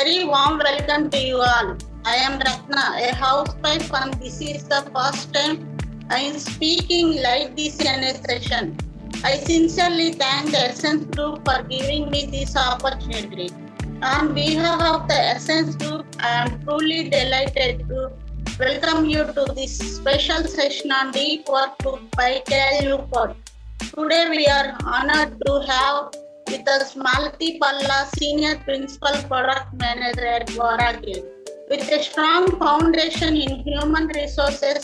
very warm welcome to you all. I am Ratna, a housewife, and this is the first time I am speaking like this in a session. I sincerely thank the Essence Group for giving me this opportunity. On behalf of the Essence Group, I am truly delighted to welcome you to this special session on Deep Work Book by Cal Newport. Today we are honored to have with us Malati Palla, Senior Principal Product Manager at Oracle. With a strong foundation in human resources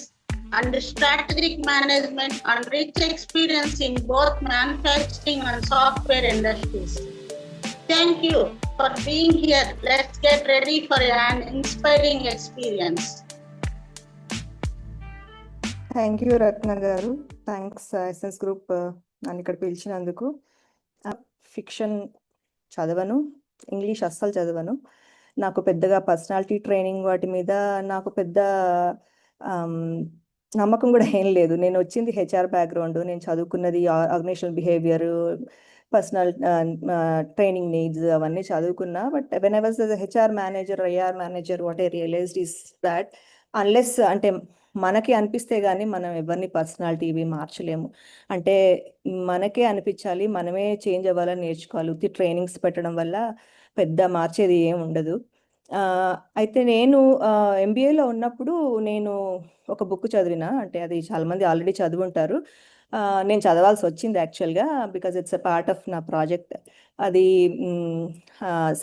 and strategic management and rich experience in both manufacturing and software industries. Thank you for being here. Let's get ready for an inspiring experience. Thank you Ratna గారు. Thanks essence group నన్ను ఇక్కడ పిలిచినందుకు. Fiction చదవను, English అస్సలు చదవను. నాకు పెద్దగా personality training వాటి మీద నాకు పెద్ద నమ్మకం కూడా ఏం లేదు. నేను వచ్చింది హెచ్ఆర్ బ్యాక్గ్రౌండ్, నేను చదువుకున్నది organisational behaviour, personnel training needs అవన్నీ చదువుకున్నా. But when I was HR manager, IR manager, what I realised is that unless అంటే మనకి అనిపిస్తే కానీ మనం ఎవరిని పర్సనాలిటీ ఇవి మార్చలేము. అంటే మనకే అనిపించాలి, మనమే చేంజ్ అవ్వాలని నేర్చుకోవాలి. ఉత్తి ట్రైనింగ్స్ పెట్టడం వల్ల పెద్ద మార్చేది ఏం ఉండదు. అయితే నేను ఎంబీఏలో ఉన్నప్పుడు నేను ఒక బుక్ చదివిన, అంటే అది చాలామంది ఆల్రెడీ చదువుంటారు. నేను చదవాల్సి వచ్చింది యాక్చువల్గా, because it's a part of నా ప్రాజెక్ట్. అది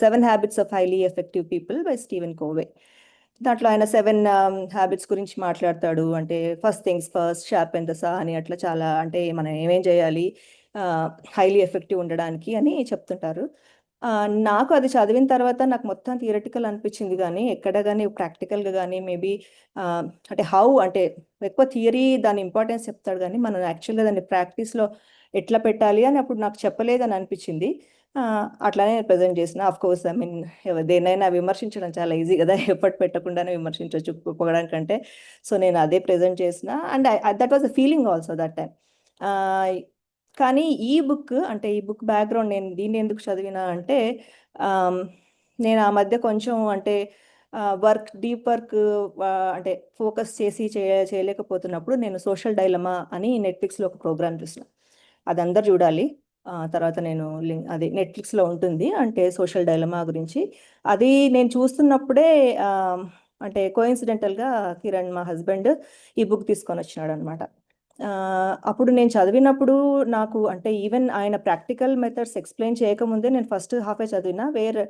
7 habits of highly effective people by Stephen Covey. దాంట్లో ఆయన 7 హ్యాబిట్స్ గురించి మాట్లాడతాడు. అంటే first things first, sharpen the saw అని, అట్లా చాలా అంటే మనం ఏమేం చేయాలి హైలీ ఎఫెక్టివ్ ఉండడానికి అని చెప్తుంటారు. నాకు అది చదివిన తర్వాత నాకు మొత్తం థియరటికల్ అనిపించింది, కానీ ఎక్కడ కానీ ప్రాక్టికల్గా కానీ మేబీ అంటే అంటే ఎక్కువ థియరీ దాని ఇంపార్టెన్స్ చెప్తాడు, కానీ మనం యాక్చువల్గా దాన్ని ప్రాక్టీస్లో ఎట్లా పెట్టాలి అని అప్పుడు నాకు చెప్పలేదని అనిపించింది. అట్లానే ప్రజెంట్ చేసిన. ఆఫ్ కోర్స్ ఐ మీన్ దేన్నైనా విమర్శించడం చాలా ఈజీ కదా, ఎఫర్ట్ పెట్టకుండానే విమర్శించవచ్చు పొగడం కంటే. సో నేను అదే ప్రజెంట్ చేసిన, and that was a feeling also that time. కానీ ఈ బుక్ బ్యాక్గ్రౌండ్ నేను దీన్ని ఎందుకు చదివినా అంటే, నేను ఆ మధ్య కొంచెం అంటే డీప్ వర్క్ అంటే ఫోకస్ చేసి చేయలేకపోతున్నప్పుడు నేను సోషల్ డైలమా అని నెట్ఫ్లిక్స్లో ఒక ప్రోగ్రామ్ చూసిన. అది అందరు చూడాలి. తర్వాత నేను అది నెట్ఫ్లిక్స్లో ఉంటుంది, అంటే సోషల్ డైలమా గురించి. అది నేను చూస్తున్నప్పుడే అంటే కోఇన్సిడెంటల్గా కిరణ్ మా హస్బెండ్ ఈ బుక్ తీసుకొని వచ్చినాడు అనమాట. అప్పుడు నేను చదివినప్పుడు నాకు అంటే ఈవెన్ ఆయన ప్రాక్టికల్ మెథడ్స్ ఎక్స్ప్లెయిన్ చేయకముందే నేను ఫస్ట్ హాఫే చదివిన, వేర్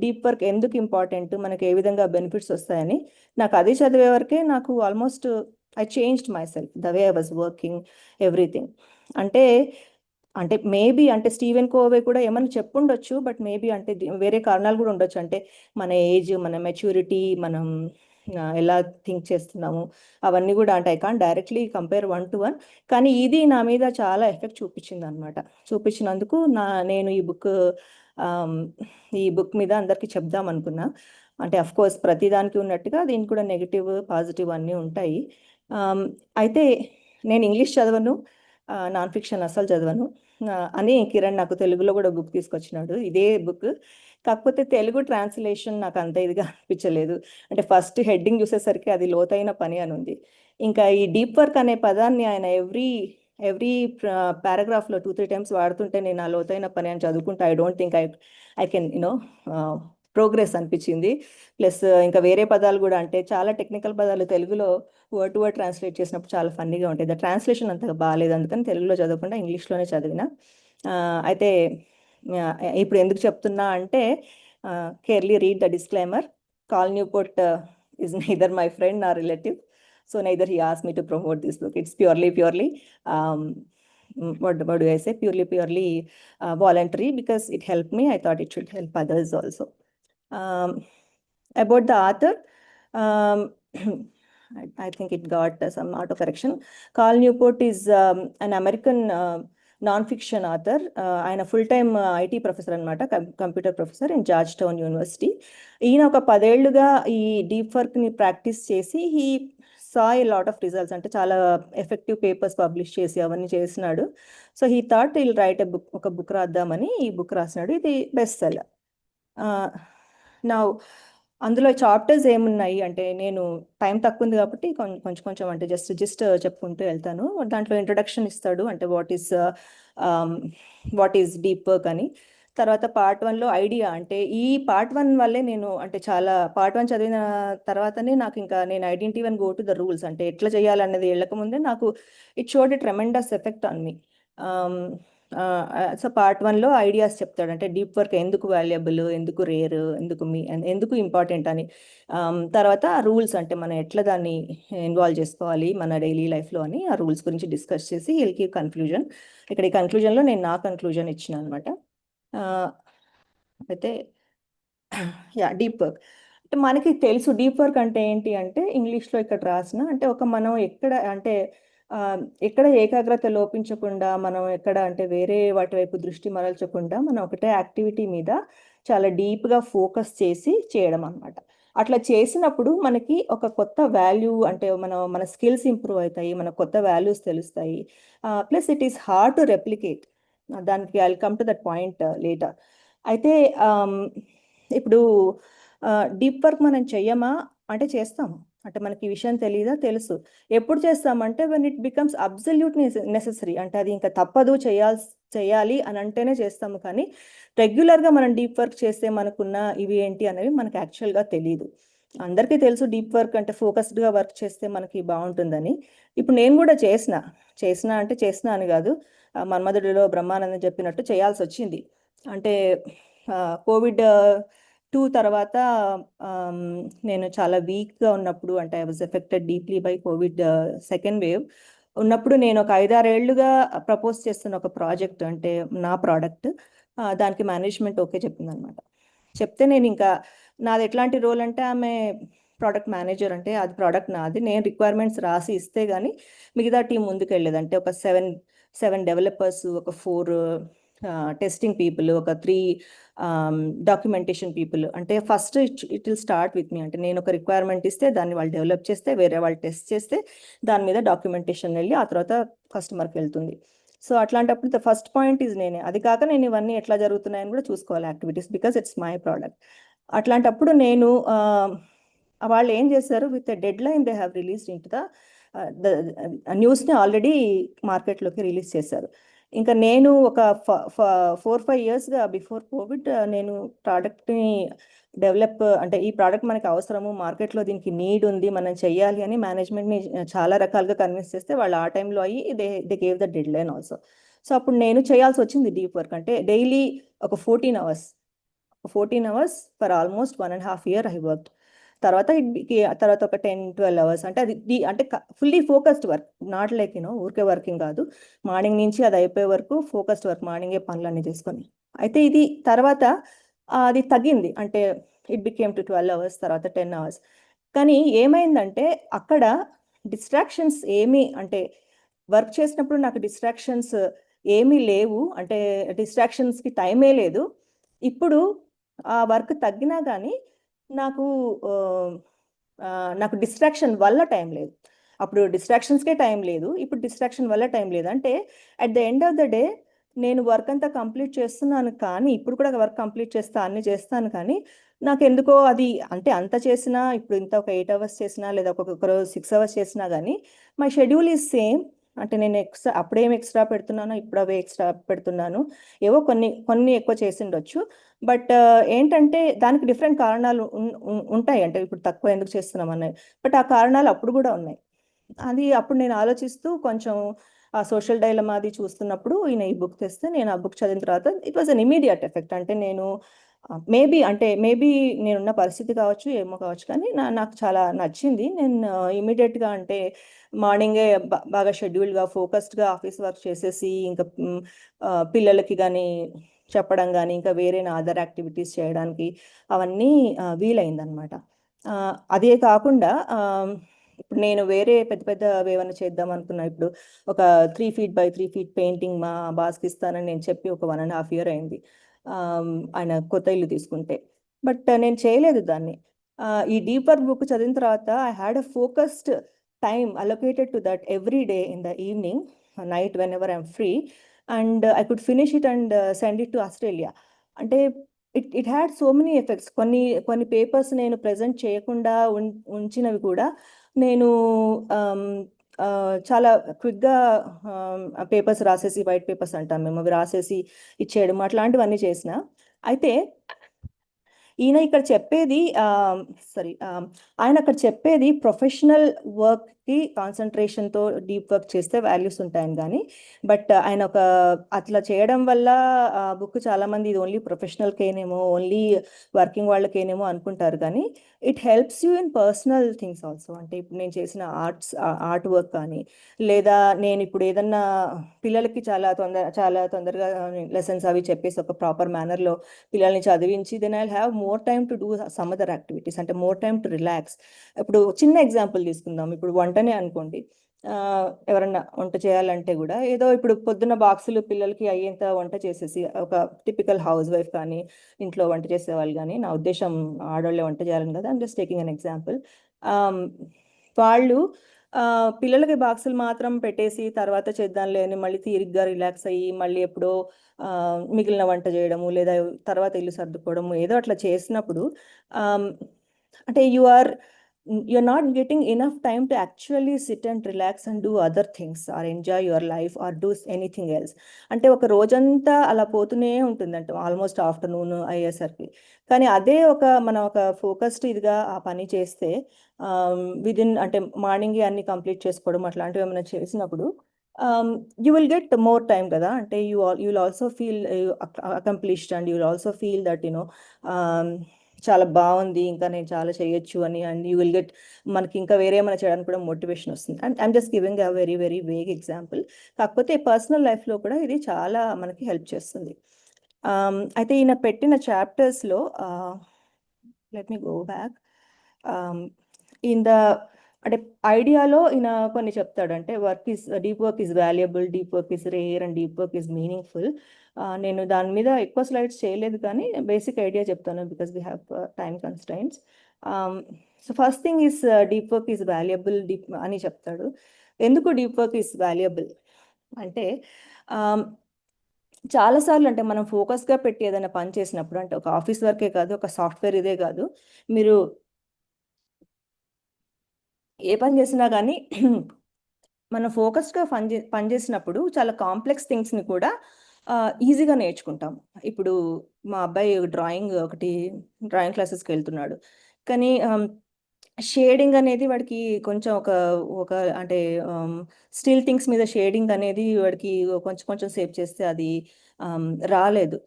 డీప్ వర్క్ ఎందుకు ఇంపార్టెంట్, మనకి ఏ విధంగా బెనిఫిట్స్ వస్తాయని. నాకు అది చదివే వరకే నాకు almost I changed my self, the way I was working, everything. అంటే మేబీ అంటే స్టీవెన్ కోవే కూడా ఏమన్నా చెప్పుండొచ్చు, బట్ మేబీ అంటే వేరే కారణాలు కూడా ఉండొచ్చు. అంటే మన ఏజ్, మన మెచ్యూరిటీ, మనం ఎలా థింక్ చేస్తున్నాము, అవన్నీ కూడా. అంటే I can't directly compare 1 to 1, కానీ ఇది నా మీద చాలా ఎఫెక్ట్ చూపించింది అనమాట. చూపించినందుకు నేను ఈ బుక్ మీద అందరికీ చెప్దాం అనుకున్నా. అంటే అఫ్ కోర్స్ ప్రతిదానికి ఉన్నట్టుగా దీనికి కూడా నెగిటివ్ పాజిటివ్ అన్నీ ఉంటాయి. అయితే నేను ఇంగ్లీష్ చదవను, నాన్ ఫిక్షన్ అస్సలు చదవను అని కిరణ్ నాకు తెలుగులో కూడా బుక్ తీసుకొచ్చినాడు, ఇదే బుక్. కాకపోతే తెలుగు ట్రాన్స్లేషన్ నాకు అంత ఇదిగా అనిపించలేదు. అంటే ఫస్ట్ హెడ్డింగ్ చూసేసరికి అది లోతైన పని అని ఉంది. ఇంకా ఈ డీప్ వర్క్ అనే పదాన్ని ఆయన ఎవ్రీ పారాగ్రాఫ్లో 2-3 టైమ్స్ వాడుతుంటే నేను ఆ లోతైన పని అని చదువుకుంటే I don't think I can progress అనిపించింది. ప్లస్ ఇంకా వేరే పదాలు కూడా, అంటే చాలా టెక్నికల్ పదాలు తెలుగులో వర్డ్ టు వర్డ్ ట్రాన్స్లేట్ చేసినప్పుడు చాలా ఫన్నీగా ఉంటాయి. ద ట్రాన్స్లేషన్ అంతగా బాగాలేదు, అందుకని తెలుగులో చదవకుండా ఇంగ్లీష్లోనే చదివిన. అయితే ఇప్పుడు ఎందుకు చెప్తున్నా అంటే, carefully read the disclaimer. Cal Newport is neither my friend nor relative, so neither he asked me to promote this book. It's purely what do I say, purely voluntary, because it helped me. I thought it should help others also. About the author, I think it got some auto correction. Cal Newport is an American non-fiction author. ఆయన full time IT professor అనమాట, computer professor in George town university. ఈయన ఒక 10 ఏళ్ళుగా ఈ deep వర్క్ని practice చేసి he saw a lot of results, అంటే చాలా ఎఫెక్టివ్ పేపర్స్ పబ్లిష్ చేసి అవన్నీ చేసినాడు. So he thought will write ఒక బుక్ రాద్దామని ఈ బుక్ రాసినాడు. ఇది బెస్ట్ సెల్లర్. నా అందులో చాప్టర్స్ ఏమున్నాయి అంటే నేను టైం తక్కువ ఉంది కాబట్టి కొంచెం కొంచెం అంటే జస్ట్ చెప్పుకుంటూ వెళ్తాను. దాంట్లో ఇంట్రొడక్షన్ ఇస్తాడు అంటే వాట్ ఈస్ డీప్ వర్క్ అని. తర్వాత పార్ట్ వన్లో ఐడియా అంటే ఈ పార్ట్ వన్ వల్లే నేను అంటే చాలా పార్ట్ వన్ చదివిన తర్వాతనే నాకు ఇంకా నేను identity one go to the rules అంటే ఎట్లా చేయాలన్నది వెళ్ళకముందే నాకు it showed a tremendous effect on me. So part వన్లో ఐడియాస్ చెప్తాడు అంటే డీప్ వర్క్ ఎందుకు వాల్యుయబుల్, ఎందుకు రేర్, ఎందుకు ఇంపార్టెంట్ అని. తర్వాత రూల్స్ అంటే మనం ఎట్లా దాన్ని ఇన్వాల్వ్ చేసుకోవాలి మన డైలీ లైఫ్లో అని ఆ రూల్స్ గురించి డిస్కస్ చేసి వీళ్ళకి కన్క్లూజన్. ఇక్కడ ఈ కన్క్లూజన్లో నేను నా కన్క్లూజన్ ఇచ్చిన అనమాట. అయితే డీప్ వర్క్ అంటే మనకి తెలుసు డీప్ వర్క్ అంటే ఏంటి అంటే ఇంగ్లీష్లో ఇక్కడ రాసిన అంటే మనం ఎక్కడ అంటే ఎక్కడ ఏకాగ్రత లోపించకుండా మనం ఎక్కడ అంటే వేరే వాటి వైపు దృష్టి మరల్చకుండా మనం ఒకటే యాక్టివిటీ మీద చాలా డీప్గా ఫోకస్ చేసి చేయడం అనమాట. అట్లా చేసినప్పుడు మనకి ఒక కొత్త వాల్యూ అంటే మన స్కిల్స్ ఇంప్రూవ్ అవుతాయి, మన కొత్త వాల్యూస్ తెలుస్తాయి. Plus it is hard to replicate. దానికి I come to that point later. అయితే ఇప్పుడు డీప్ వర్క్ మనం చెయ్యమా అంటే చేస్తాము. అంటే మనకి ఈ విషయం తెలియదా? తెలుసు. ఎప్పుడు చేస్తామంటే when it becomes absolute necessary అంటే అది ఇంకా తప్పదు చేయాలి అని అంటేనే చేస్తాము. కానీ రెగ్యులర్గా మనం డీప్ వర్క్ చేస్తే మనకున్న ఇవి ఏంటి అనేవి మనకు యాక్చువల్గా తెలియదు. అందరికీ తెలుసు డీప్ వర్క్ అంటే ఫోకస్డ్గా వర్క్ చేస్తే మనకి బాగుంటుందని. ఇప్పుడు నేను కూడా చేసిన అని కాదు, మన్మధుడిలో బ్రహ్మానందం చెప్పినట్టు చేయాల్సి వచ్చింది. అంటే కోవిడ్-2 తర్వాత నేను చాలా వీక్గా ఉన్నప్పుడు అంటే I was affected deeply by Covid second wave ఉన్నప్పుడు నేను ఒక 5-6 ఏళ్లుగా ప్రపోజ్ చేస్తున్న ఒక ప్రాజెక్ట్ అంటే నా ప్రోడక్ట్, దానికి మేనేజ్మెంట్ ఓకే చెప్పింది అనమాట. చెప్తే నేను ఇంకా నాది ఎట్లాంటి రోల్ అంటే ఆమె ప్రోడక్ట్ మేనేజర్ అంటే అది ప్రోడక్ట్ నాది, నేను రిక్వైర్మెంట్స్ రాసి ఇస్తే కానీ మిగతా టీం ముందుకు వెళ్ళేది. అంటే ఒక 7 డెవలపర్స్, ఒక 4 టెస్టింగ్ పీపుల్, ఒక 3 డాక్యుమెంటేషన్ పీపుల్. అంటే first it will start with me అంటే నేను ఒక రిక్వైర్మెంట్ ఇస్తే దాన్ని వాళ్ళు డెవలప్ చేస్తే వేరే వాళ్ళు టెస్ట్ చేస్తే దాని మీద డాక్యుమెంటేషన్ వెళ్ళి ఆ తర్వాత కస్టమర్కి వెళ్తుంది. సో అట్లాంటప్పుడు ద ఫస్ట్ పాయింట్ ఈజ్ నేనే. అది కాక నేను ఇవన్నీ ఎట్లా జరుగుతున్నాయని కూడా చూసుకోవాలి activities, because it's my product. అట్లాంటప్పుడు నేను వాళ్ళు ఏం చేశారు, with dead line they have released in to the న్యూస్ని ఆల్రెడీ మార్కెట్లోకి రిలీజ్ చేశారు. ఇంకా నేను ఒక 4-5 ఇయర్స్గా బిఫోర్ కోవిడ్ నేను ప్రోడక్ట్ని డెవలప్ అంటే ఈ ప్రోడక్ట్ మనకి అవసరము, మార్కెట్లో దీనికి నీడ్ ఉంది, మనం చెయ్యాలి అని మేనేజ్మెంట్ని చాలా రకాలుగా కన్విన్స్ చేస్తే వాళ్ళు ఆ టైంలో అయ్యి they gave the dead line also. So అప్పుడు నేను చేయాల్సి వచ్చింది డీప్ వర్క్ అంటే డైలీ ఒక 14 hours for almost 1.5 years I work. తర్వాత ఒక 10-12 అవర్స్ అంటే అది అంటే fully focused work, not like ఊరికే వర్కింగ్ కాదు. మార్నింగ్ నుంచి అది అయిపోయే వరకు ఫోకస్డ్ వర్క్, మార్నింగే పనులన్నీ చేసుకొని. అయితే ఇది తర్వాత అది తగ్గింది అంటే ఇట్ బికేమ్ టు 12 అవర్స్, తర్వాత 10 అవర్స్. కానీ ఏమైందంటే అక్కడ డిస్ట్రాక్షన్స్ ఏమీ అంటే వర్క్ చేసినప్పుడు నాకు డిస్ట్రాక్షన్స్ ఏమీ లేవు, అంటే డిస్ట్రాక్షన్స్కి టైమే లేదు. ఇప్పుడు ఆ వర్క్ తగ్గినా కానీ నాకు డిస్ట్రాక్షన్ వల్ల టైం లేదు. అప్పుడు డిస్ట్రాక్షన్స్కే టైం లేదు, ఇప్పుడు డిస్ట్రాక్షన్ వల్ల టైం లేదు. అంటే at the end of the day నేను వర్క్ అంతా కంప్లీట్ చేస్తున్నాను, కానీ ఇప్పుడు కూడా వర్క్ కంప్లీట్ అన్ని చేస్తాను. కానీ నాకు ఎందుకో అది అంటే అంత చేసినా ఇప్పుడు ఇంత ఒక 8 అవర్స్ చేసినా లేదా ఒక్కొక్క రోజు 6 అవర్స్ చేసినా కానీ మై షెడ్యూల్ ఈజ్ సేమ్. అంటే నేను అప్పుడేం ఎక్స్ట్రా పెడుతున్నానో ఇప్పుడు అవే ఎక్స్ట్రా పెడుతున్నాను. ఏవో కొన్ని ఎక్కువ చేసి ఉండొచ్చు, బట్ ఏంటంటే దానికి డిఫరెంట్ కారణాలు ఉంటాయి. అంటే ఇప్పుడు తక్కువ ఎందుకు చేస్తున్నాం అన్నది, బట్ ఆ కారణాలు అప్పుడు కూడా ఉన్నాయి. అది అప్పుడు నేను ఆలోచిస్తూ కొంచెం ఆ సోషల్ డైలమా అది చూస్తున్నప్పుడు ఈయన ఈ బుక్ తెస్తే నేను ఆ బుక్ చదివిన తర్వాత it was an immediate effect. అంటే నేను మేబీ నేనున్న పరిస్థితి కావచ్చు, ఏమో కావచ్చు, కానీ నాకు చాలా నచ్చింది. నేను ఇమీడియట్గా అంటే మార్నింగే బాగా షెడ్యూల్డ్గా ఫోకస్డ్గా ఆఫీస్ వర్క్ చేసేసి ఇంకా పిల్లలకి కానీ చెప్పడం కానీ ఇంకా వేరే అదర్ యాక్టివిటీస్ చేయడానికి అవన్నీ వీలైందనమాట. అదే కాకుండా ఇప్పుడు నేను వేరే పెద్ద ఏమైనా చేద్దాం అనుకున్నా. ఇప్పుడు ఒక 3 feet by 3 feet పెయింటింగ్ మా బాస్కి ఇస్తానని నేను చెప్పి ఒక 1.5 years అయింది ఆయన కొత్త ఇల్లు తీసుకుంటే, బట్ నేను చేయలేదు దాన్ని. ఈ డీప్ వర్క్ బుక్ చదివిన తర్వాత I had a focused time allocated to that every day in the evening, night whenever I'm free, and I could finish it and send it to Australia. అంటే it had so many effects. కొన్ని papers నేను present చేయకుండా ఉంచినవి కూడా నేను చాలా క్విక్గా papers రాసేసి, వైట్ పేపర్స్ అంటాం మేము, అవి రాసేసి ఇచ్చేయడం అట్లాంటివన్నీ చేసిన. అయితే ఈయన ఇక్కడ చెప్పేది ఆయన అక్కడ చెప్పేది ప్రొఫెషనల్ వర్క్కి కాన్సన్ట్రేషన్తో డీప్ వర్క్ చేస్తే వాల్యూస్ ఉంటాయని. కానీ బట్ ఆయన అట్లా చేయడం వల్ల బుక్ చాలామంది ఇది ఓన్లీ ప్రొఫెషనల్కేనేమో, ఓన్లీ వర్కింగ్ వాళ్ళకేనేమో అనుకుంటారు. కానీ it helps you in personal things also. అంటే ఇప్పుడు నేను చేసిన ఆర్ట్ వర్క్ కానీ, లేదా నేను ఇప్పుడు ఏదన్నా పిల్లలకి చాలా తొందరగా లెసన్స్ అవి చెప్పేసి ఒక ప్రాపర్ మేనర్లో పిల్లల్ని చదివించి, then I have more time to do some other activities, అంటే మోర్ టైమ్ టు రిలాక్స్. ఇప్పుడు చిన్న ఎగ్జాంపుల్ తీసుకుందాం. ఇప్పుడు వంటనే అనుకోండి. ఎవరన్నా వంట చేయాలంటే కూడా ఏదో ఇప్పుడు పొద్దున్న బాక్సులు పిల్లలకి అయ్యేంత వంట చేసేసి, ఒక టిపికల్ హౌస్ వైఫ్ కానీ, ఇంట్లో వంట చేసేవాళ్ళు కానీ, నా ఉద్దేశం ఆడవాళ్ళే వంట చేయాలని కదా, I'm just taking an example. వాళ్ళు పిల్లలకి బాక్సులు మాత్రం పెట్టేసి తర్వాత చేద్దాంలే అని మళ్ళీ తీరిగ్గా రిలాక్స్ అయ్యి మళ్ళీ ఎప్పుడో మిగిలిన వంట చేయడము, లేదా తర్వాత ఇల్లు సర్దుకోవడము, ఏదో అట్లా చేసినప్పుడు అంటే you're not getting enough time to actually sit and relax and do other things or enjoy your life or do anything else. అంటే ఒక రోజంతా అలా పోతూనే ఉంటుందంట ఆల్మోస్ట్ ఆఫ్టర్నూన్ అయ్యేసరికి. కానీ అదే మనం ఒక ఫోకస్డ్ ఇదిగా ఆ పని చేస్తే అంటే మార్నింగ్ అన్ని కంప్లీట్ చేసుకోవడం అట్లాంటివి ఏమైనా చేసినప్పుడు you will get more time కదా. అంటే you'll also feel accomplished and you'll also feel that చాలా బాగుంది, ఇంకా నేను చాలా చేయొచ్చు అని. అండ్ యూ విల్ గెట్, మనకి ఇంకా వేరే ఏమైనా చేయడానికి కూడా మోటివేషన్ వస్తుంది. And I'm just giving a very very vague example. కాకపోతే పర్సనల్ లైఫ్లో కూడా ఇది చాలా మనకి హెల్ప్ చేస్తుంది. అయితే ఈయన పెట్టిన చాప్టర్స్లో let me go back. In the అంటే ఐడియాలో ఈయన కొన్ని చెప్తాడు. అంటే deep work is valuable, deep work is rare and deep work is meaningful. నేను దాని మీద ఎక్కువ స్లైడ్స్ చేయలేదు, కానీ బేసిక్ ఐడియా చెప్తాను because we have time constraints. So first thing is deep work is valuable అని చెప్తాడు. ఎందుకు డీప్ వర్క్ ఈజ్ వాల్యుబుల్ అంటే చాలాసార్లు అంటే మనం ఫోకస్గా పెట్టి ఏదైనా పని చేసినప్పుడు, అంటే ఒక ఆఫీస్ వర్కే కాదు, ఒక సాఫ్ట్వేర్ ఇదే కాదు, మీరు ఏ పని చేసినా కానీ మనం ఫోకస్డ్గా పని చేసినప్పుడు చాలా కాంప్లెక్స్ థింగ్స్ని కూడా ఈజీగా నేర్చుకుంటాం. ఇప్పుడు మా అబ్బాయి డ్రాయింగ్ క్లాసెస్కి వెళ్తున్నాడు. కానీ షేడింగ్ అనేది వాడికి కొంచెం ఒక అంటే స్టిల్ థింగ్స్ మీద షేడింగ్ అనేది వాడికి కొంచెం సేవ్ చేస్తే అది రాలేదు.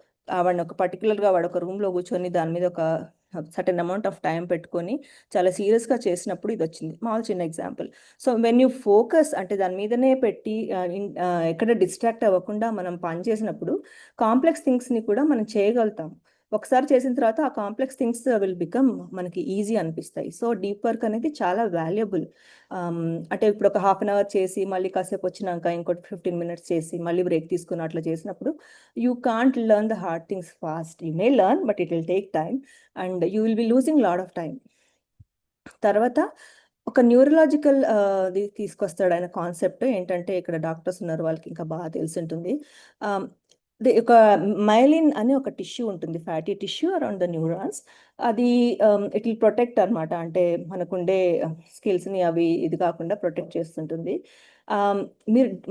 వాడిని పర్టికులర్గా వాడు ఒక రూమ్లో కూర్చొని దాని మీద ఒక సర్టెన్ అమౌంట్ ఆఫ్ టైం పెట్టుకొని చాలా సీరియస్గా చేసినప్పుడు ఇది వచ్చింది. మామూలు చిన్న example. So when you focus, అంటే దాని మీదనే పెట్టి ఎక్కడ డిస్ట్రాక్ట్ అవ్వకుండా మనం పని చేసినప్పుడు కాంప్లెక్స్ థింగ్స్ని కూడా మనం చేయగలుగుతాం. ఒకసారి చేసిన తర్వాత ఆ కాంప్లెక్స్ థింగ్స్ విల్ బికమ్ మనకి ఈజీ అనిపిస్తాయి. సో డీప్ వర్క్ అనేది చాలా వాల్యుబుల్. అంటే ఇప్పుడు ఒక హాఫ్ అన్ అవర్ చేసి మళ్ళీ కాసేపు వచ్చినాక ఇంకోటి 15 minutes చేసి మళ్ళీ బ్రేక్ తీసుకుని అట్లా చేసినప్పుడు you can't learn the hard things fast. You may learn, but it will take time and you will be losing lot of time. తర్వాత ఒక న్యూరలాజికల్ తీసుకొస్తాడు ఆయన కాన్సెప్ట్. ఏంటంటే ఇక్కడ డాక్టర్స్ ఉన్నారు, వాళ్ళకి ఇంకా బాగా తెలిసి ఉంటుంది. ఒక మైలిన్ అని ఒక టిష్యూ ఉంటుంది, fatty tissue around the neurons. అది ఇట్ విల్ ప్రొటెక్ట్ అనమాట. అంటే మనకుండే స్కిల్స్ని అవి ఇది కాకుండా ప్రొటెక్ట్ చేస్తుంటుంది.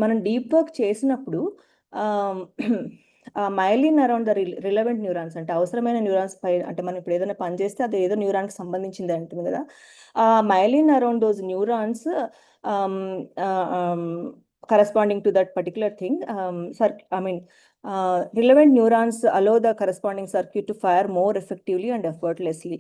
మనం డీప్ వర్క్ చేసినప్పుడు myelin around the relevant neurons, అంటే అవసరమైన న్యూరాన్స్ పై, అంటే మనం ఇప్పుడు ఏదైనా పని చేస్తే అది ఏదో న్యూరాన్కి సంబంధించింది అంటుంది కదా. Myelin around those neurons corresponding to that particular thing, relevant neurons allow the corresponding circuit to fire more effectively and effortlessly.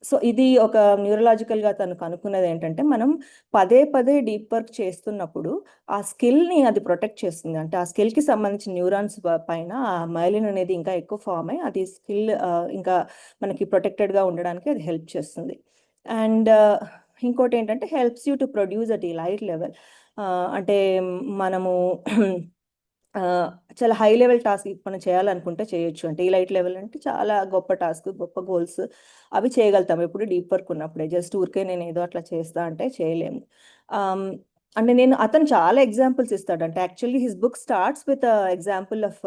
So ఇది ఒక న్యూరలాజికల్గా తను కనుక్కున్నది ఏంటంటే, మనం పదే డీప్ వర్క్ చేస్తున్నప్పుడు ఆ స్కిల్ని అది ప్రొటెక్ట్ చేస్తుంది. అంటే ఆ స్కిల్కి సంబంధించిన న్యూరాన్స్ పైన ఆ మైలిన్ అనేది ఇంకా ఎక్కువ ఫామ్ అయ్యి అది స్కిల్ ఇంకా మనకి ప్రొటెక్టెడ్గా ఉండడానికి అది హెల్ప్ చేస్తుంది. అండ్ ఇంకోటి ఏంటంటే helps you to produce at ఈ లైట్ లెవెల్. అంటే మనము చాలా హై లెవెల్ టాస్క్ మనం చేయాలనుకుంటే చేయొచ్చు. అంటే ఈ లైట్ లెవెల్ అంటే చాలా గొప్ప టాస్క్, గొప్ప గోల్స్ అవి చేయగలుగుతాం ఎప్పుడు డీప్ వర్క్ ఉన్నప్పుడే. జస్ట్ ఊరికే నేను ఏదో అట్లా చేస్తా అంటే చేయలేము. అంటే అతను చాలా ఎగ్జాంపుల్స్ ఇస్తాడు. అంటే actually his book starts with example of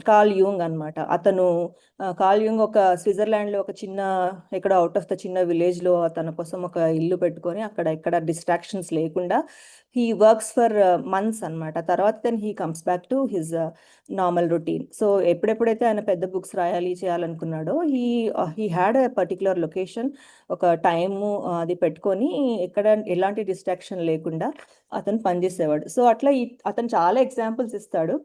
Carl Jung అనమాట. అతను కార్ల్ యూంగ్ ఒక స్విట్జర్లాండ్లో ఒక చిన్న ఎక్కడ అవుట్ ఆఫ్ ద చిన్న విలేజ్లో తన కోసం ఒక ఇల్లు పెట్టుకొని అక్కడ ఎక్కడ డిస్ట్రాక్షన్స్ లేకుండా హీ వర్క్స్ ఫర్ మంత్స్ అనమాట. తర్వాత then he comes back to his normal routine. So ఎప్పుడెప్పుడైతే ఆయన పెద్ద బుక్స్ రాయాలి చేయాలనుకున్నాడో he had a particular location, ఒక టైము అది పెట్టుకొని ఎక్కడ ఎలాంటి డిస్ట్రాక్షన్ లేకుండా అతను పనిచేసేవాడు. సో అట్లా అతను చాలా ఎగ్జాంపుల్స్ ఇస్తాడు.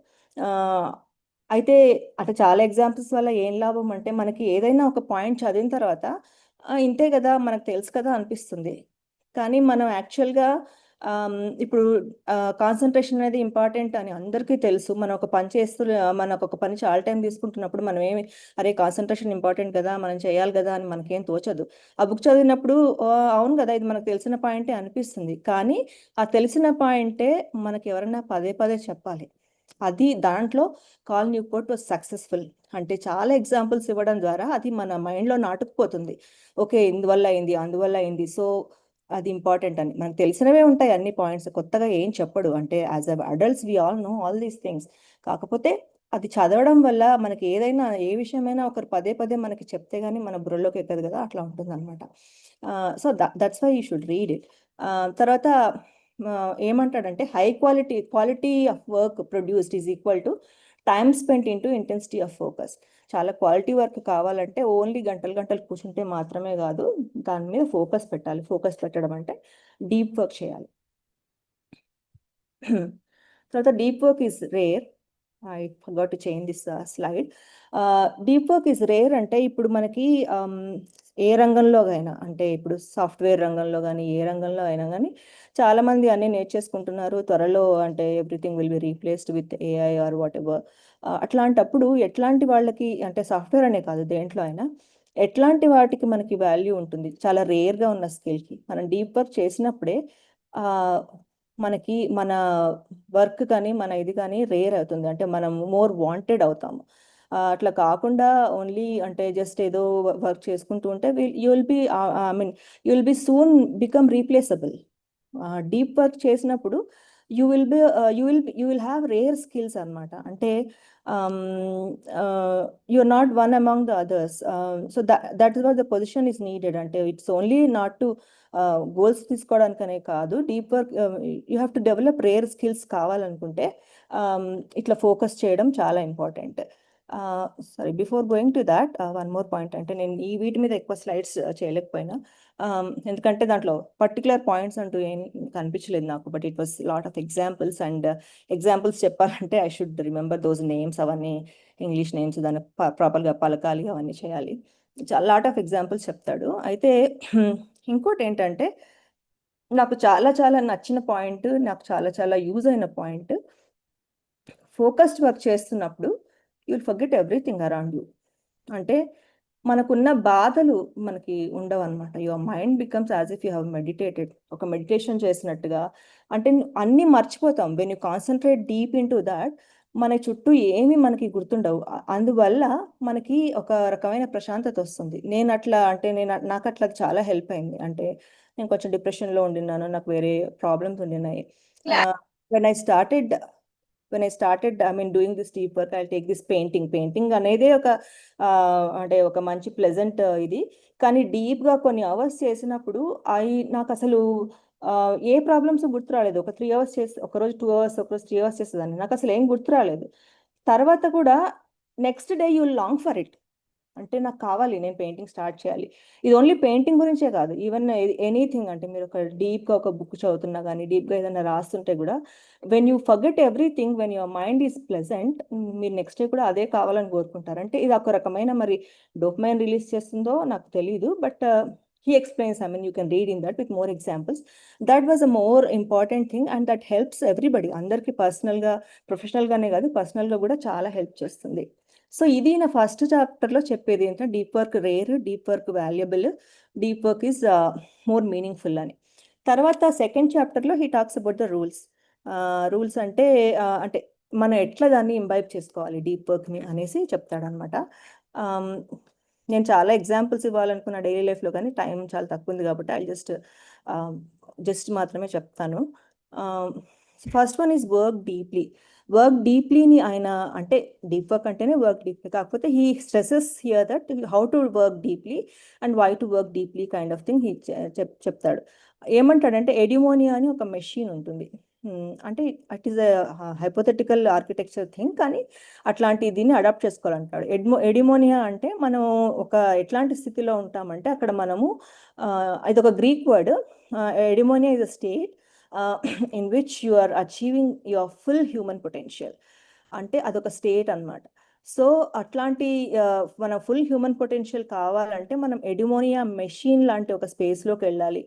అయితే అట్లా చాలా ఎగ్జాంపుల్స్ వల్ల ఏం లాభం అంటే మనకి ఏదైనా ఒక పాయింట్ చదివిన తర్వాత ఇంతే కదా మనకు తెలుసు కదా అనిపిస్తుంది. కానీ మనం యాక్చువల్గా ఇప్పుడు కాన్సన్ట్రేషన్ అనేది ఇంపార్టెంట్ అని అందరికీ తెలుసు. మనం ఒక పని మనకు ఒక పని చాలా టైం తీసుకుంటున్నప్పుడు మనం అరే కాన్సన్ట్రేషన్ ఇంపార్టెంట్ కదా, మనం చేయాలి కదా అని మనకేం తోచదు. ఆ బుక్ చదివినప్పుడు అవును కదా ఇది మనకు తెలిసిన పాయింటే అనిపిస్తుంది. కానీ ఆ తెలిసిన పాయింటే మనకి ఎవరైనా పదే పదే చెప్పాలి. అది దాంట్లో కాల్ న్యూపోర్ట్ వాజ్ సక్సెస్ఫుల్. అంటే చాలా ఎగ్జాంపుల్స్ ఇవ్వడం ద్వారా అది మన మైండ్లో నాటుకుపోతుంది. ఓకే ఇందువల్ల అయింది అందువల్ల అయింది, సో అది ఇంపార్టెంట్ అని. మనకు తెలిసినవే ఉంటాయి అన్ని పాయింట్స్, కొత్తగా ఏం చెప్పడు. అంటే as a adults we all know all these things. కాకపోతే అది చదవడం వల్ల మనకి ఏదైనా ఏ విషయమైనా ఒకరు పదే పదే మనకి చెప్తే గానీ మన బుర్రలోకి ఎక్కదు కదా, అట్లా ఉంటుంది అనమాట. So that's why you should read it. తర్వాత ఏమంటాడంటే quality of work produced is equal to time spent into intensity of focus. చాలా క్వాలిటీ వర్క్ కావాలంటే ఓన్లీ గంటలు గంటలు కూర్చుంటే మాత్రమే కాదు, దాని మీద ఫోకస్ పెట్టాలి. ఫోకస్ పెట్టడం అంటే డీప్ వర్క్ చేయాలి. తర్వాత deep work is rare. I forgot to change this slide. Deep work is rare అంటే ఇప్పుడు మనకి ఏ రంగంలో అయినా, అంటే ఇప్పుడు సాఫ్ట్వేర్ రంగంలో కానీ ఏ రంగంలో అయినా కానీ చాలామంది అన్నీ నేర్చేసుకుంటున్నారు త్వరలో. అంటే everything will be replaced with AI or whatever. అట్లాంటప్పుడు ఎట్లాంటి వాళ్ళకి, అంటే సాఫ్ట్వేర్ అనే కాదు దేంట్లో అయినా, ఎట్లాంటి వాటికి మనకి వాల్యూ ఉంటుంది? చాలా రేర్గా ఉన్న స్కిల్కి మనం డీప్ వర్క్ చేసినప్పుడే మనకి మన వర్క్ కానీ మన ఇది కానీ రేర్ అవుతుంది. అంటే మనం మోర్ వాంటెడ్ అవుతాము. అట్లా కాకుండా ఓన్లీ అంటే జస్ట్ ఏదో వర్క్ చేసుకుంటూ ఉంటే you will be soon become replaceable. Deep work చేసినప్పుడు you will have rare skills అనమాట. అంటే you are not one among the others. So that is what the position is needed. అంటే it's only not to goals తీసుకోవడానికనే కాదు, deep work you have to develop rare skills కావాలనుకుంటే ఇట్లా focus చేయడం చాలా important. Sorry, before going to that one more point. అంటే నేను వీటి మీద ఎక్కువ స్లైడ్స్ చేయలేకపోయినా, ఎందుకంటే దాంట్లో పర్టికులర్ పాయింట్స్ అంటూ ఏం కనిపించలేదు నాకు. But it was lot of examples, and examples చెప్పాలంటే I should remember those names, అవన్నీ ఇంగ్లీష్ నేమ్స్, దాన్ని ప్రాపర్గా పలకాలి, అవన్నీ చేయాలి. చాలా లాట్ ఆఫ్ ఎగ్జాంపుల్స్ చెప్తాడు. అయితే ఇంకోటి ఏంటంటే నాకు చాలా చాలా నచ్చిన పాయింట్, నాకు చాలా చాలా యూజ్ అయిన పాయింట్, ఫోకస్డ్ వర్క్ చేస్తున్నప్పుడు you will forget everything around you. అంటే మనకున్న బాధలు మనకి ఉండవు అనమాట. Your mind becomes as if you have meditated. ఒక మెడిటేషన్ చేసినట్టుగా. అంటే అన్నీ మర్చిపోతాం. When you concentrate deep in to that, మన చుట్టూ ఏమీ మనకి గుర్తుండవు. అందువల్ల మనకి ఒక రకమైన ప్రశాంతత వస్తుంది. నాకు అట్లా చాలా హెల్ప్ అయింది. అంటే నేను కొంచెం డిప్రెషన్లో ఉండినాను, నాకు వేరే ప్రాబ్లమ్స్ ఉండినాయి. When I started doing this deep work, I take this painting అనేది అంటే ఒక మంచి ప్లెజెంట్ ఇది. కానీ డీప్గా కొన్ని అవర్స్ చేసినప్పుడు నాకు అసలు ఏ ప్రాబ్లమ్స్ గుర్తు రాలేదు. ఒక 3 అవర్స్ చేసి, ఒకరోజు 2 అవర్స్, ఒకరోజు 3 అవర్స్ చేసేదాన్ని, నాకు అసలు ఏం గుర్తు రాలేదు. తర్వాత కూడా next day you long for it. అంటే నాకు కావాలి, నేను పెయింటింగ్ స్టార్ట్ చేయాలి. ఇది ఓన్లీ పెయింటింగ్ గురించే కాదు, ఈవెన్ ఎనీథింగ్. అంటే మీరు డీప్గా ఒక బుక్ చదువుతున్నా కానీ, డీప్గా ఏదైనా రాస్తుంటే కూడా, when you forget everything, when your mind is pleasant, మీరు నెక్స్ట్ డే కూడా అదే కావాలని కోరుకుంటారు. అంటే ఇది ఒక రకమైన మరి డోపమైన్ రిలీజ్ చేస్తుందో నాకు తెలియదు. But he explains, you can read in that with more examples. That was a more important thing, and that helps everybody. అందరికి పర్సనల్గా, ప్రొఫెషనల్గానే కాదు, పర్సనల్గా కూడా చాలా హెల్ప్ చేస్తుంది. సో ఇది నా ఫస్ట్ చాప్టర్లో చెప్పేది ఏంటంటే deep work rare, deep work valuable, deep work is more meaningful అని. తర్వాత సెకండ్ చాప్టర్లో he talks about the rules. అంటే మనం ఎట్లా దాన్ని ఇంబైబ్ చేసుకోవాలి డీప్ వర్క్ని అనేసి చెప్తాడనమాట. నేను చాలా ఎగ్జాంపుల్స్ ఇవ్వాలనుకున్న డైలీ లైఫ్లో, కానీ టైం చాలా తక్కువ ఉంది కాబట్టి ఐ జస్ట్ మాత్రమే చెప్తాను. First one is work deeply. Work డీప్లీని ఆయన అంటే డీప్ వర్క్ అంటేనే వర్క్ డీప్లీ, కాకపోతే he stresses here that how to work deeply and why to work deeply kind of thing he చెప్తాడు. ఏమంటాడంటే ఎడిమోనియా అని ఒక మెషిన్ ఉంటుంది. అంటే it is hypothetical architecture thing, కానీ అట్లాంటి దీన్ని అడాప్ట్ చేసుకోవాలంటాడు. ఎడిమోనియా అంటే మనం ఒక ఎట్లాంటి స్థితిలో ఉంటామంటే అక్కడ మనము ఇది ఒక Greek word. Eudaimonia is a state in which you are achieving your full human potential. అంటే అదొక స్టేట్ అన్నమాట. సో అట్లాంటి మన ఫుల్ హ్యూమన్ పొటెన్షియల్ కావాలంటే మనం ఎడిమోనియా మెషిన్ లాంటి ఒక స్పేస్లోకి వెళ్ళాలి.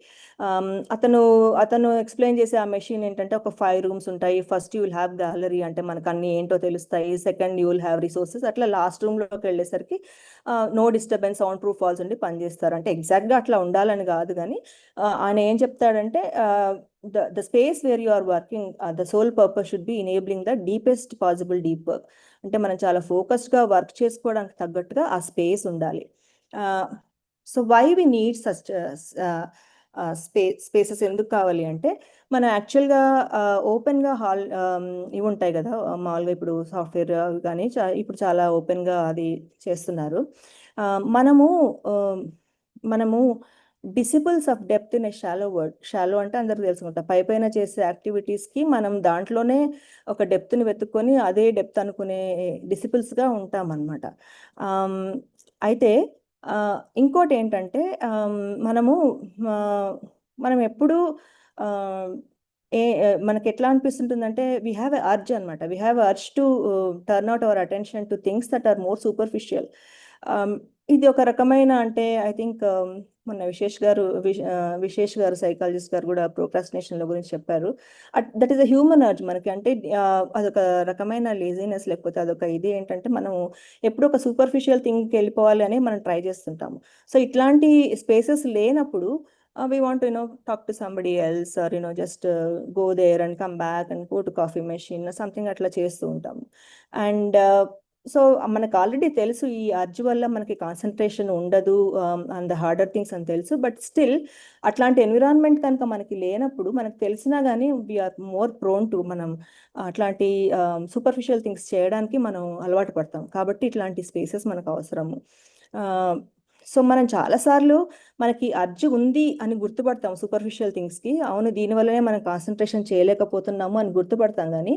అతను ఎక్స్ప్లెయిన్ చేసే ఆ మెషిన్ ఏంటంటే ఒక 5 రూమ్స్ ఉంటాయి. First you will have gallery, అంటే మనకు అన్ని ఏంటో తెలుస్తాయి. Second you will have resources. అట్లా లాస్ట్ రూమ్లోకి వెళ్ళేసరికి no disturbance, soundproof walls ఉండి పనిచేస్తారు. అంటే ఎగ్జాక్ట్గా అట్లా ఉండాలని కాదు, కానీ ఆయన ఏం చెప్తాడంటే the space where you are working, the sole purpose should be enabling the deepest possible deep work. అంటే మనం చాలా ఫోకస్డ్గా వర్క్ చేసుకోవడానికి తగ్గట్టుగా ఆ స్పేస్ ఉండాలి. So why we need such spaces ఎందుకు కావాలి అంటే, మనం యాక్చువల్గా ఓపెన్గా ఇవి ఉంటాయి కదా మామూలుగా, ఇప్పుడు సాఫ్ట్వేర్ కానీ ఇప్పుడు చాలా ఓపెన్గా అది చేస్తున్నారు. మనము disciples of depth in a shallow word. Shallow అంటే అందరికి తెలుసుకుంటా, పైన చేసే యాక్టివిటీస్కి మనం దాంట్లోనే ఒక డెప్త్ని వెతుక్కొని అదే డెప్త్ అనుకునే డిసిపుల్స్గా ఉంటామన్నమాట. అయితే ఇంకోటి ఏంటంటే మనం ఎప్పుడు మనకి ఎట్లా అనిపిస్తుంటుందంటే వీ హ్యావ్ ఎ అర్జ్ అనమాట. We have urge to turn out our attention to things that are more superficial. ఇది ఒక రకమైన, అంటే ఐ థింక్ మొన్న విశేష్ గారు సైకాలజిస్ట్ గారు కూడా ప్రోక్రాస్టినేషన్ల గురించి చెప్పారు. That is a human urge మనకి. అంటే అదొక రకమైన లేజినెస్, లేకపోతే అదొక ఇది ఏంటంటే మనం ఎప్పుడు ఒక సూపర్ఫిషియల్ థింగ్కి వెళ్ళిపోవాలి అని మనం ట్రై చేస్తుంటాము. సో ఇట్లాంటి స్పేసెస్ లేనప్పుడు we want to talk to somebody else, or just go there and come back and go to coffee machine or something అట్లా చేస్తూ ఉంటాము. అండ్ సో మనకు ఆల్రెడీ తెలుసు ఈ అర్జ్ వల్ల మనకి కాన్సన్ట్రేషన్ ఉండదు అండ్ ద హార్డర్ థింగ్స్ అని తెలుసు. బట్ స్టిల్ అట్లాంటి ఎన్విరాన్మెంట్ కనుక మనకి లేనప్పుడు, మనకు తెలిసినా కానీ వీఆర్ మోర్ ప్రోన్ టు మనం అట్లాంటి సూపర్ఫిషియల్ థింగ్స్ చేయడానికి మనం అలవాటు పడతాం. కాబట్టి ఇట్లాంటి స్పేసెస్ మనకు అవసరము. సో మనం చాలాసార్లు మనకి అర్జ్ ఉంది అని గుర్తుపడతాం సూపర్ఫిషియల్ థింగ్స్కి. అవును, దీనివల్లనే మనం కాన్సన్ట్రేషన్ చేయలేకపోతున్నాము అని గుర్తుపడతాం, కానీ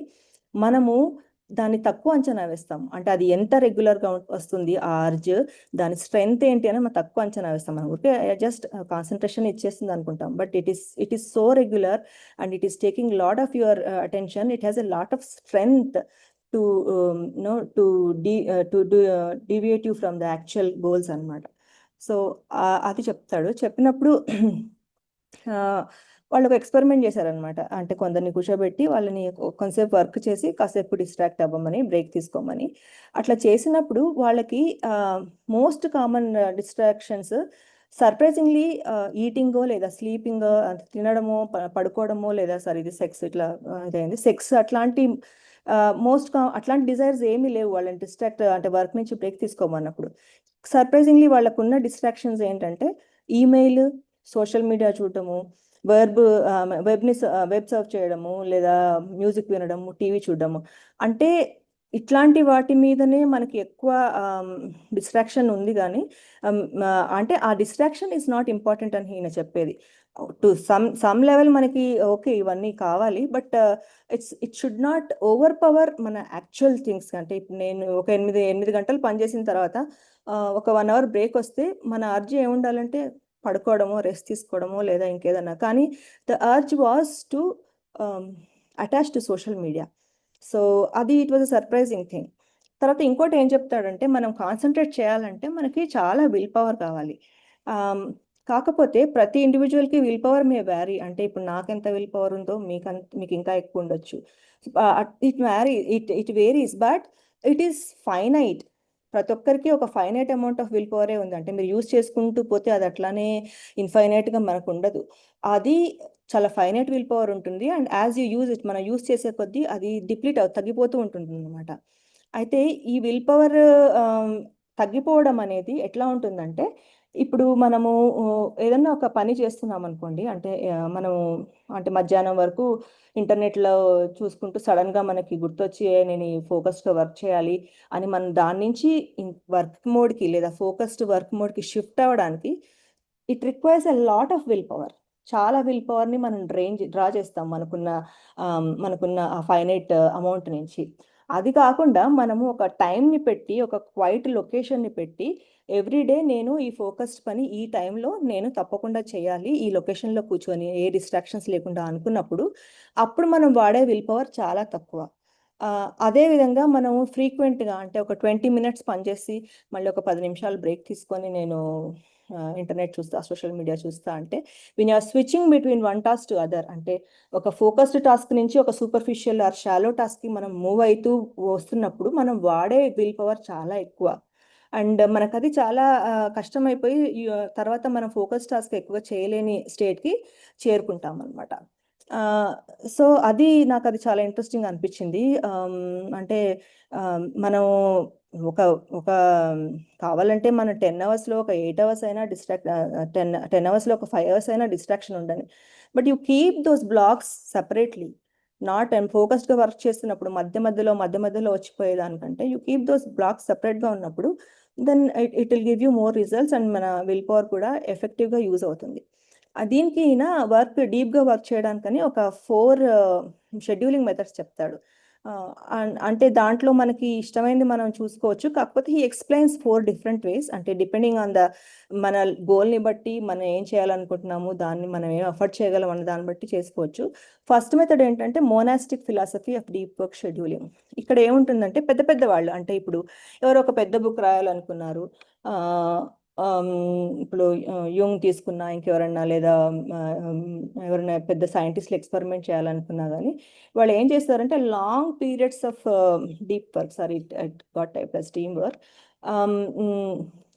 మనము దాన్ని తక్కువ అంచనా వేస్తాం. అంటే అది ఎంత రెగ్యులర్గా వస్తుంది ఆ అర్జ్, దాని స్ట్రెంగ్త్ ఏంటి అని మనం తక్కువ అంచనా వేస్తాం. మనం ఊరికే జస్ట్ కాన్సన్ట్రేషన్ ఇచ్చేస్తుంది అనుకుంటాం. But it is so regular and it is taking lot of your attention. It has a lot of strength to deviate you from the actual goals అన్నమాట. సో అది చెప్తాడు. చెప్పినప్పుడు వాళ్ళు ఒక ఎక్స్పెరిమెంట్ చేశారనమాట. అంటే కొందరిని కూర్చోబెట్టి వాళ్ళని కొంతసేపు వర్క్ చేసి కాసేపు డిస్ట్రాక్ట్ అవ్వమని, బ్రేక్ తీసుకోమని. అట్లా చేసినప్పుడు వాళ్ళకి మోస్ట్ కామన్ డిస్ట్రాక్షన్స్ సర్ప్రైజింగ్లీ ఈటింగో లేదా స్లీపింగో, తినడమో పడుకోవడమో, లేదా ఇది సెక్స్, ఇట్లా ఇదైంది సెక్స్, అట్లాంటి అట్లాంటి డిజైర్స్ ఏమీ లేవు వాళ్ళని డిస్ట్రాక్ట్, అంటే వర్క్ నుంచి బ్రేక్ తీసుకోమన్నప్పుడు. సర్ప్రైజింగ్లీ వాళ్ళకున్న డిస్ట్రాక్షన్స్ ఏంటంటే ఈమెయిల్, సోషల్ మీడియా చూడటము, వెబ్ సర్ఫ్ చేయడము, లేదా మ్యూజిక్ వినడము, టీవీ చూడడము. అంటే ఇట్లాంటి వాటి మీదనే మనకి ఎక్కువ డిస్ట్రాక్షన్ ఉంది. కానీ అంటే ఆ డిస్ట్రాక్షన్ ఈజ్ నాట్ ఇంపార్టెంట్ అని ఈయన చెప్పేది. టు సమ్ లెవెల్ మనకి ఓకే ఇవన్నీ కావాలి, but it should not over power మన యాక్చువల్ థింగ్స్. అంటే ఇప్పుడు నేను ఒక 8 గంటలు పనిచేసిన తర్వాత ఒక 1 అవర్ బ్రేక్ వస్తే మన అర్జ్ ఏముండాలంటే పడుకోవడమో, రెస్ట్ తీసుకోవడమో, లేదా ఇంకేదన్నా. కానీ the urge was to attach to social media. So అది it was a surprising thing. తర్వాత ఇంకోటి ఏం చెప్తాడంటే, మనం కాన్సన్ట్రేట్ చేయాలంటే మనకి చాలా విల్ పవర్ కావాలి. కాకపోతే ప్రతి ఇండివిజువల్కి విల్ పవర్ మే వ్యారీ. అంటే ఇప్పుడు నాకెంత విల్ పవర్ ఉందో మీకు ఇంకా ఎక్కువ ఉండొచ్చు. It varies, but it is finite. ప్రతి ఒక్కరికి ఒక ఫైనైట్ అమౌంట్ ఆఫ్ విల్ పవరే ఉంది. అంటే మీరు యూజ్ చేసుకుంటూ పోతే అది అట్లానే ఇన్ఫైనైట్గా మనకు ఉండదు. అది చాలా ఫైనైట్ విల్ పవర్ ఉంటుంది. And as you use it, మనం యూజ్ చేసే కొద్దీ అది తగ్గిపోతూ ఉంటుంది అనమాట. అయితే ఈ విల్ పవర్ తగ్గిపోవడం అనేది ఎట్లా ఉంటుందంటే, ఇప్పుడు మనము ఏదన్నా ఒక పని చేస్తున్నాం అనుకోండి, అంటే మనము అంటే మధ్యాహ్నం వరకు ఇంటర్నెట్లో చూసుకుంటూ సడన్గా మనకి గుర్తొచ్చి నేను ఈ ఫోకస్డ్గా వర్క్ చేయాలి అని మనం దాని నుంచి వర్క్ మోడ్కి లేదా ఫోకస్డ్ వర్క్ మోడ్కి షిఫ్ట్ అవ్వడానికి it requires a lot of will power. చాలా విల్ పవర్ని మనం డ్రా చేస్తాం మనకున్న ఆ ఫైనైట్ అమౌంట్ నుంచి. అది కాకుండా మనము ఒక టైంని పెట్టి, ఒక క్వైట్ లొకేషన్ని పెట్టి, ఎవ్రీడే నేను ఈ ఫోకస్డ్ పని ఈ టైంలో నేను తప్పకుండా చేయాలి, ఈ లొకేషన్లో కూర్చొని ఏ డిస్ట్రాక్షన్స్ లేకుండా అనుకున్నప్పుడు, అప్పుడు మనం వాడే విల్ పవర్ చాలా తక్కువ. అదేవిధంగా మనము ఫ్రీక్వెంట్గా అంటే ఒక 20 మినిట్స్ పనిచేసి మళ్ళీ ఒక 10 నిమిషాలు బ్రేక్ తీసుకొని నేను ఇంటర్నెట్ చూస్తా, సోషల్ మీడియా చూస్తా అంటే win are switching between one task to other, అంటే ఒక ఫోకస్డ్ టాస్క్ నుంచి ఒక సూపర్ఫిషియల్ ఆర్ షాలో టాస్క్కి మనం మూవ్ అవుతూ వస్తున్నప్పుడు మనం వాడే విల్ పవర్ చాలా ఎక్కువ. అండ్ మనకు అది చాలా కష్టమైపోయి తర్వాత మనం ఫోకస్ టాస్క్ ఎక్కువ చేయలేని స్టేట్కి చేరుకుంటాం అనమాట. సో అది నాకు అది చాలా ఇంట్రెస్టింగ్ అనిపించింది. అంటే మనం ఒక ఒక కావాలంటే మనం 10 అవర్స్లో ఒక 8 అవర్స్ అయినా టెన్ అవర్స్లో ఒక 5 అవర్స్ అయినా డిస్ట్రాక్షన్ ఉండని, but you keep those blocks separately. Not and ఫోకస్డ్గా వర్క్ చేస్తున్నప్పుడు మధ్య మధ్యలో వచ్చిపోయేదానికంటే యూ కీప్ దోస్ బ్లాక్స్ సెపరేట్గా ఉన్నప్పుడు then it will give you more results and మన విల్ పవర్ కూడా ఎఫెక్టివ్గా యూజ్ అవుతుంది. దీనికి ఈయన డీప్గా వర్క్ చేయడానికని ఒక 4 షెడ్యూలింగ్ మెథడ్స్ చెప్తాడు. అంటే దాంట్లో మనకి ఇష్టమైనది మనం చూసుకోవచ్చు. కాకపోతే హీ ఎక్స్‌ప్లెయిన్స్ 4 డిఫరెంట్ వేస్, అంటే డిపెండింగ్ ఆన్ మన గోల్‌ని బట్టి మనం ఏం చేయాలనుకుంటున్నాము, దాన్ని మనం ఏం అఫోర్డ్ చేయగలం అన్న దాన్ని బట్టి చేసుకోవచ్చు. ఫస్ట్ మెథడ్ ఏంటంటే monastic philosophy of deep work scheduling. ఇక్కడ ఏముంటుందంటే పెద్ద పెద్ద వాళ్ళు, అంటే ఇప్పుడు ఎవరో ఒక పెద్ద బుక్ రాయాలనుకున్నారు. ఇప్పుడు యుంగ్ తీసుకున్నా, ఇంకెవరన్నా లేదా ఎవరైనా పెద్ద సైంటిస్టులు ఎక్స్పెరిమెంట్ చేయాలనుకున్నా కానీ వాళ్ళు ఏం చేస్తారంటే long periods of deep work, sorry it got type as team work.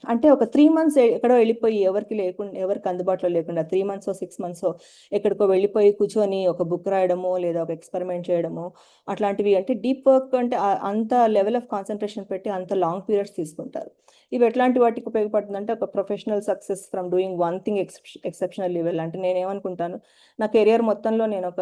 అంటే ఒక 3 మంత్స్ ఎక్కడో వెళ్ళిపోయి ఎవరికి అందుబాటులో లేకుండా 3 మంత్స్ 6 మంత్స్ ఎక్కడికో వెళ్ళిపోయి కూర్చొని ఒక బుక్ రాయడమో లేదా ఒక ఎక్స్పెరిమెంట్ చేయడమో అట్లాంటివి. అంటే డీప్ వర్క్ అంటే అంత లెవెల్ ఆఫ్ కాన్సన్ట్రేషన్ పెట్టి అంత లాంగ్ పీరియడ్స్ తీసుకుంటారు. ఇవి ఎట్లాంటి వాటికి ఉపయోగపడుతుందంటే ఒక professional success from doing one thing exceptional level. అంటే నేనేమనుకుంటాను, నా కెరియర్ మొత్తంలో నేను ఒక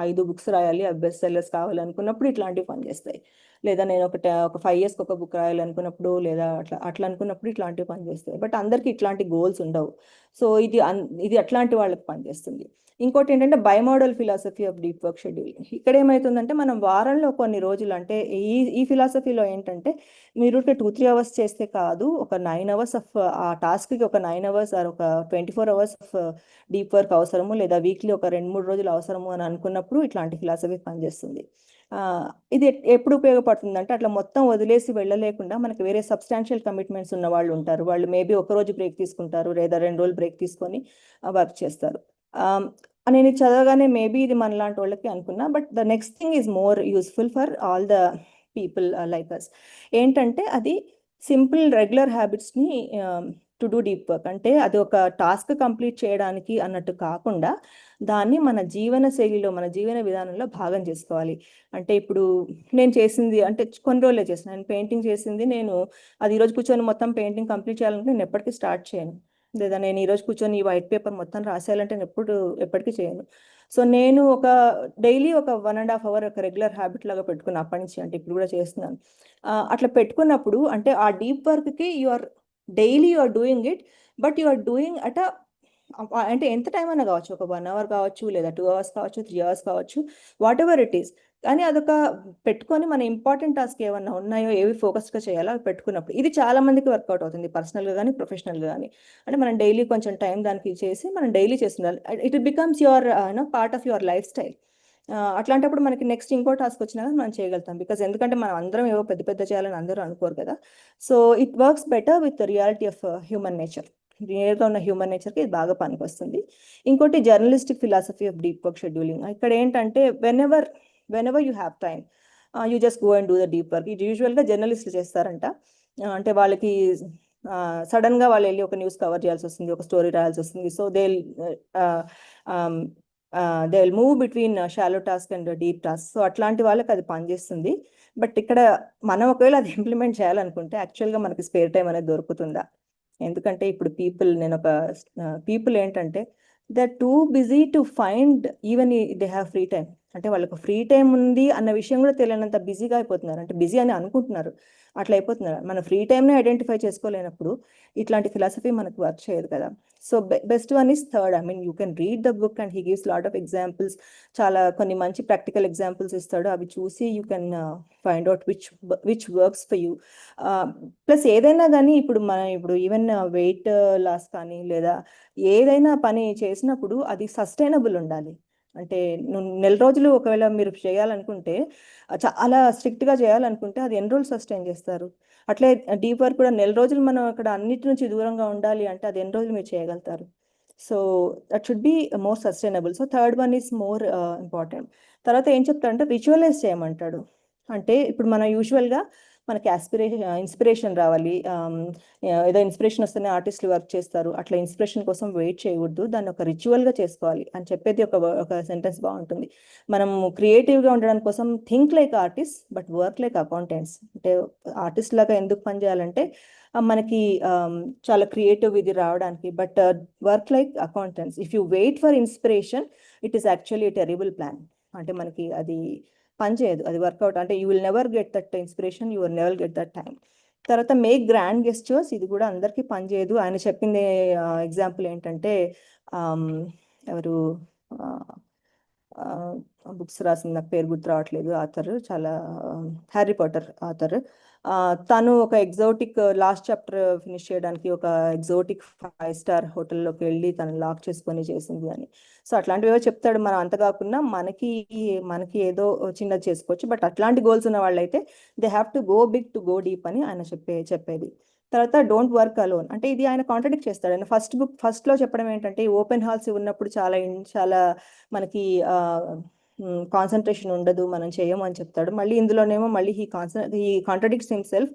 5 బుక్స్ రాయాలి, అవి బెస్ట్ సెల్లర్స్ కావాలనుకున్నప్పుడు ఇట్లాంటివి పనిచేస్తాయి. లేదా నేను ఒక 5 ఇయర్స్కి ఒక బుక్ రాయాలనుకున్నప్పుడు లేదా అట్లా అనుకున్నప్పుడు ఇట్లాంటివి పనిచేస్తాయి. బట్ అందరికీ ఇట్లాంటి గోల్స్ ఉండవు. సో ఇది అట్లాంటి వాళ్ళకి పనిచేస్తుంది. ఇంకోటి ఏంటంటే bimodal philosophy of deep work scheduling. ఇక్కడ ఏమవుతుందంటే మనం వారంలో కొన్ని రోజులు, అంటే ఈ ఫిలాసఫీలో ఏంటంటే మీరు 2-3 అవర్స్ చేస్తే కాదు, ఒక 9 అవర్స్ ఆఫ్ ఆ టాస్క్కి ఒక 9 అవర్స్ ఆర్ ఒక 24 అవర్స్ ఆఫ్ డీప్ వర్క్ అవసరము, లేదా వీక్లీ ఒక 2-3 రోజులు అవసరము అని అనుకున్నప్పుడు ఇట్లాంటి ఫిలాసఫీ పనిచేస్తుంది. ఇది ఎప్పుడు ఉపయోగపడుతుందంటే అట్లా మొత్తం వదిలేసి వెళ్ళలేకుండా మనకి వేరే సబ్స్టాన్షియల్ కమిట్మెంట్స్ ఉన్న వాళ్ళు ఉంటారు. వాళ్ళు మేబీ ఒక రోజు బ్రేక్ తీసుకుంటారు లేదా 2 రోజులు బ్రేక్ తీసుకొని వర్క్ చేస్తారు. నేను ఇది చదవగానే మేబీ ఇది మనలాంటి వాళ్ళకి అనుకున్నా, but the next thing is more useful for all the people like us. ఏంటంటే అది సింపుల్ రెగ్యులర్ హ్యాబిట్స్ని టు డూ డీప్ వర్క్. అంటే అది ఒక టాస్క్ కంప్లీట్ చేయడానికి అన్నట్టు కాకుండా దాన్ని మన జీవన శైలిలో, మన జీవన విధానంలో భాగం చేసుకోవాలి. అంటే ఇప్పుడు నేను చేసింది అంటే కొన్ని రోజులే చేసిన, నేను పెయింటింగ్ చేసింది, నేను అది ఈరోజు కూర్చొని మొత్తం పెయింటింగ్ కంప్లీట్ చేయాలంటే నేను ఎప్పటికీ స్టార్ట్ చేయను. లేదా నేను ఈరోజు కూర్చొని ఈ వైట్ పేపర్ మొత్తం రాసేయాలంటే నేను ఎప్పటికీ చేయను. సో నేను ఒక డైలీ ఒక 1.5 అవర్ ఒక రెగ్యులర్ హ్యాబిట్ లాగా పెట్టుకున్నా అప్పటి నుంచి, అంటే ఇప్పుడు కూడా చేస్తున్నాను. అట్లా పెట్టుకున్నప్పుడు అంటే ఆ డీప్ వర్క్కి daily you are doing it, but you are doing అంటే ఎంత టైం అయినా కావచ్చు, ఒక 1 అవర్ కావచ్చు, లేదా 2 అవర్స్ కావచ్చు, 3 అవర్స్ కావచ్చు, వాట్ ఎవర్ ఇట్ ఈస్. కానీ అదొక పెట్టుకొని మన ఇంపార్టెంట్ టాస్క్ ఏమన్నా ఉన్నాయో, ఏవి ఫోకస్గా చేయాలో అవి పెట్టుకున్నప్పుడు ఇది చాలా మందికి వర్కౌట్ అవుతుంది, పర్సనల్గా కానీ ప్రొఫెషనల్గా కానీ. అంటే మనం డైలీ కొంచెం టైం దానికి చేసి మనం డైలీ చేస్తుండాలి. It becomes your part of your life style. అట్లాంటప్పుడు మనకి నెక్స్ట్ ఇంకో టాస్క్ వచ్చినా కానీ మనం చేయగలుగుతాం. బికాజ్ ఎందుకంటే మనం అందరం ఏవో పెద్ద పెద్ద చేయాలని అందరూ అనుకోరు కదా. So it works better with reality of human nature. రియల్గా ఉన్న హ్యూమన్ నేచర్కి ఇది బాగా పనికొస్తుంది. ఇంకోటి journalistic philosophy of deep work scheduling. ఇక్కడ ఏంటంటే whenever you have time you just go and do the deep work. ఇది యూజువల్గా జర్నలిస్టులు చేస్తారంట. అంటే వాళ్ళకి సడన్గా వాళ్ళు వెళ్ళి ఒక న్యూస్ కవర్ చేయాల్సి వస్తుంది, ఒక స్టోరీ రాయాల్సి వస్తుంది. So they will move between shallow task and deep task. So అట్లాంటి వాళ్ళకి అది పనిచేస్తుంది. బట్ ఇక్కడ మనం ఒకవేళ అది ఇంప్లిమెంట్ చేయాలనుకుంటే యాక్చువల్గా మనకి స్పేర్ టైం అనేది దొరుకుతుందా? ఎందుకంటే ఇప్పుడు నేను ఒక పీపుల్ ఏంటంటే they are too busy to find even they have free time. అంటే వాళ్ళకు ఫ్రీ టైం ఉంది అన్న విషయం కూడా తెలియనంత బిజీగా అయిపోతున్నారు. అంటే బిజీ అని అనుకుంటున్నారు, అట్లా అయిపోతున్నారు. మన ఫ్రీ టైంని ఐడెంటిఫై చేసుకోలేనప్పుడు ఇట్లాంటి ఫిలాసఫీ మనకు వర్క్ చేయదు కదా. So best one is third. I mean you can read the book and he gives lot of examples. చాలా కొన్ని మంచి ప్రాక్టికల్ ఎగ్జాంపుల్స్ ఇస్తాడు, అవి చూసి you can find out which works for you. Plus ఏదైనా కానీ ఇప్పుడు ఈవెన్ వెయిట్ లాస్ కానీ లేదా ఏదైనా పని చేసినప్పుడు అది సస్టైనబుల్ ఉండాలి. అంటే నెల రోజులు ఒకవేళ మీరు చేయాలనుకుంటే, చాలా స్ట్రిక్ట్గా చేయాలనుకుంటే అది ఎన్ని రోజులు సస్టైన్ చేస్తారు? అట్లే డీప్ వర్క్ కూడా నెల రోజులు మనం అక్కడ అన్నిటి నుంచి దూరంగా ఉండాలి అంటే అది ఎన్ని రోజులు మీరు చేయగలుగుతారు? So that should be more sustainable. So third one is more important. తర్వాత ఏం చెప్తాడంటే రిచువలైజ్ చేయమంటాడు. అంటే ఇప్పుడు మనం యూజువల్గా మనకి ఇన్స్పిరేషన్ రావాలి. ఏదో ఇన్స్పిరేషన్ వస్తేనే ఆర్టిస్టులు వర్క్ చేస్తారు, అట్లా ఇన్స్పిరేషన్ కోసం వెయిట్ చేయకూడదు, దాన్ని ఒక రిచువల్గా చేసుకోవాలి అని చెప్పేది ఒక సెంటెన్స్ బాగుంటుంది. మనం క్రియేటివ్గా ఉండడం కోసం think like artist but work like accountants. అంటే ఆర్టిస్ట్ లాగా ఎందుకు పనిచేయాలంటే మనకి చాలా క్రియేటివ్ ఇది రావడానికి, but work like accountants. If you wait for inspiration it is actually terrible plan. అంటే మనకి అది పనిచేయదు, అది వర్కౌట్. అంటే you will never get that inspiration, you will never get that time. తర్వాత మేక్ గ్రాండ్ గెస్చర్స్, ఇది కూడా అందరికీ పనిచేయదు. ఆయన చెప్పింది ఎగ్జాంపుల్ ఏంటంటే ఎవరు బుక్స్ రాసింది, నాకు పేరు గుర్తు రావట్లేదు, ఆథర్, చాలా హ్యారీ పాటర్ ఆథర్. తను ఒక ఎగ్జోటిక్ లాస్ట్ చాప్టర్ ఫినిష్ చేయడానికి ఒక ఎగ్జోటిక్ 5-star హోటల్లోకి వెళ్ళి తను లాక్ చేసుకొని చేసింది అని. సో అట్లాంటివి చెప్తాడు. మనం అంత కాకుండా మనకి ఏదో చిన్నది చేసుకోవచ్చు, బట్ అట్లాంటి గోల్స్ ఉన్న వాళ్ళైతే they have to go big to go deep అని ఆయన చెప్పేది. తర్వాత డోంట్ వర్క్ అలోన్. అంటే ఇది ఆయన కాంట్రడిక్ట్ చేస్తాడు. ఆయన ఫస్ట్లో చెప్పడం ఏంటంటే ఓపెన్ హాల్స్ ఉన్నప్పుడు చాలా మనకి కాన్సన్ట్రేషన్ ఉండదు, మనం చేయము అని చెప్తాడు. మళ్ళీ ఇందులోనేమో మళ్ళీ హీ కాంట్రడిక్ట్స్ హిమ్సెల్ఫ్.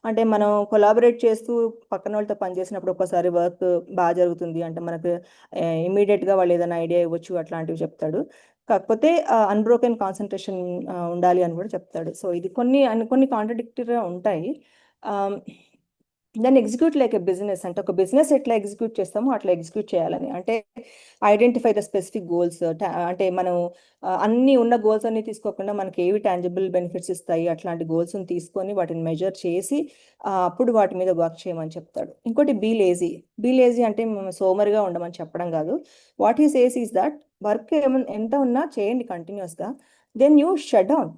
అంటే మనం కొలాబరేట్ చేస్తూ పక్కన వాళ్ళతో పనిచేసినప్పుడు ఒక్కోసారి వర్క్ బాగా జరుగుతుంది, అంటే మనకు ఇమీడియట్గా వాళ్ళు ఏదైనా ఐడియా ఇవ్వచ్చు, అట్లాంటివి చెప్తాడు. కాకపోతే అన్బ్రోకెన్ కాన్సన్ట్రేషన్ ఉండాలి అని కూడా చెప్తాడు. సో ఇది కొన్ని కాంట్రడిక్టరీగా ఉంటాయి. దాన్ని ఎగ్జిక్యూట్ లైక్ ఎ బిజినెస్. అంటే ఒక బిజినెస్ ఎట్లా ఎగ్జిక్యూట్ చేస్తామో అట్లా ఎగ్జిక్యూట్ చేయాలని. అంటే ఐడెంటిఫై ద స్పెసిఫిక్ గోల్స్. అంటే మనం అన్ని ఉన్న గోల్స్ అన్ని తీసుకోకుండా మనకి ఏవి టాంజిబుల్ బెనిఫిట్స్ ఇస్తాయి అట్లాంటి గోల్స్ని తీసుకొని వాటిని మెజర్ చేసి అప్పుడు వాటి మీద వర్క్ చేయమని చెప్తాడు. ఇంకోటి బీ లేజీ అంటే సోమరిగా ఉండమని చెప్పడం కాదు. వాట్ ఈ సేస్ ఈస్ దట్ వర్క్ ఎంత ఉన్నా చేయండి కంటిన్యూస్గా, దెన్ యూ షట్ డౌన్.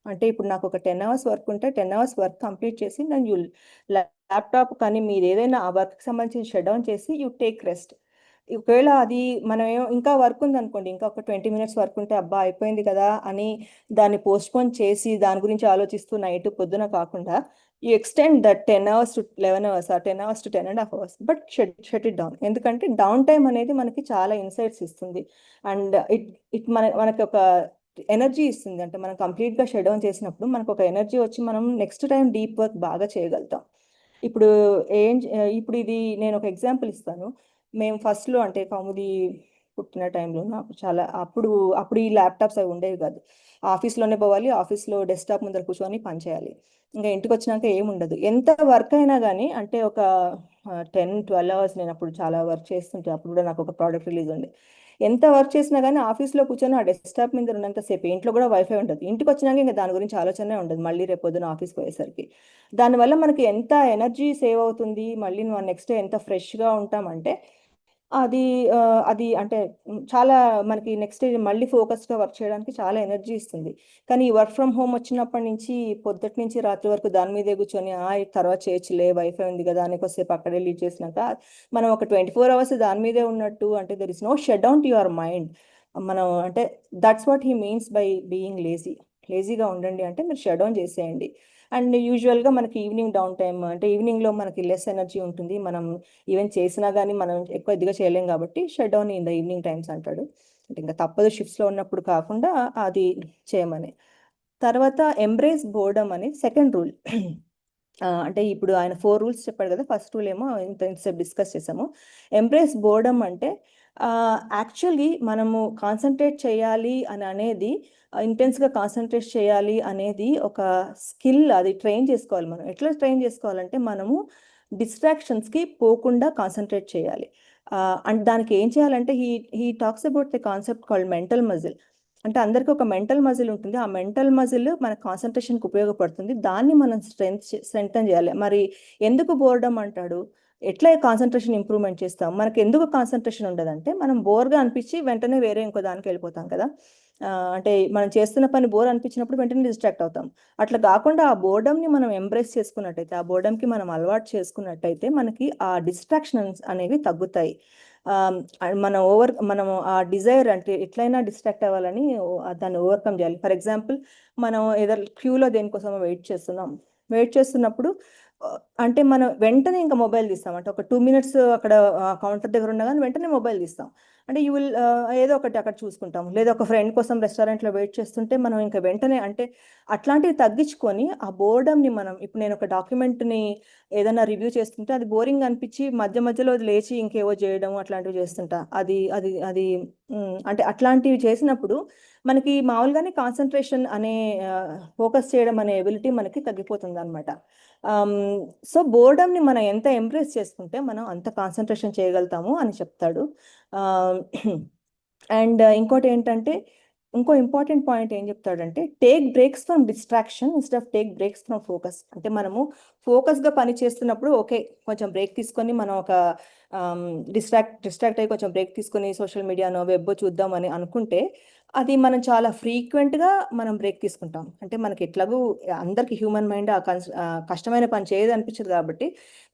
అంటే ఇప్పుడు నాకు ఒక 10 hours వర్క్ ఉంటే 10 hours వర్క్ కంప్లీట్ చేసి నేను ల్యాప్టాప్ కానీ మీరు ఏదైనా ఆ వర్క్కి సంబంధించి షట్ డౌన్ చేసి యూ టేక్ రెస్ట్. ఒకవేళ అది మనం ఇంకా వర్క్ ఉంది అనుకోండి, ఇంకా ఒక 20 minutes వర్క్ ఉంటే అబ్బా అయిపోయింది కదా అని దాన్ని పోస్ట్పోన్ చేసి దాని గురించి ఆలోచిస్తూ నైట్ పొద్దున కాకుండా you extend that 10 hours to 11 hours, 10 hours to 10.5 hours, but shut it down. ఎందుకంటే డౌన్ టైం అనేది మనకి చాలా ఇన్సైట్స్ ఇస్తుంది అండ్ మనకి ఒక ఎనర్జీ ఇస్తుంది. అంటే మనం కంప్లీట్గా షట్ డౌన్ చేసినప్పుడు మనకు ఒక ఎనర్జీ వచ్చి మనం నెక్స్ట్ టైం డీప్ వర్క్ బాగా చేయగలుగుతాం. ఇప్పుడు ఇప్పుడు ఇది నేను ఒక ఎగ్జాంపుల్ ఇస్తాను. మేము ఫస్ట్లో అంటే కౌముది పుట్టిన టైంలో నాకు చాలా అప్పుడు ఈ ల్యాప్టాప్స్ అవి ఉండేవి కాదు. ఆఫీస్లోనే పోవాలి, ఆఫీస్లో డెస్క్టాప్ ముందర కూర్చొని పని చేయాలి. ఇంకా ఇంటికి వచ్చినాక ఏముండదు. ఎంత వర్క్ అయినా కానీ అంటే ఒక 10-12 hours నేను అప్పుడు చాలా వర్క్ చేస్తుంటే, అప్పుడు కూడా నాకు ఒక ప్రోడక్ట్ రిలీజ్ ఉంది. ఎంత వర్క్ చేసినా కానీ ఆఫీస్లో కూర్చొని ఆ డెస్క్టాప్ మీద ఉన్నంతసేపు, ఇంట్లో కూడా వైఫై ఉంటుంది, ఇంటికి వచ్చినాక ఇంకా దాని గురించి ఆలోచనే ఉండదు మళ్ళీ రేపు పొద్దున ఆఫీస్కి పోయేసరికి. దానివల్ల మనకి ఎంత ఎనర్జీ సేవ్ అవుతుంది, మళ్ళీ మనం నెక్స్ట్ డే ఎంత ఫ్రెష్గా ఉంటామంటే అది అంటే చాలా మనకి నెక్స్ట్ డే మళ్ళీ ఫోకస్గా వర్క్ చేయడానికి చాలా ఎనర్జీ ఇస్తుంది. కానీ ఈ వర్క్ ఫ్రమ్ హోమ్ వచ్చినప్పటి నుంచి పొద్దుటి నుంచి రాత్రి వరకు దాని మీదే కూర్చొని తర్వాత చేయొచ్చులే వైఫై ఉంది కదా అని కొద్దిసేపు అక్కడే లీడ్ చేసినాక మనం ఒక 24 hours దాని మీదే ఉన్నట్టు. అంటే there is no shut down to your mind. మనం అంటే that's what he means by being లేజీగా ఉండండి అంటే మీరు షట్ డౌన్ చేసేయండి. అండ్ యూజువల్గా మనకి ఈవినింగ్ డౌన్ టైం అంటే ఈవినింగ్లో మనకి లెస్ ఎనర్జీ ఉంటుంది, మనం ఈవెన్ చేసినా కానీ మనం ఎక్కువ ఇదిగా చేయలేం కాబట్టి shut down in the evening times అంటాడు. అంటే ఇంకా తప్పదు షిఫ్ట్స్లో ఉన్నప్పుడు కాకుండా అది చేయమని. తర్వాత ఎంబ్రేస్ బోర్డమ్ అని సెకండ్ రూల్. అంటే ఇప్పుడు ఆయన 4 rules చెప్పాడు కదా. ఫస్ట్ రూల్ ఏమో ఇంతసేపు డిస్కస్ చేసాము. ఎంబ్రేస్ బోర్డమ్ అంటే యాక్చువల్లీ మనము కాన్సన్ట్రేట్ చేయాలి అని అనేది, ఇంటెన్స్గా కాన్సన్ట్రేట్ చేయాలి అనేది ఒక స్కిల్. అది ట్రైన్ చేసుకోవాలి. మనం ఎట్లా ట్రైన్ చేసుకోవాలంటే మనము డిస్ట్రాక్షన్స్కి పోకుండా కాన్సన్ట్రేట్ చేయాలి. అండ్ దానికి ఏం చేయాలంటే he talks about the concept called mental muscle. అంటే అందరికీ ఒక మెంటల్ మజిల్ ఉంటుంది. ఆ మెంటల్ మజిల్ మన కాన్సన్ట్రేషన్కి ఉపయోగపడుతుంది. దాన్ని మనం స్ట్రెంగ్తన్ చేయాలి. మరి ఎందుకు బోర్డమ్ అంటాడు? ఎట్లా కాన్సన్ట్రేషన్ ఇంప్రూవ్మెంట్ చేస్తాం? మనకి ఎందుకు కాన్సన్ట్రేషన్ ఉండదంటే మనం బోర్గా అనిపించి వెంటనే వేరే ఇంకో దానికి వెళ్ళిపోతాం కదా. అంటే మనం చేస్తున్న పని బోర్ అనిపించినప్పుడు వెంటనే డిస్ట్రాక్ట్ అవుతాం. అట్లా కాకుండా ఆ బోర్డమ్ని మనం ఎంబ్రేస్ చేసుకున్నట్టయితే, ఆ బోర్డమ్కి మనం అలవాటు చేసుకున్నట్టయితే మనకి ఆ డిస్ట్రాక్షన్స్ అనేవి తగ్గుతాయి. మనం ఆ డిజైర్ అంటే ఎట్లయినా డిస్ట్రాక్ట్ అవ్వాలని దాన్ని ఓవర్కమ్ చేయాలి. ఫర్ ఎగ్జాంపుల్, మనం ఏదో క్యూలో దేనికోసమో వెయిట్ చేస్తున్నప్పుడు అంటే మనం వెంటనే ఇంకా మొబైల్ తీస్తాం. అంటే ఒక 2 minutes అక్కడ కౌంటర్ దగ్గర ఉన్నా కానీ వెంటనే మొబైల్ తీస్తాం. అంటే యూ విల్ ఏదో ఒకటి అక్కడ చూసుకుంటాం. లేదా ఒక ఫ్రెండ్ కోసం రెస్టారెంట్లో వెయిట్ చేస్తుంటే మనం ఇంకా వెంటనే అంటే అట్లాంటివి తగ్గించుకొని ఆ బోర్డమ్ని మనం ఇప్పుడు నేను ఒక డాక్యుమెంట్ని ఏదైనా రివ్యూ చేస్తుంటే అది బోరింగ్ అనిపించి మధ్య మధ్యలో అది లేచి ఇంకేవో చేయడం అట్లాంటివి చేస్తుంటా. అది అది అది అంటే అట్లాంటివి చేసినప్పుడు మనకి మామూలుగానే కాన్సన్ట్రేషన్ అనే ఫోకస్ చేయడం అనే ఎబిలిటీ మనకి తగ్గిపోతుంది అనమాట. సో బోర్డమ్ని మనం ఎంత ఎంప్రెస్ చేసుకుంటే మనం అంత కాన్సన్ట్రేషన్ చేయగలుగుతాము అని చెప్తాడు. అండ్ ఇంకోటి ఏంటంటే, ఇంకో ఇంపార్టెంట్ పాయింట్ ఏం చెప్తాడంటే, take breaks from distraction instead of take breaks from focus. అంటే మనము ఫోకస్గా పని చేస్తున్నప్పుడు ఓకే, కొంచెం బ్రేక్ తీసుకొని మనం ఒక డిస్ట్రాక్ట్ అయ్యి కొంచెం బ్రేక్ తీసుకొని సోషల్ మీడియానో వెబ్ చూద్దాం అని అనుకుంటే అది మనం చాలా ఫ్రీక్వెంట్గా మనం బ్రేక్ తీసుకుంటాం. అంటే మనకి ఎట్లాగూ అందరికి హ్యూమన్ మైండ్ కష్టమైన పని చేయదు అనిపించదు కాబట్టి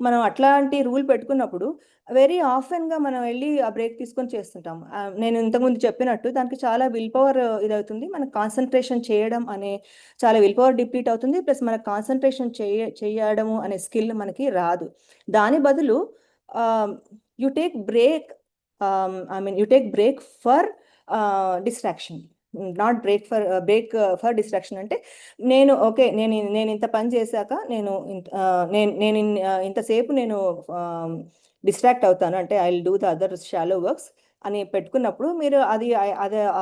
మనం అట్లాంటి రూల్ పెట్టుకున్నప్పుడు వెరీ ఆఫెన్గా మనం వెళ్ళి ఆ బ్రేక్ తీసుకొని చేస్తుంటాం. నేను ఇంతకుముందు చెప్పినట్టు దానికి చాలా విల్ పవర్ ఇదవుతుంది. మనకు కాన్సన్ట్రేషన్ చేయడం అనే చాలా విల్ పవర్ డిప్లీట్ అవుతుంది. ప్లస్ మనకు కాన్సన్ట్రేషన్ చేయడము అనే స్కిల్ మనకి రాదు. దాని బదులు you take break you take break for distraction, not break for distraction. అంటే నేను ఇంత పని చేశాక ఇంతసేపు నేను డిస్ట్రాక్ట్ అవుతాను, అంటే I will do the other shallow works అని పెట్టుకున్నప్పుడు మీరు అది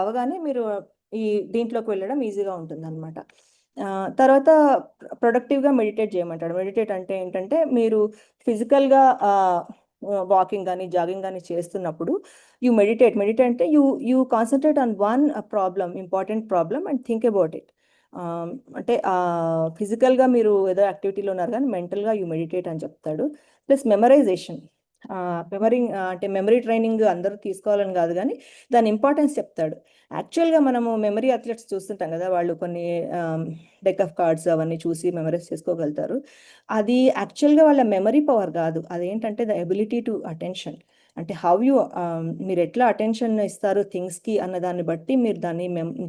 అవగానే మీరు ఈ దీంట్లోకి వెళ్ళడం ఈజీగా ఉంటుంది అనమాట. తర్వాత ప్రొడక్టివ్గా మెడిటేట్ చేయమంటాడు. మెడిటేట్ అంటే ఏంటంటే, మీరు ఫిజికల్గా వాకింగ్ కానీ జాగింగ్ కానీ చేస్తున్నప్పుడు మెడిటేట్ అంటే you concentrate on one important problem and think about it. అంటే ఫిజికల్గా మీరు ఏదో యాక్టివిటీలో ఉన్నారు కానీ మెంటల్గా మెడిటేట్ అని చెప్తాడు. ప్లస్ మెమరైజేషన్, అంటే మెమరీ ట్రైనింగ్ అందరూ తీసుకోవాలని కాదు కానీ దాని ఇంపార్టెన్స్ చెప్తాడు. యాక్చువల్గా మనము మెమరీ అథ్లెట్స్ చూస్తుంటాం కదా, వాళ్ళు కొన్ని డెక్ ఆఫ్ కార్డ్స్ అవన్నీ చూసి మెమరైజ్ చేసుకోగలుగుతారు. అది యాక్చువల్గా వాళ్ళ మెమరీ పవర్ కాదు, అదేంటంటే ద ఎబిలిటీ టు అటెన్షన్. అంటే మీరు ఎట్లా అటెన్షన్ ఇస్తారు థింగ్స్కి అన్న దాన్ని బట్టి మీరు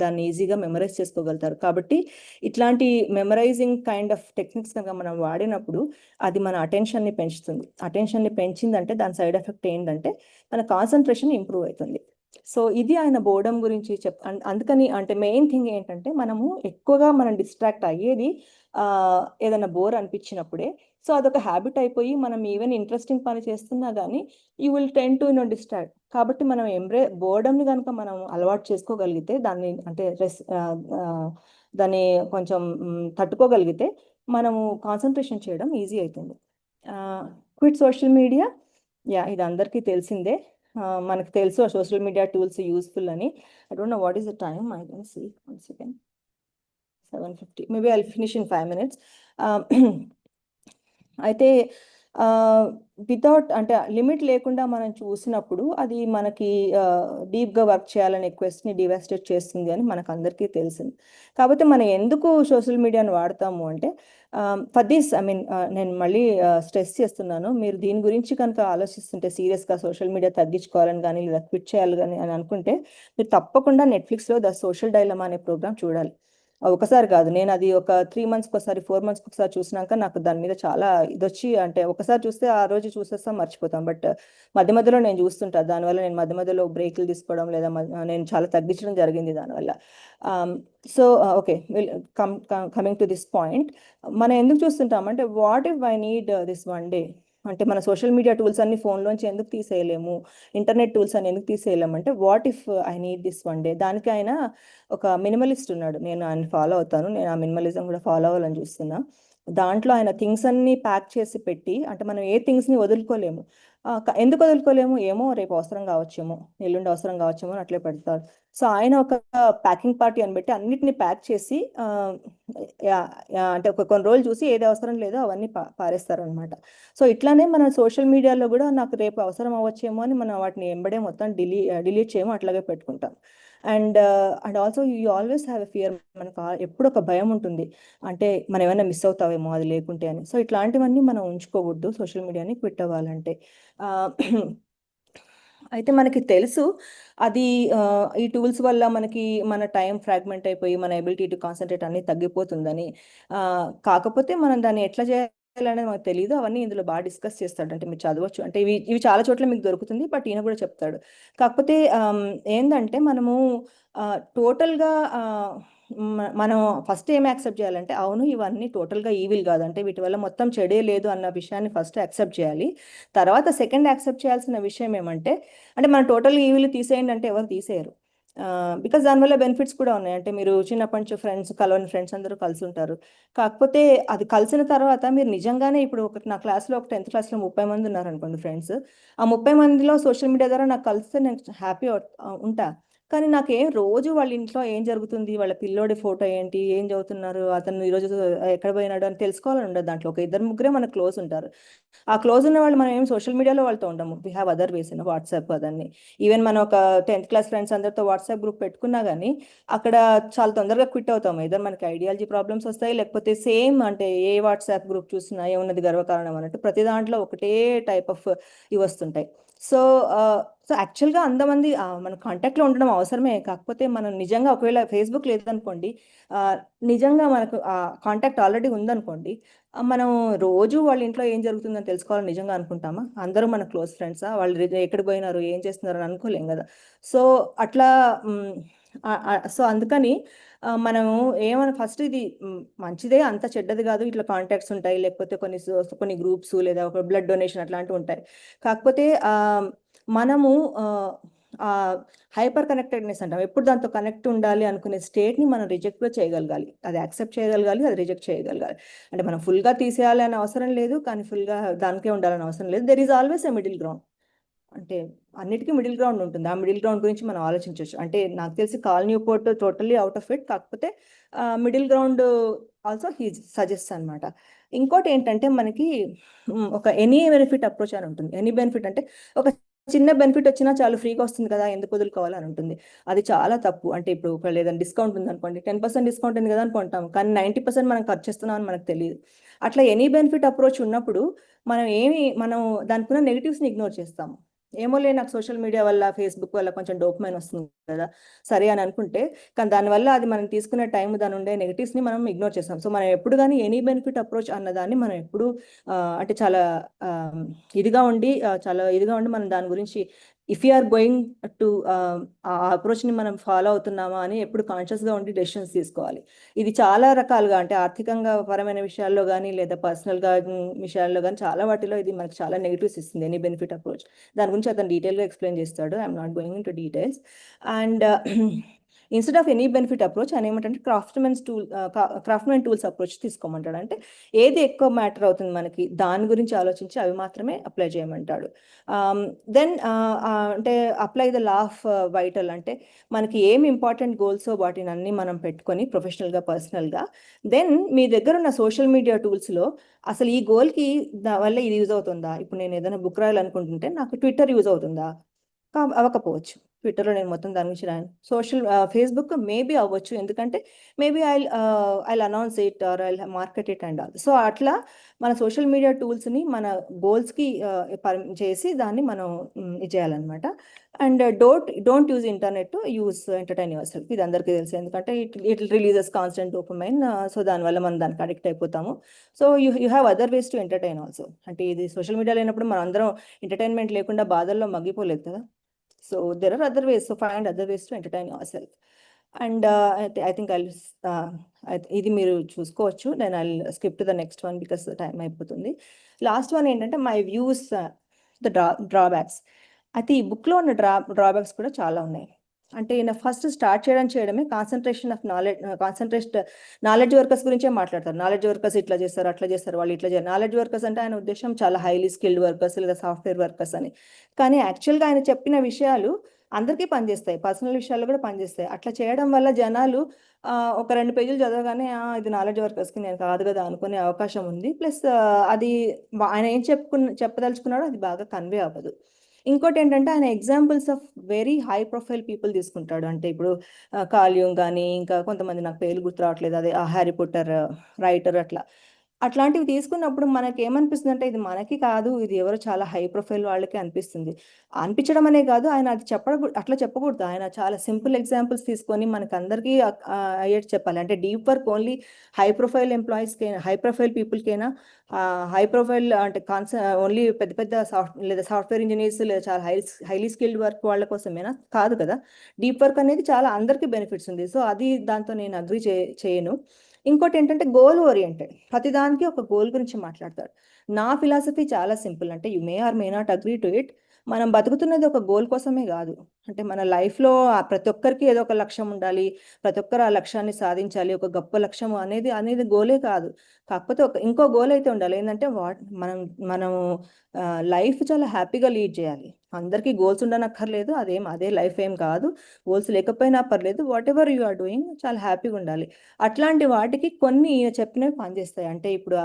దాన్ని ఈజీగా మెమరైజ్ చేసుకోగలుగుతారు. కాబట్టి ఇట్లాంటి మెమరైజింగ్ కైండ్ ఆఫ్ టెక్నిక్స్ కనుక మనం వాడినప్పుడు అది మన అటెన్షన్ని పెంచుతుంది. అటెన్షన్ని పెంచిందంటే దాని సైడ్ ఎఫెక్ట్ ఏంటంటే మన కాన్సన్ట్రేషన్ ఇంప్రూవ్ అవుతుంది. సో ఇది ఆయన బోర్డమ్ గురించి అందుకని అంటే మెయిన్ థింగ్ ఏంటంటే, మనము ఎక్కువగా మనం డిస్ట్రాక్ట్ అయ్యేది ఏదైనా బోర్ అనిపించినప్పుడే. సో అదొక హ్యాబిట్ అయిపోయి మనం ఈవెన్ ఇంట్రెస్టింగ్ పని చేస్తున్నా కానీ you will ten to distract. కాబట్టి మనం బోర్డమ్ని కనుక మనం అలవాటు చేసుకోగలిగితే, దాన్ని అంటే దాన్ని కొంచెం తట్టుకోగలిగితే మనము కాన్సన్ట్రేషన్ చేయడం ఈజీ అవుతుంది. క్విట్ సోషల్ మీడియా, ఇది అందరికీ తెలిసిందే. మనకు తెలుసు సోషల్ మీడియా టూల్స్ యూస్ఫుల్ అని. I don't know what is the time, I can see 1 second, 7:50, maybe I will finish in 5 minutes. అయితే వితౌట్ అంటే లిమిట్ లేకుండా మనం చూసినప్పుడు అది మనకి డీప్గా వర్క్ చేయాలనే క్వెస్ట్ని డివాస్టేట్ చేస్తుంది అని మనకు అందరికీ తెలిసింది. కాబట్టి మనం ఎందుకు సోషల్ మీడియాను వాడతాము అంటే, ఫర్ దిస్ నేను మళ్ళీ స్ట్రెస్ చేస్తున్నాను, మీరు దీని గురించి కనుక ఆలోచిస్తుంటే సీరియస్గా సోషల్ మీడియా తగ్గించుకోవాలని కానీ లేదా క్విట్ చేయాలి కానీ అని అనుకుంటే, మీరు తప్పకుండా నెట్ఫ్లిక్స్లో ద సోషల్ డైలమా అనే ప్రోగ్రామ్ చూడాలి. ఒకసారి కాదు, నేను అది ఒక 3 monthsకి ఒకసారి 4 monthsకి ఒకసారి చూసినాక నాకు దాని మీద చాలా ఇదొచ్చి, అంటే ఒకసారి చూస్తే ఆ రోజు చూసేస్తాం మర్చిపోతాం. బట్ మధ్య మధ్యలో నేను చూస్తుంటాను. దానివల్ల నేను మధ్య మధ్యలో బ్రేకులు తీసుకోవడం లేదా నేను చాలా తగ్గించడం జరిగింది దానివల్ల. So okay, coming to this point, మనం ఎందుకు చూస్తుంటామంటే, what if I need this one day, అంటే మన సోషల్ మీడియా టూల్స్ అన్ని ఫోన్లోంచి ఎందుకు తీసేయలేము, ఇంటర్నెట్ టూల్స్ అని ఎందుకు తీసేయలేము అంటే, what if I need this one day. దానికి ఆయన ఒక మినిమలిస్ట్ ఉన్నాడు, నేను ఆయన ఫాలో అవుతాను, నేను ఆ మినిమలిజం కూడా ఫాలో అవ్వాలని చూస్తున్నా. దాంట్లో ఆయన థింగ్స్ అన్ని ప్యాక్ చేసి పెట్టి, అంటే మనం ఏ థింగ్స్ని వదులుకోలేము. ఎందుకు వదులుకోలేము, ఏమో రేపు అవసరం కావచ్చేమో, ఎల్లుండి అవసరం కావచ్చేమో అని అట్లే పెడతారు. సో ఆయన ఒక ప్యాకింగ్ పార్టీ అని పెట్టి అన్నిటిని ప్యాక్ చేసి అంటే ఒక కొన్ని రోజులు చూసి ఏది అవసరం లేదో అవన్నీ పారేస్తారు అనమాట. సో ఇట్లానే మన సోషల్ మీడియాలో కూడా నాకు రేపు అవసరం అవ్వచ్చేమో అని మనం వాటిని ఎంబడే మొత్తం డిలీట్ చేయము, అట్లాగే పెట్టుకుంటాం. And and also you always have a fear, మనకు ఎప్పుడు ఒక భయం ఉంటుంది, అంటే మనం ఏమైనా మిస్ అవుతావేమో అది లేకుంటే అని. సో ఇట్లాంటివన్నీ మనం ఉంచుకోకూడదు సోషల్ మీడియాని క్విట్ అవ్వాలంటే. ఆ, అయితే మనకి తెలుసు అది ఈ టూల్స్ వల్ల మనకి మన టైం ఫ్రాగ్మెంట్ అయిపోయి మన ఎబిలిటీ టు కాన్సన్ట్రేట్ అన్ని తగ్గిపోతుందని. కాకపోతే మనం దాన్ని ఎట్లా చేయాలనేది మనకు తెలియదు. అవన్నీ ఇందులో బాగా డిస్కస్ చేస్తాడు, అంటే మీరు చదవచ్చు, అంటే ఇవి ఇవి చాలా చోట్ల మీకు దొరుకుతుంది, బట్ ఈయన కూడా చెప్తాడు. కాకపోతే ఏంటంటే మనము టోటల్గా మనం ఫస్ట్ ఏం యాక్సెప్ట్ చేయాలంటే, అవును ఇవన్నీ టోటల్గా ఈవిల్ కాదు, అంటే వీటి వల్ల మొత్తం చెడే లేదు అన్న విషయాన్ని ఫస్ట్ యాక్సెప్ట్ చేయాలి. తర్వాత సెకండ్ యాక్సెప్ట్ చేయాల్సిన విషయం ఏమంటే, అంటే మన టోటల్ ఈవిల్ తీసేయండి అంటే ఎవరు తీసేయరు. బికాస్ దానివల్ల బెనిఫిట్స్ కూడా ఉన్నాయి, అంటే మీరు చిన్నప్పటి నుంచి ఫ్రెండ్స్ కలవని ఫ్రెండ్స్ అందరూ కలిసి ఉంటారు. కాకపోతే అది కలిసిన తర్వాత మీరు నిజంగానే ఇప్పుడు నా క్లాస్లో ఒక 10th క్లాస్లో 30 మంది ఉన్నారు అనుకోండి ఫ్రెండ్స్. ఆ 30 మందిలో సోషల్ మీడియా ద్వారా నాకు కలిస్తే నేను హ్యాపీ ఉంటా. కానీ నాకేం రోజు వాళ్ళ ఇంట్లో ఏం జరుగుతుంది, వాళ్ళ పిల్లోడి ఫోటో ఏంటి, ఏం చదువుతున్నారు, అతను ఈరోజు ఎక్కడ పోయినాడు అని తెలుసుకోవాలని ఉండదు. దాంట్లో ఒక ఇద్దరు ముగ్గురే మనకు క్లోజ్ ఉంటారు. ఆ క్లోజ్ ఉన్న వాళ్ళు మనం ఏం సోషల్ మీడియాలో వాళ్ళతో ఉండము. We have other ways, WhatsApp అదన్నీ. ఈవెన్ మనం ఒక 10th క్లాస్ ఫ్రెండ్స్ అందరితో వాట్సాప్ గ్రూప్ పెట్టుకున్నా కానీ అక్కడ చాలా తొందరగా క్విట్ అవుతాము. ఏదో మనకి ఐడియాలజీ ప్రాబ్లమ్స్ వస్తాయి, లేకపోతే సేమ్ అంటే ఏ వాట్సాప్ గ్రూప్ చూసినా ఏమున్నది గర్వకారణం అన్నట్టు ప్రతి దాంట్లో ఒకటే టైప్ ఆఫ్ ఇవి వస్తుంటాయి. సో సో యాక్చువల్గా అంతమంది మన కాంటాక్ట్లో ఉండడం అవసరమే. కాకపోతే మనం నిజంగా ఒకవేళ ఫేస్బుక్ లేదనుకోండి, నిజంగా మనకు కాంటాక్ట్ ఆల్రెడీ ఉందనుకోండి, మనం రోజు వాళ్ళ ఇంట్లో ఏం జరుగుతుందని తెలుసుకోవాలని నిజంగా అనుకుంటామా? అందరూ మన క్లోజ్ ఫ్రెండ్సా? వాళ్ళు ఎక్కడ పోయినారు, ఏం చేస్తున్నారు అని అనుకోలేం కదా. సో అట్లా సో అందుకని మనము ఏమైనా ఫస్ట్ ఇది మంచిదే, అంత చెడ్డది కాదు. ఇట్లా కాంటాక్ట్స్ ఉంటాయి, లేకపోతే కొన్ని గ్రూప్స్ లేదా ఒక బ్లడ్ డొనేషన్ అట్లాంటివి ఉంటాయి. కాకపోతే మనము హైపర్ కనెక్టెడ్నెస్ అంటాం, ఎప్పుడు దాంతో కనెక్ట్ ఉండాలి అనుకునే స్టేట్ని మనం రిజెక్ట్ కూడా చేయగలగాలి, అది యాక్సెప్ట్ చేయగలగాలి, అది రిజెక్ట్ చేయగలగాలి. అంటే మనం ఫుల్గా తీసేయాలి అని అవసరం లేదు, కానీ ఫుల్గా దానికే ఉండాలని అవసరం లేదు. There is always a middle ground, అంటే అన్నిటికీ మిడిల్ గ్రౌండ్ ఉంటుంది. ఆ మిడిల్ గ్రౌండ్ గురించి మనం ఆలోచించవచ్చు. అంటే నాకు తెలిసి Cal Newport totally out of it, కాకపోతే middle ground also he suggest అనమాట. ఇంకోటి ఏంటంటే మనకి ఒక ఎనీ బెనిఫిట్ అప్రోచ్ అని ఉంటుంది. ఎనీ బెనిఫిట్ అంటే ఒక చిన్న బెనిఫిట్ వచ్చినా చాలా ఫ్రీగా వస్తుంది కదా, ఎందుకు వదులుకోవాలని ఉంటుంది. అది చాలా తప్పు. అంటే ఇప్పుడు ఒక ఏదైనా డిస్కౌంట్ ఉంది అనుకోండి, 10% డిస్కౌంట్ ఉంది కదా అనుకుంటాం, కానీ 90% మనం ఖర్చు చేస్తున్నాం అని మనకు తెలియదు. అట్లా ఎనీ బెనిఫిట్ అప్రోచ్ ఉన్నప్పుడు మనం దానికి నెగిటివ్స్ని ఇగ్నోర్ చేస్తాము. ఏమోలే, నాకు సోషల్ మీడియా వల్ల ఫేస్బుక్ వల్ల కొంచెం డోపమైన్ వస్తుంది కదా, సరే అని అనుకుంటే, కానీ దానివల్ల అది మనం తీసుకునే టైం, దాని ఉండే నెగిటివ్స్ని మనం ఇగ్నోర్ చేస్తాం. సో మనం ఎప్పుడు కానీ ఎనీ బెనిఫిట్ అప్రోచ్ అన్నదాన్ని మనం ఎప్పుడు అంటే చాలా చాలా ఇదిగా ఉండి మనం దాని గురించి if you are going to ఆ అప్రోచ్ని మనం ఫాలో అవుతున్నామా అని ఎప్పుడు కాన్షియస్గా ఉండి డెసిషన్స్ తీసుకోవాలి. ఇది చాలా రకాలుగా, అంటే ఆర్థికంగా పరమైన విషయాల్లో కానీ లేదా పర్సనల్గా విషయాల్లో కానీ చాలా వాటిలో ఇది మనకు చాలా నెగిటివ్స్ ఇస్తుంది, ఎనీ బెనిఫిట్ అప్రోచ్. దాని గురించి అతను డీటెయిల్గా ఎక్స్ప్లెయిన్ చేస్తాడు. I'm not going in to details. And instead of any benefit approach అని ఏమంటే క్రాఫ్ట్మెన్ టూల్స్ అప్రోచ్ తీసుకోమంటాడు. అంటే ఏది ఎక్కువ మ్యాటర్ అవుతుంది మనకి దాని గురించి ఆలోచించి అవి మాత్రమే అప్లై చేయమంటాడు. దెన్ అంటే apply the law of vital, అంటే మనకి ఏమి ఇంపార్టెంట్ గోల్స్ వాటిని అన్ని మనం పెట్టుకొని ప్రొఫెషనల్గా పర్సనల్గా, దెన్ మీ దగ్గర ఉన్న సోషల్ మీడియా టూల్స్లో అసలు ఈ గోల్కి వల్ల ఇది యూజ్ అవుతుందా. ఇప్పుడు నేను ఏదైనా బుక్ రాయాలనుకుంటుంటే నాకు ట్విట్టర్ యూజ్ అవుతుందా, అవ్వకపోవచ్చు. ట్విట్టర్లో నేను మొత్తం దాని గురించి రాయను. ఫేస్బుక్ మేబీ అవ్వచ్చు, ఎందుకంటే maybe I'll announce it or I'll market it and all. So అట్లా మన సోషల్ మీడియా టూల్స్ని మన గోల్స్కి చేసి దాన్ని మనం ఇది చేయాలన్నమాట. And don't use internet to use entertain your self. ఇది అందరికీ తెలుసు, ఎందుకంటే it releases constant dopamine. So దానివల్ల మనం దానికి అడిక్ట్ అయిపోతాము. So you have other ways to entertain also. అంటే ఇది సోషల్ మీడియా లేనప్పుడు మనం అందరం ఎంటర్టైన్మెంట్ లేకుండా బాధల్లో మగ్గిపోలేదు కదా. So there are other ways, so find other ways to entertain yourself. And I think ఇది మీరు చూసుకోవచ్చు. then I'll skip to the next one because the time అయిపోతుంది. లాస్ట్ వన్ ఏంటంటే మై వ్యూస్ ద డ్రాబ్యాక్స్. అయితే ఈ బుక్లో ఉన్న drawbacks కూడా చాలా ఉన్నాయి. అంటే ఈయన ఫస్ట్ స్టార్ట్ చేయడమే నాలెడ్జ్ వర్కర్స్ గురించే మాట్లాడతారు. నాలెడ్జ్ వర్కర్స్ ఇట్లా చేస్తారు, అట్లా చేస్తారు, వాళ్ళు ఇట్లా చేస్తారు. నాలెడ్జ్ వర్కర్స్ అంటే ఆయన ఉద్దేశం చాలా హైలీ స్కిల్డ్ వర్కర్స్ లేదా సాఫ్ట్వేర్ వర్కర్స్ అని. కానీ యాక్చువల్గా ఆయన చెప్పిన విషయాలు అందరికీ పనిచేస్తాయి, పర్సనల్ విషయాల్లో కూడా పనిచేస్తాయి. అట్లా చేయడం వల్ల జనాలు ఒక 2 పేజీలు చదవగానే ఇది నాలెడ్జ్ వర్కర్స్కి నేను కాదు కదా అనుకునే అవకాశం ఉంది. ప్లస్ అది ఆయన ఏం చెప్పదలుచుకున్నాడో అది బాగా కన్వే అవ్వదు. ఇంకోటి ఏంటంటే ఆయన examples of very high profile people తీసుకుంటాడు. అంటే ఇప్పుడు కార్ల్ యూంగ్ కానీ ఇంకా కొంతమంది నాకు పేర్లు గుర్తు రావట్లేదు, అదే హ్యారీ పొట్టర్ రైటర్ అట్లాంటివి తీసుకున్నప్పుడు మనకి ఏమనిపిస్తుంది అంటే ఇది మనకి కాదు, ఇది ఎవరో చాలా హై ప్రొఫైల్ వాళ్ళకి అనిపిస్తుంది. అనిపించడం అనే కాదు, ఆయన అది అట్లా చెప్పకూడదు. ఆయన చాలా సింపుల్ ఎగ్జాంపుల్స్ తీసుకొని మనకు అందరికీ అయ్యేట్టు చెప్పాలి. అంటే deep work only high profile ఎంప్లాయీస్కైనా, హై ప్రొఫైల్ పీపుల్కైనా, హై ప్రొఫైల్ అంటే ఓన్లీ పెద్ద పెద్ద సాఫ్ట్వేర్ ఇంజనీర్స్ లేదా చాలా హైలీ స్కిల్డ్ వర్క్ వాళ్ళ కోసమేనా? కాదు కదా. డీప్ వర్క్ అనేది చాలా అందరికీ బెనిఫిట్స్ ఉంది. సో అది దాంతో నేను అగ్రి చేయను. ఇంకోటి ఏంటంటే గోల్ ఓరియంటెడ్, ప్రతిదానికి ఒక గోల్ గురించి మాట్లాడతాడు. నా ఫిలాసఫీ చాలా సింపుల్. అంటే you may or may not agree to it. మనం బతుకుతున్నది ఒక గోల్ కోసమే కాదు. అంటే మన లైఫ్లో ప్రతి ఒక్కరికి ఏదో ఒక లక్ష్యం ఉండాలి, ప్రతి ఒక్కరు ఆ లక్ష్యాన్ని సాధించాలి, ఒక గొప్ప లక్ష్యం అనేది గోలే కాదు. కాకపోతే ఇంకో గోల్ అయితే ఉండాలి. ఏంటంటే మనం లైఫ్ చాలా హ్యాపీగా లీడ్ చేయాలి. అందరికీ గోల్స్ ఉండనక్కర్లేదు, అదే లైఫ్ ఏం కాదు. గోల్స్ లేకపోయినా పర్లేదు, whatever you are doing చాలా హ్యాపీగా ఉండాలి. అట్లాంటి వాటికి కొన్ని చెప్పినవి పనిచేస్తాయి. అంటే ఇప్పుడు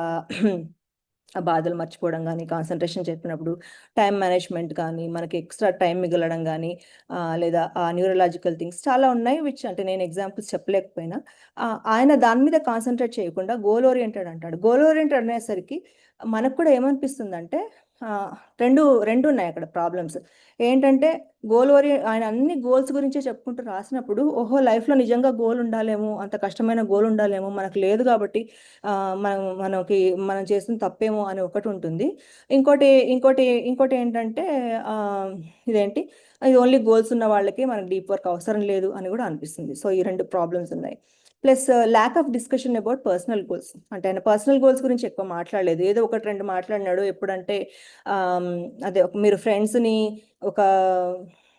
ఆ బాధలు మర్చిపోవడం కానీ, కాన్సన్ట్రేషన్ చెప్పినప్పుడు టైం మేనేజ్మెంట్ కానీ, మనకి ఎక్స్ట్రా టైం మిగలడం కానీ, లేదా న్యూరలాజికల్ థింగ్స్ చాలా ఉన్నాయి, విచ్ అంటే నేను ఎగ్జాంపుల్స్ చెప్పలేకపోయినా ఆయన దాని మీద కాన్సన్ట్రేట్ చేయకుండా గోల్ ఓరియంటెడ్ అంటాడు. గోల్ ఓరియంటెడ్ అనేసరికి మనకు కూడా ఏమనిపిస్తుందంటే రెండు ఉన్నాయి అక్కడ ప్రాబ్లమ్స్. ఏంటంటే ఆయన అన్ని గోల్స్ గురించే చెప్పుకుంటూ రాసినప్పుడు, ఓహో లైఫ్లో నిజంగా గోల్ ఉండాలేమో, అంత కష్టమైన గోల్ ఉండాలేమో, మనకు లేదు కాబట్టి మనం చేసిన తప్పేమో అని ఒకటి ఉంటుంది. ఇంకోటి ఏంటంటే ఇదేంటి, ఇది ఓన్లీ గోల్స్ ఉన్న వాళ్ళకి మనకి డీప్ వర్క్ అవసరం లేదు అని కూడా అనిపిస్తుంది. సో ఈ 2 ప్రాబ్లమ్స్ ఉన్నాయి. Plus lack of discussion about personal goals. అంటే ఆయన పర్సనల్ గోల్స్ గురించి ఎక్కువ మాట్లాడలేదు, ఏదో 1-2 మాట్లాడినాడు. ఎప్పుడంటే అదే మీరు ఫ్రెండ్స్ని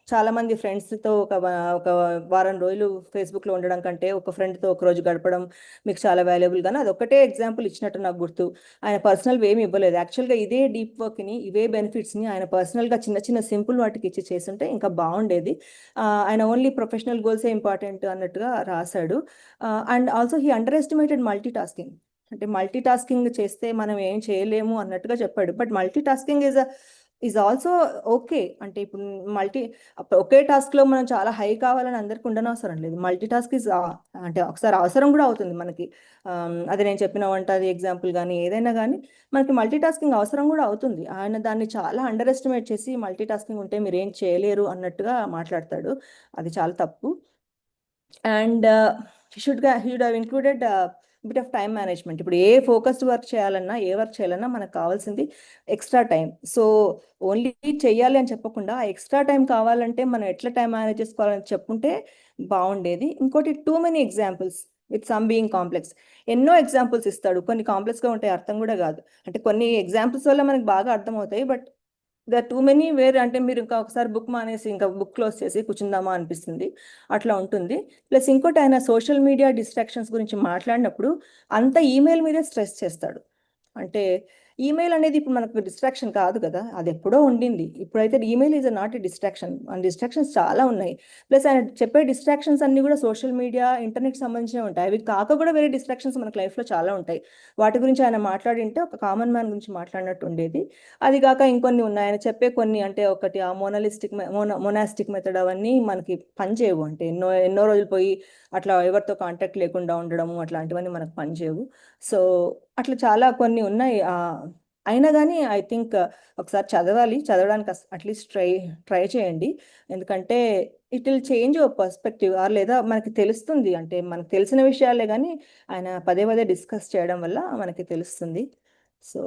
చాలా మంది ఫ్రెండ్స్తో ఒక వారం రోజులు ఫేస్బుక్లో ఉండడం కంటే ఒక ఫ్రెండ్తో ఒక రోజు గడపడం మీకు చాలా వాల్యుబుల్. కానీ అది ఒకటే ఎగ్జాంపుల్ ఇచ్చినట్టు నాకు గుర్తు. ఆయన పర్సనల్ ఏమి ఇవ్వలేదు. యాక్చువల్గా ఇదే డీప్ వర్క్ని, ఇవే బెనిఫిట్స్ని ఆయన పర్సనల్గా చిన్న చిన్న సింపుల్ వాటికి ఇచ్చి చేస్తుంటే ఇంకా బాగుండేది. ఆయన ఓన్లీ ప్రొఫెషనల్ గోల్సే ఇంపార్టెంట్ అన్నట్టుగా రాశాడు. And also he under estimated multi tasking. అంటే మల్టీ టాస్కింగ్ చేస్తే మనం ఏం చేయలేము అన్నట్టుగా చెప్పాడు. But multi tasking is also okay. అంటే ఇప్పుడు ఒకే టాస్క్లో మనం చాలా హై కావాలని అందరికీ ఉండనవసరం లేదు. మల్టీ టాస్క్ అంటే ఒకసారి అవసరం కూడా అవుతుంది మనకి. అది నేను చెప్పిన వంట అది ఎగ్జాంపుల్ కానీ ఏదైనా కానీ మనకి మల్టీ టాస్కింగ్ అవసరం కూడా అవుతుంది. ఆయన దాన్ని చాలా అండర్ ఎస్టిమేట్ చేసి మల్టీ టాస్కింగ్ ఉంటే మీరు ఏం చేయలేరు అన్నట్టుగా మాట్లాడతాడు. అది చాలా తప్పు. And he should have included bit of time management. ఇప్పుడు ఏ ఫోకస్డ్ వర్క్ చేయాలన్నా, ఏ వర్క్ చేయాలన్నా మనకు కావాల్సింది ఎక్స్ట్రా టైం. సో ఓన్లీ చెయ్యాలి అని చెప్పకుండా ఆ ఎక్స్ట్రా టైం కావాలంటే మనం ఎట్లా టైం మేనేజ్ చేసుకోవాలని చెప్పుంటే బాగుండేది. ఇంకోటి too many examples with some being complex. ఎన్నో ఎగ్జాంపుల్స్ ఇస్తాడు, కొన్ని కాంప్లెక్స్గా ఉంటాయి, అర్థం కూడా కాదు. అంటే కొన్ని ఎగ్జాంపుల్స్ వల్ల మనకి బాగా అర్థమవుతాయి, బట్ టూ మెనీ వేర్ అంటే మీరు ఇంకా ఒకసారి బుక్ మానేసి ఇంకా బుక్ క్లోజ్ చేసి కూర్చుందామా అనిపిస్తుంది, అట్లా ఉంటుంది. ప్లస్ ఇంకోటి ఆయన సోషల్ మీడియా డిస్ట్రాక్షన్స్ గురించి మాట్లాడినప్పుడు అంత ఈమెయిల్ మీదే స్ట్రెస్ చేస్తాడు. అంటే ఈమెయిల్ అనేది ఇప్పుడు మనకు డిస్ట్రాక్షన్ కాదు కదా, అది ఎప్పుడో ఉండింది. ఇప్పుడైతే email is not a distraction. Distractions చాలా ఉన్నాయి. ప్లస్ ఆయన చెప్పే డిస్ట్రాక్షన్స్ అన్ని కూడా సోషల్ మీడియా, ఇంటర్నెట్ సంబంధించినవి ఉంటాయి. అవి కాక కూడా వేరే డిస్ట్రాక్షన్స్ మనకు లైఫ్లో చాలా ఉంటాయి. వాటి గురించి ఆయన మాట్లాడింటే ఒక కామన్ మ్యాన్ గురించి మాట్లాడినట్టు ఉండేది. అది కాక ఇంకొన్ని ఉన్నాయి ఆయన చెప్పే కొన్ని. అంటే ఒకటి ఆ మొనాస్టిక్ మెథడ్, అవన్నీ మనకి పనిచేయవు. అంటే ఎన్నో రోజులు పోయి అట్లా ఎవరితో కాంటాక్ట్ లేకుండా ఉండడము, అట్లాంటివన్నీ మనకు పనిచేయవు. సో అట్లా చాలా కొన్ని ఉన్నాయి. అయినా కానీ ఐ థింక్ ఒకసారి చదవడానికి అట్లీస్ట్ ట్రై చేయండి. ఎందుకంటే it will change your perspective. లేదా మనకి తెలుస్తుంది, అంటే మనకు తెలిసిన విషయాలే కానీ ఆయన పదే పదే డిస్కస్ చేయడం వల్ల మనకి తెలుస్తుంది. సో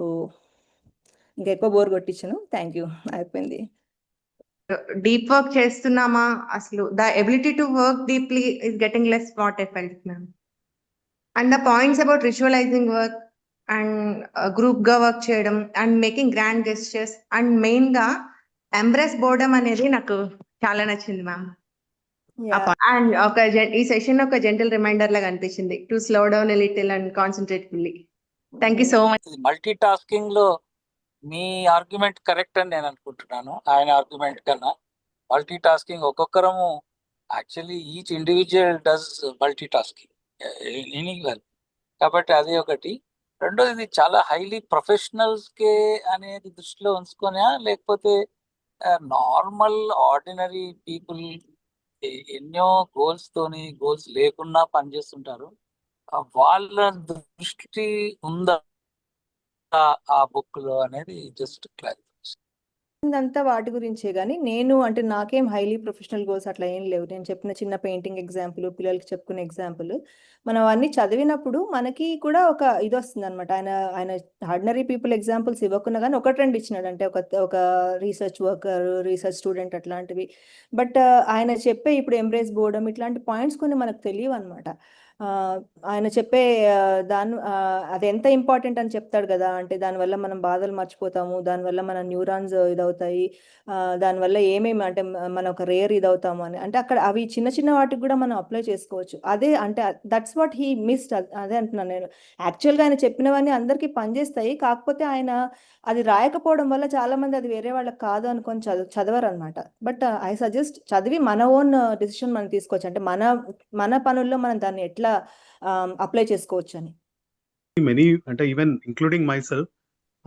ఇంకా ఎక్కువ బోర్ కొట్టించను. థ్యాంక్ యూ, అయిపోయింది. డీప్ వర్క్ చేస్తున్నామా అసలు, the ability to work deeply is getting less, what I felt ma'am. And the points about visualising work and group గా వర్క్ చేయడం and making grand gestures and main గా embrace boredom అనేది నాకు చాలా నచ్చింది ma'am. And ఈ session ఒక gentle reminder లాగా అనిపించింది to slow down little and concentrate fully. Thank you so much. Multi tasking లో మీ ఆర్గ్యుమెంట్ కరెక్ట్ అని నేను అనుకుంటున్నాను. ఆయన ఆర్గ్యుమెంట్ కన్నా మల్టీ టాస్కింగ్ ఒక్కొక్కరము actually each individual does multi tasking well. కాబట్టి అది ఒకటి. రెండోది ఇది చాలా హైలీ ప్రొఫెషనల్స్కే అనేది దృష్టిలో ఉంచుకొనా, లేకపోతే నార్మల్ ఆర్డినరీ పీపుల్ ఎన్నో గోల్స్ లేకున్నా పనిచేస్తుంటారు, వాళ్ళ దృష్టి ఉందా ఆ బుక్ లో అనేది జస్ట్ క్లారిఫికేషన్. ఇదంతా వాటి గురించే గానీ నేను అంటే నాకేం హైలీ ప్రొఫెషనల్ గోల్స్ అట్లా ఏం లేవు. నేను చెప్పిన చిన్న పెయింటింగ్ ఎగ్జాంపుల్, పిల్లలకి చెప్పుకునే ఎగ్జాంపుల్, మనం అన్ని చదివినప్పుడు మనకి కూడా ఒక ఇది వస్తుందన్నమాట. ఆయన ఆర్డినరీ పీపుల్ ఎగ్జాంపుల్స్ ఇవ్వకున్నా కానీ ఒకటి రెండు ఇచ్చినాడు, అంటే ఒక రీసెర్చ్ వర్కర్, రీసెర్చ్ స్టూడెంట్ అట్లాంటివి. బట్ ఆయన చెప్పే ఇప్పుడు ఎంబ్రేస్ బోర్డమ్ ఇట్లాంటి పాయింట్స్ కొన్ని మనకు తెలియవు అనమాట. ఆయన చెప్పే అది ఎంత ఇంపార్టెంట్ అని చెప్తాడు కదా, అంటే దానివల్ల మనం బాధలు మర్చిపోతాము, దానివల్ల మన న్యూరాన్స్ ఇదవుతాయి, దానివల్ల ఏమేమి అంటే మనం ఒక రేర్ ఇదవుతాము అని. అంటే అక్కడ అవి చిన్న చిన్న వాటికి కూడా మనం అప్లై చేసుకోవచ్చు. అదే అంటే దట్స్ వాట్ హీ మిస్డ్. అదే అంటున్నాను నేను. యాక్చువల్గా ఆయన చెప్పినవన్నీ అందరికీ పనిచేస్తాయి, కాకపోతే ఆయన అది రాయకపోవడం వల్ల చాలా మంది అది వేరే వాళ్ళకి కాదు అనుకొని చదవరు అనమాట. బట్ ఐ సజెస్ట్ చదివి మన ఓన్ డిసిషన్ మనం తీసుకోవచ్చు, అంటే మన పనుల్లో మనం దాన్ని ఎట్లా అప్లై చేసుకోవచ్చు అని. మెనీ అంటే ఈవెన్ ఇంక్లూడింగ్ మై సెల్ఫ్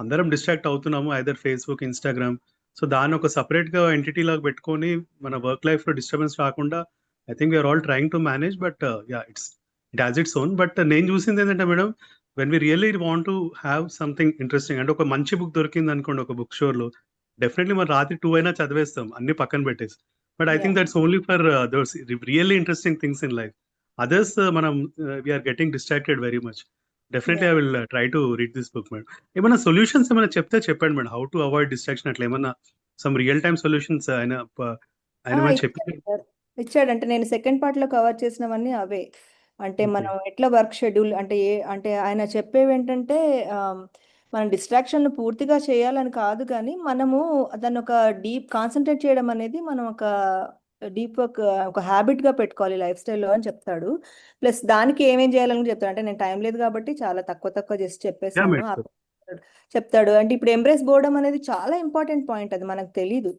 అందరం డిస్ట్రాక్ట్ అవుతున్నాము, ఐదర్ ఫేస్బుక్, ఇన్స్టాగ్రామ్. సో దాన్ని ఒక సపరేట్ గా ఎంటిటీ లాగా పెట్టుకొని మన వర్క్ లైఫ్ లో డిస్టర్బెన్స్ రాకుండా I think we're all trying to manage. But it has its own. But నేను చూసింది ఏంటంటే madam, when we really want to have something interesting, అంటే ఒక మంచి బుక్ దొరికింది అనుకోండి ఒక బుక్ స్టోర్ లో, డెఫినెట్లీ మనం రాత్రి 2 అయినా చదివేస్తాం అన్ని పక్కన పెట్టేసి. But I think that's only for those really interesting things in life. Others మనం we're getting distracted very much. Definitely I will try to read this book madam. ఏమైనా సొల్యూషన్స్ ఏమైనా చెప్తే చెప్పండి madam, how to avoid distraction, అట్లా ఏమన్నా some real time solutions ఆయన ఇచ్చాడు. అంటే నేను సెకండ్ పార్ట్ లో కవర్ చేసినవన్నీ అవే. అంటే మనం ఎట్లా వర్క్ షెడ్యూల్ అంటే ఆయన చెప్పేవి ఏంటంటే మనం డిస్ట్రాక్షన్ పూర్తిగా చేయాలని కాదు, కానీ మనము దాన్ని ఒక డీప్ కాన్సన్ట్రేట్ చేయడం అనేది మనం ఒక డీప్ వర్క్ ఒక హ్యాబిట్ గా పెట్టుకోవాలి లైఫ్ స్టైల్లో అని చెప్తాడు. ప్లస్ దానికి ఏమేం చేయాలని చెప్తాడు. అంటే నేను టైం లేదు కాబట్టి చాలా తక్కువ చేసి చెప్పేసాను. చెప్తాడు అంటే ఇప్పుడు ఎంబ్రేస్ బోర్డమ్ అనేది చాలా ఇంపార్టెంట్ పాయింట్, అది మనకు తెలీదు.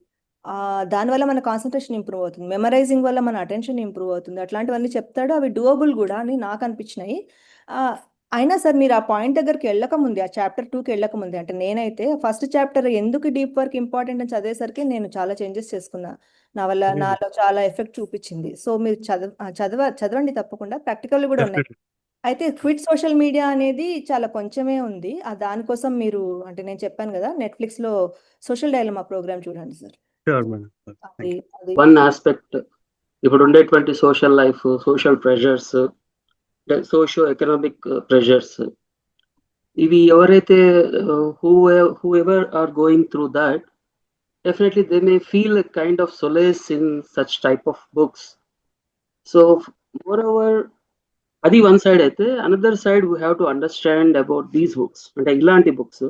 దానివల్ల మన కాన్సన్ట్రేషన్ ఇంప్రూవ్ అవుతుంది, మెమరైజింగ్ వల్ల మన అటెన్షన్ ఇంప్రూవ్ అవుతుంది, అట్లాంటివన్నీ చెప్తాడు. అవి డూయబుల్ కూడా అని నాకు అనిపించినాయి. అయినా సార్ మీరు ఆ పాయింట్ దగ్గరికి వెళ్ళకముందే, ఆ చాప్టర్ 2కి వెళ్ళకముందే, అంటే నేనైతే ఫస్ట్ చాప్టర్ ఎందుకు డీప్ వర్క్ ఇంపార్టెంట్ అని చదివేసరికి నేను చాలా చేంజెస్ చేసుకున్నా. నాలో చాలా ఎఫెక్ట్ చూపించింది. సో మీరు చదవండి తప్పకుండా, ప్రాక్టికల్ కూడా ఉన్నాయి. అయితే క్విట్ సోషల్ మీడియా అనేది చాలా కొంచెమే ఉంది. దానికోసం మీరు అంటే నేను చెప్పాను కదా, నెట్ఫ్లిక్స్ లో సోషల్ డైలమా ప్రోగ్రామ్ చూడండి సార్. వన్ ఆస్పెక్ట్ ఇప్పుడు ఉండేటువంటి social life, social pressures, socio economic pressures, ఇవి ఎవరైతే whoever are going through that, definitely they may feel a kind of solace in such type of books. So moreover, adi one side aithe, another side we have to understand about these books, and ilanti books,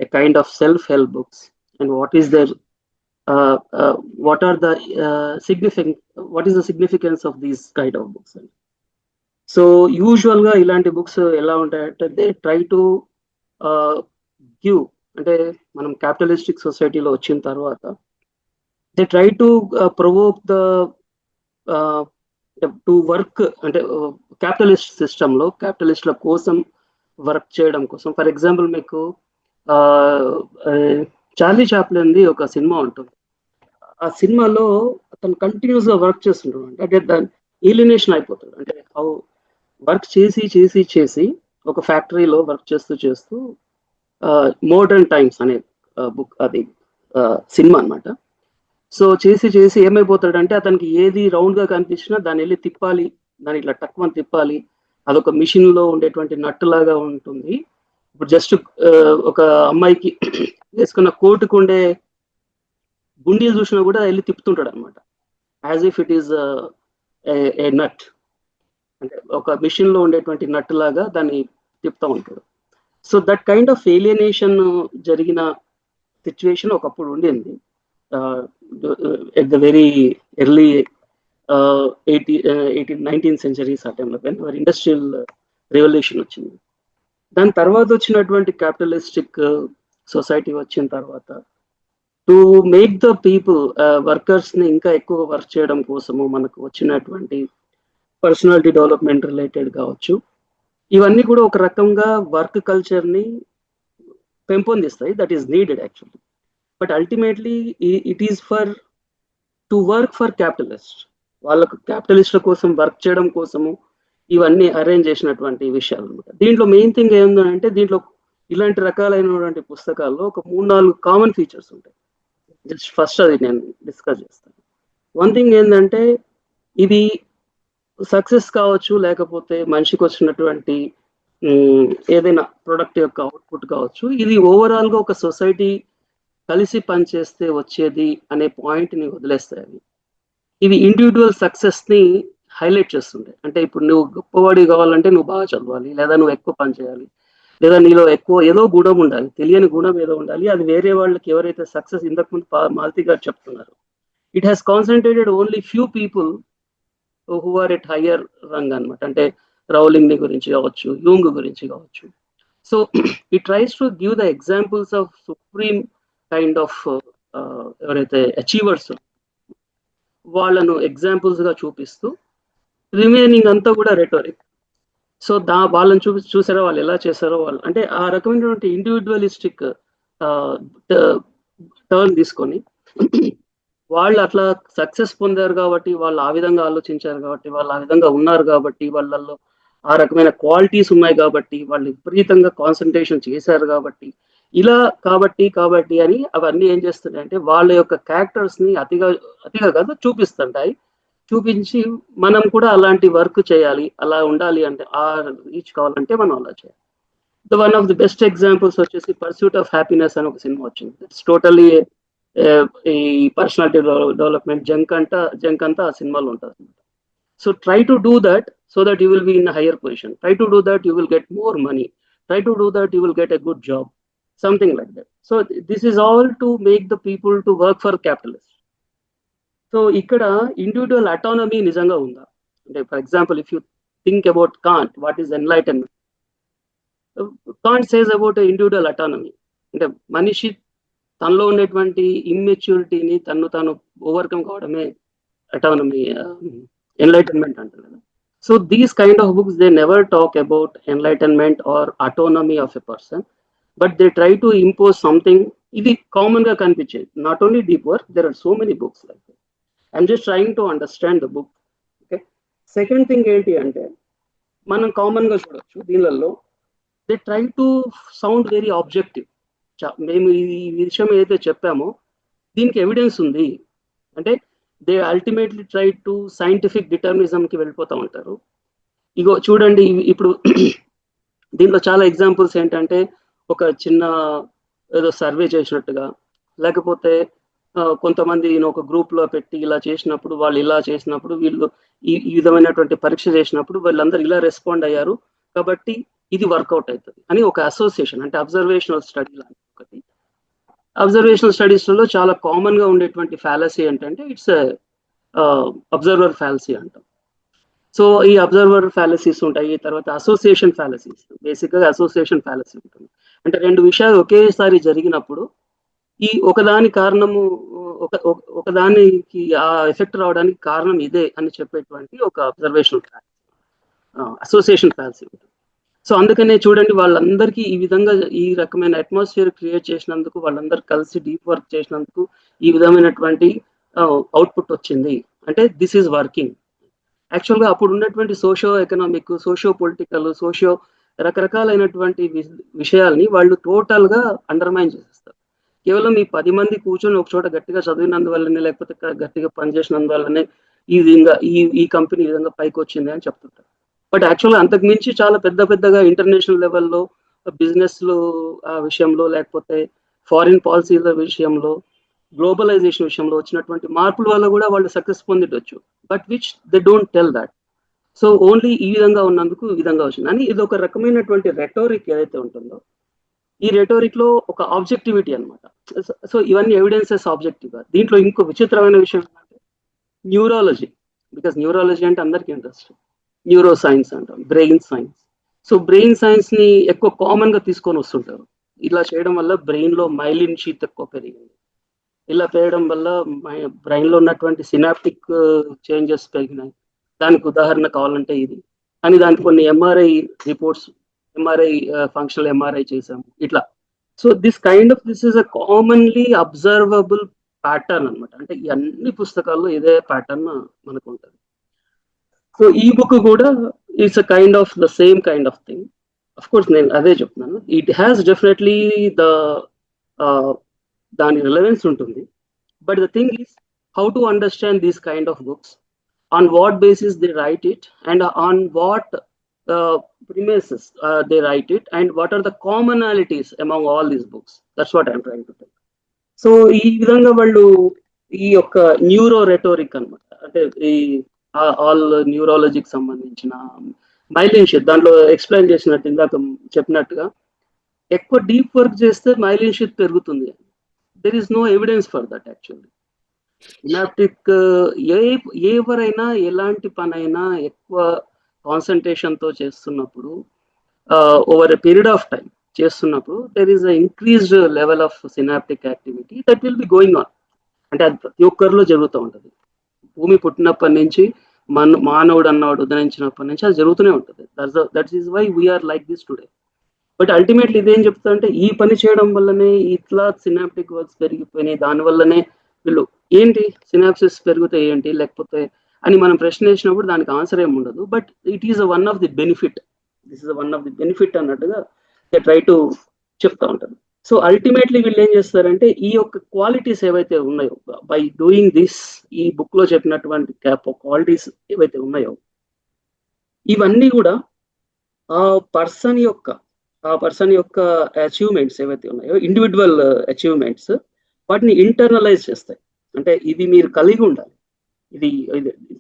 a kind of self-help books, and what is the significance of these kind of books. So usual ga ilanti books ela untayante, they try to give, అంటే మనం capitalistic సొసైటీలో వచ్చిన తర్వాత they try to provoke to work, అంటే capitalist సిస్టంలో క్యాపిటలిస్ట్ల కోసం work చేయడం కోసం. ఫర్ ఎగ్జాంపుల్ మీకు చార్లీ చాప్లిన్ది ఒక సినిమా ఉంటుంది. ఆ సినిమాలో అతను కంటిన్యూస్ గా వర్క్ చేస్తుంటాడు, అంటే దాని ఏలినేషన్ అయిపోతాడు. అంటే వర్క్ చేసి ఒక ఫ్యాక్టరీలో వర్క్ చేస్తూ మోడర్న్ టైమ్స్ అనే బుక్, అది సినిమా అనమాట. సో చేసి ఏమైపోతాడంటే అతనికి ఏది రౌండ్ గా కనిపించినా దాన్ని వెళ్ళి తిప్పాలి, దాన్ని ఇట్లా టక్కుమని తిప్పాలి. అదొక మిషన్ లో ఉండేటువంటి నట్టు లాగా ఉంటుంది. ఇప్పుడు జస్ట్ ఒక అమ్మాయికి వేసుకున్న కోటుకు ఉండే గుండీలు చూసినా కూడా వెళ్ళి తిప్పుతుంటాడు అనమాట, as if it is a nut. అంటే ఒక మిషన్ లో ఉండేటువంటి నట్టు లాగా దాన్ని తిప్పుతూ ఉంటాడు. So that kind of alienation జరిగిన సిచ్యువేషన్ ఒకప్పుడు ఉండింది, at the very early 19th centuries ఆ టైంలో ఇండస్ట్రియల్ రెవల్యూషన్ వచ్చింది. దాని తర్వాత వచ్చినటువంటి క్యాపిటలిస్టిక్ సొసైటీ వచ్చిన తర్వాత టు మేక్ ద పీపుల్ వర్కర్స్ని ఇంకా ఎక్కువ వర్క్ చేయడం కోసము మనకు వచ్చినటువంటి పర్సనాలిటీ డెవలప్మెంట్ రిలేటెడ్ కావచ్చు, ఇవన్నీ కూడా ఒక రకంగా వర్క్ కల్చర్ని పెంపొందిస్తాయి. That is needed actually. But ultimately it is for to work for capitalist. వాళ్ళకు క్యాపిటలిస్ట్ల కోసం వర్క్ చేయడం కోసము ఇవన్నీ అరేంజ్ చేసినటువంటి విషయాలు అనమాట. దీంట్లో మెయిన్ థింగ్ ఏంటంటే దీంట్లో ఇలాంటి రకాలైనటువంటి పుస్తకాల్లో ఒక 3-4 కామన్ ఫీచర్స్ ఉంటాయి. జస్ట్ ఫస్ట్ అది నేను డిస్కస్ చేస్తాను. వన్ థింగ్ ఏంటంటే ఇది సక్సెస్ కావచ్చు, లేకపోతే మనిషికి వచ్చినటువంటి ఏదైనా ప్రొడక్ట్ యొక్క అవుట్పుట్ కావచ్చు, ఇది ఓవరాల్గా ఒక సొసైటీ కలిసి పనిచేస్తే వచ్చేది అనే పాయింట్ని వదిలేస్తాయి. ఇవి ఇండివిజువల్ సక్సెస్ని హైలైట్ చేస్తుంటాయి. అంటే ఇప్పుడు నువ్వు గొప్పవాడి కావాలంటే నువ్వు బాగా చదవాలి, లేదా నువ్వు ఎక్కువ పని చేయాలి, లేదా నీలో ఎక్కువ ఏదో గుణం ఉండాలి, తెలియని గుణం ఏదో ఉండాలి. అది వేరే వాళ్ళకి ఎవరైతే సక్సెస్ ఇంతకుముందు మాలతి గారు చెప్తున్నారు, it has concentrated only few people who are at higher rung అనమాట. అంటే రౌలింగ్ గురించి కావచ్చు, యూంగ్ గురించి కావచ్చు. So it tries to give the examples of supreme kind of ఎవరైతే అచీవర్స్ వాళ్ళను ఎగ్జాంపుల్స్గా చూపిస్తూ రిమైనింగ్ అంతా కూడా రెటోరిక్. సో వాళ్ళని చూసారో వాళ్ళు ఎలా చేశారో వాళ్ళు, అంటే ఆ రకమైనటువంటి ఇండివిజువలిస్టిక్ టర్న్ తీసుకొని వాళ్ళు అట్లా సక్సెస్ పొందారు కాబట్టి, వాళ్ళు ఆ విధంగా ఆలోచించారు కాబట్టి, వాళ్ళు ఆ విధంగా ఉన్నారు కాబట్టి, వాళ్ళల్లో ఆ రకమైన క్వాలిటీస్ ఉన్నాయి కాబట్టి, వాళ్ళు విపరీతంగా కాన్సన్ట్రేషన్ చేశారు కాబట్టి, ఇలా కాబట్టి అని అవన్నీ ఏం చేస్తున్నాయి అంటే వాళ్ళ యొక్క క్యారెక్టర్స్ని అతిగా కాదు చూపించి మనం కూడా అలాంటి వర్క్ చేయాలి, అలా ఉండాలి అంటే ఆ రీచ్ కావాలంటే మనం అలా చేయాలి. One of the best examples వచ్చేసి పర్సూట్ ఆఫ్ హ్యాపీనెస్ అని ఒక సినిమా వచ్చింది. ఇట్స్ టోటలీ ఈ పర్సనాలిటీ డెవలప్మెంట్ జంక్ అంతా ఆ సినిమాలో ఉంటుంది. So try to do that so that you will be in higher position, try to do that you will get more money, try to do that you will get a good job, something like that. So this is all to make the people to work for capitalist. So ఇక్కడ individual autonomy నిజంగా ఉందా అంటే, for example if you think about can't, what is enlightenment? Can't says about individual autonomy అంటే మనిషి తనలో ఉండేటువంటి ఇమ్మెచ్యూరిటీని తాను overcome కావడమే అటానమీ, ఎన్లైటన్మెంట్ అంటారు కదా. So these kind of books they never talk about enlightenment or autonomy of a person, but they try to impose something. ఇది common గా కనిపించేది. Not only deep work, there are so many books like that. I'm just trying to understand the book. Okay, second thing ఏంటి అంటే మనం common గా చూడొచ్చు దీనిలలో, they try to sound very objective. మేము ఈ విషయం ఏదైతే చెప్పామో దీనికి ఎవిడెన్స్ ఉంది అంటే they ultimately try to scientific డిటర్మినిజంకి వెళ్ళిపోతూ ఉంటారు. ఇగో చూడండి, ఇప్పుడు దీంట్లో చాలా ఎగ్జాంపుల్స్ ఏంటంటే ఒక చిన్న ఏదో సర్వే చేసినట్టుగా, లేకపోతే కొంతమంది ఒక గ్రూప్లో పెట్టి ఇలా చేసినప్పుడు, వాళ్ళు ఇలా చేసినప్పుడు, వీళ్ళు ఈ విధమైనటువంటి పరీక్ష చేసినప్పుడు వీళ్ళందరూ ఇలా రెస్పాండ్ అయ్యారు కాబట్టి ఇది వర్కౌట్ అవుతుంది అని ఒక అసోసియేషన్, అంటే అబ్జర్వేషనల్ స్టడీ లాంటి ఒకటి. అబ్జర్వేషనల్ స్టడీస్లో చాలా కామన్గా ఉండేటువంటి ఫ్యాలసీ ఏంటంటే ఇట్స్ అబ్జర్వర్ ఫ్యాలసీ అంటాం. సో ఈ అబ్జర్వర్ ఫ్యాలసీస్ ఉంటాయి, తర్వాత అసోసియేషన్ ఫ్యాలసీస్. బేసిక్గా అసోసియేషన్ ఫ్యాలసీ ఉంటుంది అంటే రెండు విషయాలు ఒకేసారి జరిగినప్పుడు ఈ ఒకదాని కారణము ఒకదానికి ఆ ఎఫెక్ట్ రావడానికి కారణం ఇదే అని చెప్పేటువంటి ఒక అబ్జర్వేషనల్ ఫ్యాలసీ, అసోసియేషన్ ఫ్యాలసీ ఉంటుంది. సో అందుకనే చూడండి, వాళ్ళందరికీ ఈ విధంగా ఈ రకమైన అట్మాస్ఫియర్ క్రియేట్ చేసినందుకు, వాళ్ళందరూ కలిసి డీప్ వర్క్ చేసినందుకు ఈ విధమైనటువంటి అవుట్పుట్ వచ్చింది అంటే దిస్ ఈజ్ వర్కింగ్. యాక్చువల్గా అప్పుడు ఉన్నటువంటి సోషో ఎకనామిక్, సోషో పొలిటికల్, రకరకాలైనటువంటి విషయాల్ని వాళ్ళు టోటల్గా అండర్మైన్ చేసేస్తారు. కేవలం ఈ 10 మంది కూర్చొని ఒక చోట గట్టిగా చదివినందువల్లనే, లేకపోతే గట్టిగా పనిచేసినందువల్లనే ఈ విధంగా ఈ కంపెనీ ఈ విధంగా పైకి వచ్చింది అని చెప్తుంటారు. బట్ యాక్చువల్గా అంతకు మించి చాలా పెద్దగా ఇంటర్నేషనల్ లెవెల్లో బిజినెస్లు విషయంలో, లేకపోతే ఫారిన్ పాలసీల విషయంలో, గ్లోబలైజేషన్ విషయంలో వచ్చినటువంటి మార్పుల వల్ల కూడా వాళ్ళు సక్సెస్ పొందిటొచ్చు, but which they don't tell that. So only ఈ విధంగా ఉన్నందుకు ఈ విధంగా వచ్చింది అని ఇది ఒక రకమైనటువంటి రెటోరిక్ ఏదైతే ఉంటుందో, ఈ రెటోరిక్ లో ఒక ఆబ్జెక్టివిటీ అనమాట. సో ఇవన్నీ ఎవిడెన్సెస్ ఆబ్జెక్టివ్. దీంట్లో ఇంకో విచిత్రమైన విషయం ఏంటంటే న్యూరాలజీ. బికాస్ న్యూరాలజీ అంటే అందరికీ ఇంట్రెస్ట్. న్యూరో సైన్స్ అంటాం, brain science. So brain science ని ఎక్కువ కామన్ గా తీసుకొని వస్తుంటారు. ఇలా చేయడం వల్ల బ్రెయిన్ లో మైలిన్ షీత్ ఎక్కువ పెరిగింది, ఇలా పెరగడం వల్ల బ్రెయిన్ లో ఉన్నటువంటి సినాప్టిక్ చేంజెస్ పెరిగినాయి. దానికి ఉదాహరణ కావాలంటే ఇది అని, దానికి కొన్ని MRI reports, MRI functional MRI చేసాము ఇట్లా. So this is a commonly observable pattern అనమాట. అంటే ఈ అన్ని పుస్తకాల్లో ఇదే ప్యాటర్న్ మనకు ఉంటుంది. సో ఈ బుక్ కూడా it's a kind of the same kind of thing. Of course నేను అదే చెప్తున్నాను, ఇట్ హ్యాస్ డెఫినెట్లీ దాని రిలవెన్స్ ఉంటుంది. But the thing is how to understand these kind of books, on what basis they write it, and on what premises they write it, and what are the commonalities among all these books. That's what I'm trying to tell. So ఈ విధంగా వాళ్ళు ఈ యొక్క neuro rhetoric అనమాట, అంటే ఈ all న్యూరాలజీకి సంబంధించిన myelin sheath దాంట్లో ఎక్స్ప్లెయిన్ చేసినట్టు, ఇందాక చెప్పినట్టుగా ఎక్కువ డీప్ వర్క్ చేస్తే మైలిన్ షీత్ పెరుగుతుంది. There is no evidence for that actually. Synaptic ఎవరైనా ఎలాంటి పనైనా ఎక్కువ కాన్సన్ట్రేషన్ తో చేస్తున్నప్పుడు, over a period of time చేస్తున్నప్పుడు, there is a increased level of synaptic activity that will be going on. అంటే అది ప్రతి ఒక్కరిలో జరుగుతూ ఉంటుంది. భూమి పుట్టినప్పటి నుంచి మానవుడు అన్నవాడు ఉదయించినప్పటి నుంచి అది జరుగుతూనే ఉంటుంది. That is why we're like this today. But ultimately ఇదేం చెప్తా అంటే, ఈ పని చేయడం వల్లనే ఇట్లా సినాప్టిక్ వర్క్స్ పెరిగిపోయినాయి, దానివల్లనే వీళ్ళు ఏంటి సినాప్సిస్ పెరిగితే ఏంటి లేకపోతే అని మనం ప్రశ్న వేసినప్పుడు దానికి ఆన్సర్ ఏమి ఉండదు. But it is one of the benefit, this is one of the benefit అన్నట్టుగా దే ట్రై టు చెప్తా ఉంటారు. సో అల్టిమేట్లీ వీళ్ళు ఏం చేస్తారంటే, ఈ యొక్క క్వాలిటీస్ ఏవైతే ఉన్నాయో బై డూయింగ్ దిస్, ఈ బుక్ లో చెప్పినటువంటి క్వాలిటీస్ ఏవైతే ఉన్నాయో, ఇవన్నీ కూడా ఆ పర్సన్ యొక్క అచీవ్మెంట్స్ ఏవైతే ఉన్నాయో, ఇండివిజువల్ అచీవ్మెంట్స్, వాటిని ఇంటర్నలైజ్ చేస్తాయి. అంటే ఇది మీరు కలిగి ఉండాలి. ఇది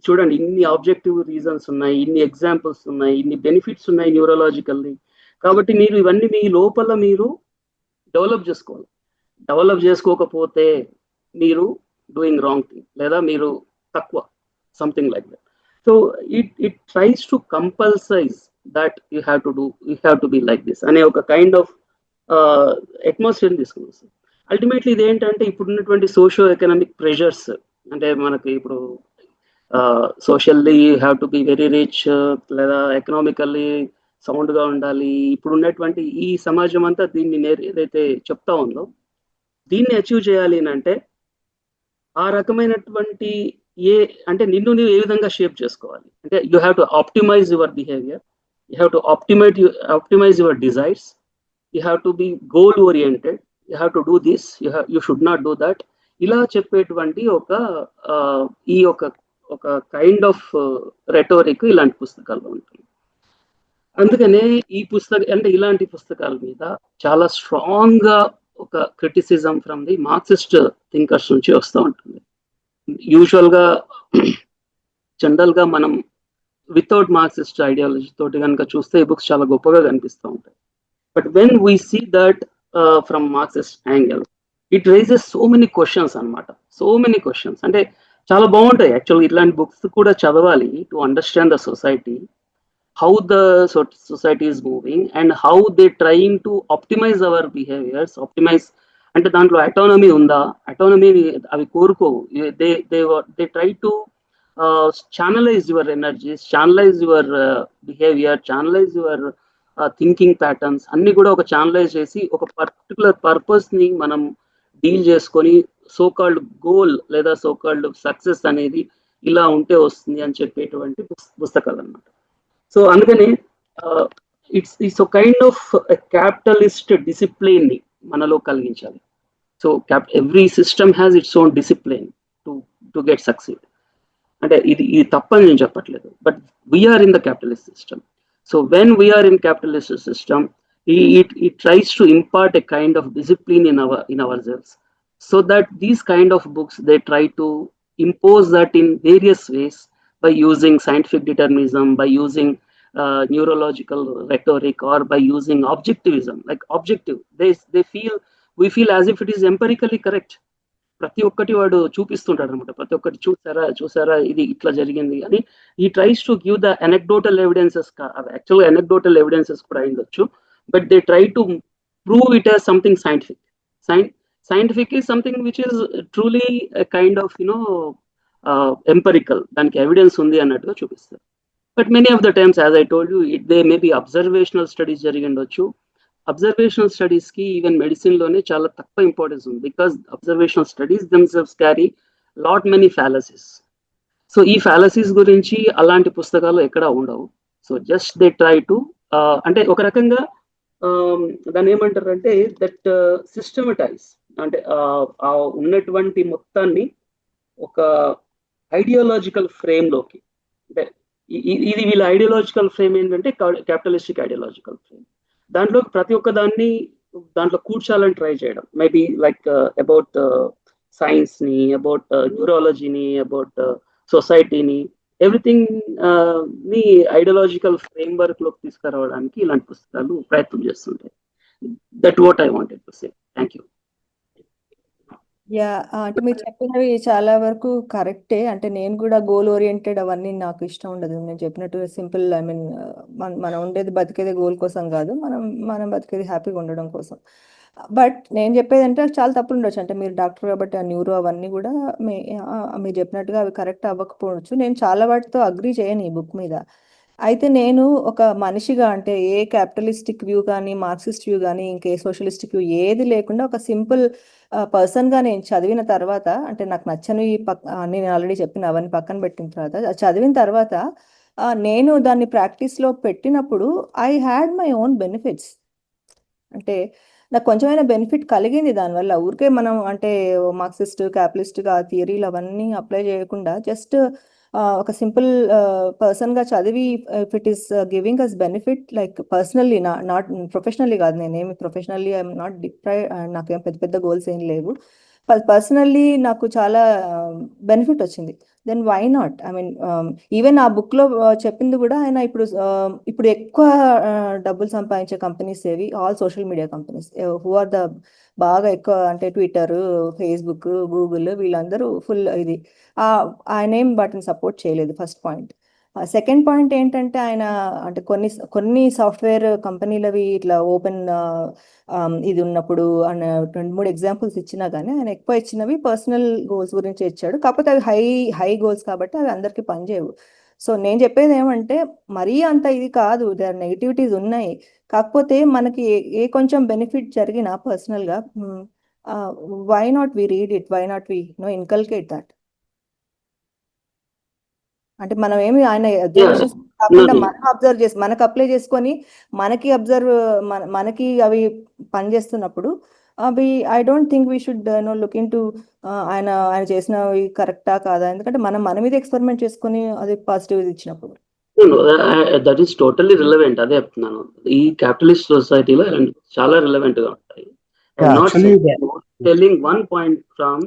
చూడండి, ఇన్ని ఆబ్జెక్టివ్ రీజన్స్ ఉన్నాయి, ఇన్ని ఎగ్జాంపుల్స్ ఉన్నాయి, ఇన్ని బెనిఫిట్స్ ఉన్నాయి న్యూరలాజికల్లీ. కాబట్టి మీరు ఇవన్నీ మీ లోపల మీరు డెవలప్ చేసుకోవాలి. డెవలప్ చేసుకోకపోతే మీరు డూయింగ్ రాంగ్ థింగ్, లేదా మీరు తక్కువ, something like that. So it tries to compulsize that you have to be like this అనే ఒక కైండ్ ఆఫ్ అట్మాస్ఫియర్ తీసుకున్నాం సార్. అల్టిమేట్లీ ఇదేంటంటే, ఇప్పుడున్నటువంటి సోషో ఎకనామిక్ ప్రెషర్స్, అంటే మనకి ఇప్పుడు socially you have to be very rich, లేదా ఎకనామికల్లీ సౌండ్గా ఉండాలి. ఇప్పుడు ఉన్నటువంటి ఈ సమాజం అంతా దీన్ని ఏదైతే చెప్తా ఉందో, దీన్ని అచీవ్ చేయాలి అంటే ఆ రకమైనటువంటి అంటే నిన్ను నువ్వు ఏ విధంగా షేప్ చేసుకోవాలి అంటే, you have to optimise your behaviour, you have to optimise your desires, you have to B goal oriented, you have to do this, you should not do that, ఇలా చెప్పేటువంటి ఈ ఒక కైండ్ ఆఫ్ రెటోరిక్ ఇలాంటి పుస్తకాల్లో ఉంటుంది. అందుకనే ఈ అంటే ఇలాంటి పుస్తకాల మీద చాలా స్ట్రాంగ్ గా ఒక criticism from the Marxist thinkers నుంచి వస్తూ ఉంటుంది. యూజువల్ గా జనరల్ గా మనం వితౌట్ మార్క్సిస్ట్ ఐడియాలజీ తోటి కనుక చూస్తే ఈ బుక్స్ చాలా గొప్పగా కనిపిస్తూ ఉంటాయి. But when we see that from Marxist angle, it raises so many questions అనమాట. సో మెనీ క్వశ్చన్స్ అంటే చాలా బాగుంటాయి యాక్చువల్గా. ఇట్లాంటి బుక్స్ కూడా చదవాలి to understand the society, how the society is moving and how they trying to optimize our behaviors, optimize అంటే దాంట్లో అటానమీ ఉందా, అటానమీ అవి కోరుకోవు. they try to channelize your energies, channelize your behavior, channelize your thinking patterns అన్ని కూడా ఒక channelise చేసి ఒక particular purpose ని మనం డీల్ చేసుకొని సోకాల్డ్ గోల్ లేదా సోకాల్డ్ సక్సెస్ అనేది ఇలా ఉంటే వస్తుంది అని చెప్పేటువంటి పుస్తకాలు అన్నమాట. సో అందుకని it's kind of capitalist discipline ని మనలో కలిగించాలి. So every system has its own discipline to get succeed. అంటే ఇది తప్పని నేను చెప్పట్లేదు, but we're in the capitalist system. So when we're in capitalist system, it tries to impart a kind of discipline in ourselves, so that these kind of books, they try to impose that in various ways by using scientific determinism, by using neurological rhetoric, or by using objectivism, like objective. We feel as if it is empirically correct. ప్రతి ఒక్కటి వాడు చూపిస్తుంటాడు అనమాట. ప్రతి ఒక్కటి చూసారా ఇది ఇట్లా జరిగింది అని ఈ tries to give the anecdotal evidences. యాక్చువల్గా అనెక్డోటల్ ఎవిడెన్సెస్ కూడా అయిండొచ్చు, but they try to prove it as something scientific. Scientific is something which is truly kind of empirical, దానికి ఎవిడెన్స్ ఉంది అన్నట్టుగా చూపిస్తారు. But many of the times as I told you they may be observational studies జరిగిండొచ్చు. Observational studies కి even medicine లోనే చాలా తక్కువ importance ఉంది, because observational studies themselves carry lot many ఫ్యాలసీస్. So ఈ ఫ్యాలసీస్ గురించి అలాంటి పుస్తకాలు ఎక్కడ ఉండవు. So just they try to అంటే ఒక రకంగా దాన్ని ఏమంటారు అంటే దట్ సిస్టమటైజ్, అంటే ఉన్నటువంటి మొత్తాన్ని ఒక ఐడియాలజికల్ ఫ్రేమ్ లోకి, అంటే ఇది వీళ్ళ ఐడియాలజికల్ ఫ్రేమ్ ఏంటంటే క్యాపిటలిస్టిక్ ఐడియాలజికల్ ఫ్రేమ్. దాంట్లో ప్రతి ఒక్క దాంట్లో కూర్చాలని ట్రై చేయడం, మేబీ లైక్ అబౌట్ సైన్స్ ని, అబౌట్ న్యూరాలజీని, అబౌట్ సొసైటీని, ఎవ్రీథింగ్ ని ఐడియాలజికల్ ఫ్రేమ్ వర్క్ లోకి తీసుకురావడానికి ఇలాంటి పుస్తకాలు ప్రయత్నం చేస్తుంటాయి. That what I wanted to say. Thank you. Yeah, అంటే మీరు చెప్పినవి చాలా వరకు కరెక్టే. అంటే నేను కూడా గోల్ ఓరియంటెడ్ అవన్నీ నాకు ఇష్టం ఉండదు. నేను చెప్పినట్టు సింపుల్, ఐ మీన్ మనం ఉండేది బతికేది గోల్ కోసం కాదు, మనం బతికేది హ్యాపీగా ఉండడం కోసం. బట్ నేను చెప్పేది అంటే చాలా తప్పులు ఉండొచ్చు. అంటే మీరు డాక్టర్ కాబట్టి ఆ న్యూరో అవన్నీ కూడా మీరు చెప్పినట్టుగా అవి కరెక్ట్ అవ్వకపోవచ్చు. నేను చాలా వాటితో అగ్రీ చేయను ఈ బుక్ మీద. అయితే నేను ఒక మనిషిగా, అంటే ఏ క్యాపిటలిస్టిక్ వ్యూ కానీ, మార్క్సిస్ట్ వ్యూ కానీ, ఇంకే సోషలిస్టిక్ వ్యూ ఏది లేకుండా ఒక సింపుల్ పర్సన్గా నేను చదివిన తర్వాత, అంటే నాకు నచ్చని నేను ఆల్రెడీ చెప్పిన అవన్నీ పక్కన పెట్టిన తర్వాత, చదివిన తర్వాత నేను దాన్ని ప్రాక్టీస్లో పెట్టినప్పుడు I had my own benefits. అంటే నాకు కొంచెమైనా బెనిఫిట్ కలిగింది దానివల్ల. ఊరికే మనం అంటే మార్క్సిస్ట్ క్యాపిటలిస్ట్గా ఆ థియరీలు అవన్నీ అప్లై చేయకుండా జస్ట్ ఒక సింపుల్ పర్సన్గా చదివి, if it is giving us benefit like personally, not professionally కాదు, నేనేమి ప్రొఫెషనల్లీ ఐఎమ్ నాట్ నాకేం పెద్ద గోల్స్ ఏం లేవు. పర్సనల్లీ నాకు చాలా బెనిఫిట్ వచ్చింది. Then why not? I mean even a బుక్లో చెప్పింది కూడా ఆయన ఇప్పుడు ఎక్కువ డబ్బులు సంపాదించే కంపెనీస్ ఏవి? All social media companies. Who are the బాగా ఎక్కువ అంటే ట్విట్టర్, ఫేస్బుక్, గూగుల్, వీళ్ళందరూ ఫుల్ ఇది. ఆయన ఏం వాటిని సపోర్ట్ చేయలేదు, ఫస్ట్ పాయింట్. సెకండ్ పాయింట్ ఏంటంటే ఆయన అంటే కొన్ని సాఫ్ట్వేర్ కంపెనీలవి ఇట్లా ఓపెన్ ఇది ఉన్నప్పుడు ఆయన 2-3 ఎగ్జాంపుల్స్ ఇచ్చినా కానీ ఆయన ఎక్కువ ఇచ్చినవి పర్సనల్ గోల్స్ గురించి ఇచ్చాడు. కాకపోతే అవి హై గోల్స్ కాబట్టి అవి అందరికీ పనిచేయవు. సో నేను చెప్పేది ఏమంటే మరీ అంత ఇది కాదు, దాని నెగిటివిటీస్ ఉన్నాయి. కాకపోతే మనకి ఏ కొంచెం బెనిఫిట్ జరిగినా పర్సనల్గా, why not we read it, why not we inculcate that. అంటే మనం ఏమి ఆయన అబ్జర్వేషన్స్ కాకుండా మనం అబ్జర్వ్ చేసి మనకు అప్లై చేసుకొని మనకి అవి పనిచేస్తున్నప్పుడు అవి I don't think we should look in to ఆయన చేసినవి కరెక్టా కాదా. ఎందుకంటే మన మీద ఎక్స్పెరిమెంట్ చేసుకొని అది పాజిటివ్ ఇచ్చినప్పుడు దట్ ఈస్ టోటల్లీ రిలవెంట్. అదే చెప్తున్నాను, ఈ క్యాపిటలిస్ట్ సొసైటీలో చాలా రిలవెంట్ గా ఉంటాయి. Telling one point from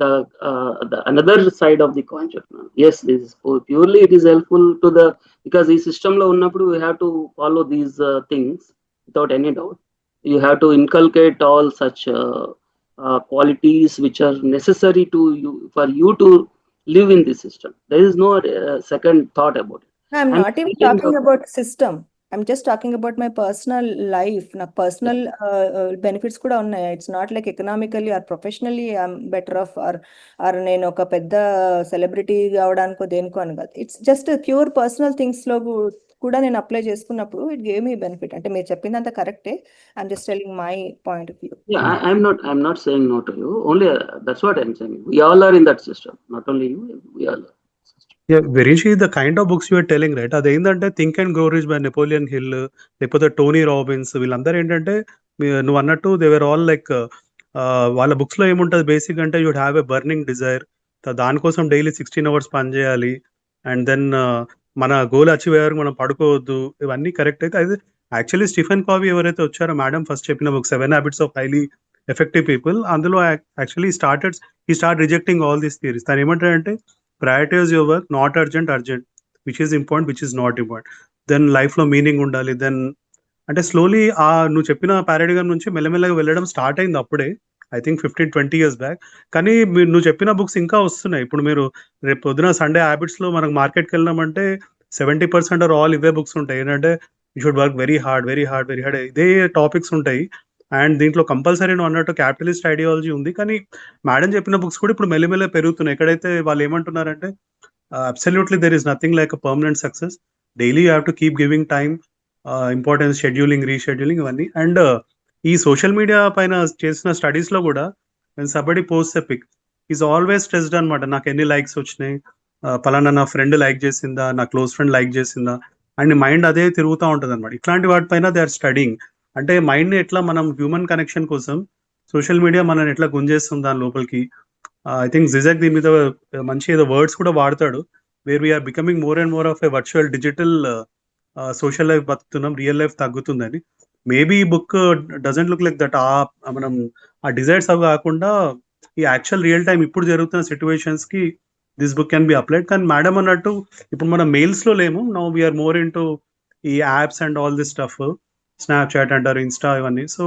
the another side of the coin. Yes, this is purely it is helpful to the, because ఈ system లో ఉన్నప్పుడు we have to follow these things without any doubt. You have to inculcate all such qualities which are necessary to you for you to live in this system. There is no second thought about it. I'm not even talking about system. I'm just talking about my personal life. నాకు personal benefits కూడా ఉన్నాయి. It's not like economically or professionally I'm better off or నేను ఒక పెద్ద celebrity కావడానికో దేనికో అని కాదు. ఇట్స్ జస్ట్ ప్యూర్ పర్సనల్ థింగ్స్లో కూడా నేను అప్లై చేసుకున్నప్పుడు ఇట్ గేవ్ మీ బెనిఫిట్. అంటే మీరు చెప్పిందంతా కరెక్టే. I'm just telling my point of view. I'm not saying no to you. Only that's what I'm saying. We all are in that system. Not only you, we all are. Yeah, Verishi, the kind of books you are telling, right? అదేంటంటే think and grow rich by Napoleon hill, లేకపోతే Tony Robbins, వీళ్ళందరూ ఏంటంటే నువ్వు అన్నట్టు they were all like వాళ్ళ books లో ఏముంటుంది basic అంటే you'd have a burning desire, దానికోసం డైలీ 16 hours పని చేయాలి, అండ్ దెన్ మన గోల్ అచీవ్ అయ్యారు, మనం పడుకోవద్దు. ఇవన్నీ కరెక్ట్. అయితే అది యాక్చువల్లీ స్టీఫెన్ కావీ ఎవరైతే వచ్చారో మేడం ఫస్ట్ చెప్పిన book 7 Habits of Highly Effective People, అందులో actually he started rejecting all these theories. తను ఏమంటాడంటే prioritize your work, not urgent, which is important, which is not important. Then life లో meaning ఉండాలి. Then అంటే slowly నువ్వు చెప్పిన పారాడిగమ్ నుంచి మెల్లమెల్లగా వెళ్ళడం స్టార్ట్ అయింది అప్పుడే. I think 15-20 years back. కానీ నువ్వు చెప్పిన బుక్స్ ఇంకా వస్తున్నాయి. ఇప్పుడు మీరు రేపు పొద్దున సండే హ్యాబిట్స్లో మనకు మార్కెట్కి వెళ్ళినామంటే 70% ఆర్ ఆల్ ఇవే బుక్స్ ఉంటాయి. ఏంటంటే you should work very hard very hard very hard, ఇదే టాపిక్స్ ఉంటాయి. అండ్ దీంట్లో కంపల్సరీ నువ్వు అన్నట్టు క్యాపిటలిస్ట్ ఐడియాలజీ ఉంది. కానీ మేడం చెప్పిన బుక్స్ కూడా ఇప్పుడు మెల్లిమెల్ల పెరుగుతున్నాయి. ఎక్కడైతే వాళ్ళు ఏమంటున్నారంటే absolutely there is nothing like a permanent success. Daily you have to keep giving time, importance, scheduling, rescheduling ఇవన్నీ. అండ్ ఈ సోషల్ మీడియా పైన చేసిన స్టడీస్లో కూడా somebody post pic is always stressed అనమాట. నాకు ఎన్ని లైక్స్ వచ్చినాయి, పలానా నా ఫ్రెండ్ లైక్ చేసిందా, నా క్లోజ్ ఫ్రెండ్ లైక్ చేసిందా, అండ్ మైండ్ అదే తిరుగుతూ ఉంటుంది అనమాట. ఇట్లాంటి వాటిపైన దే ఆర్ స్టడీయింగ్. అంటే మైండ్ని ఎట్లా మనం హ్యూమన్ కనెక్షన్ కోసం సోషల్ మీడియా మనని ఎట్లా గుంజేస్తుంది దాని లోపలికి. ఐ థింక్ జిజాక్ దీని మీద మంచి ఏదో వర్డ్స్ కూడా వాడతాడు, where we're becoming more and more of a virtual digital social life బతుకుతున్నాం, రియల్ లైఫ్ తగ్గుతుందని. మేబీ ఈ book doesn't look like that. మనం ఆ డిజైర్స్ అవి కాకుండా ఈ యాక్చువల్ రియల్ టైం ఇప్పుడు జరుగుతున్న సిచ్యువేషన్స్ కి this book can be applied. కానీ మేడం అన్నట్టు ఇప్పుడు మనం మెయిల్స్ లో లేము, now we're more in to ఈ apps and all this stuff, Snapchat అంటారు, ఇన్స్టా ఇవన్నీ. సో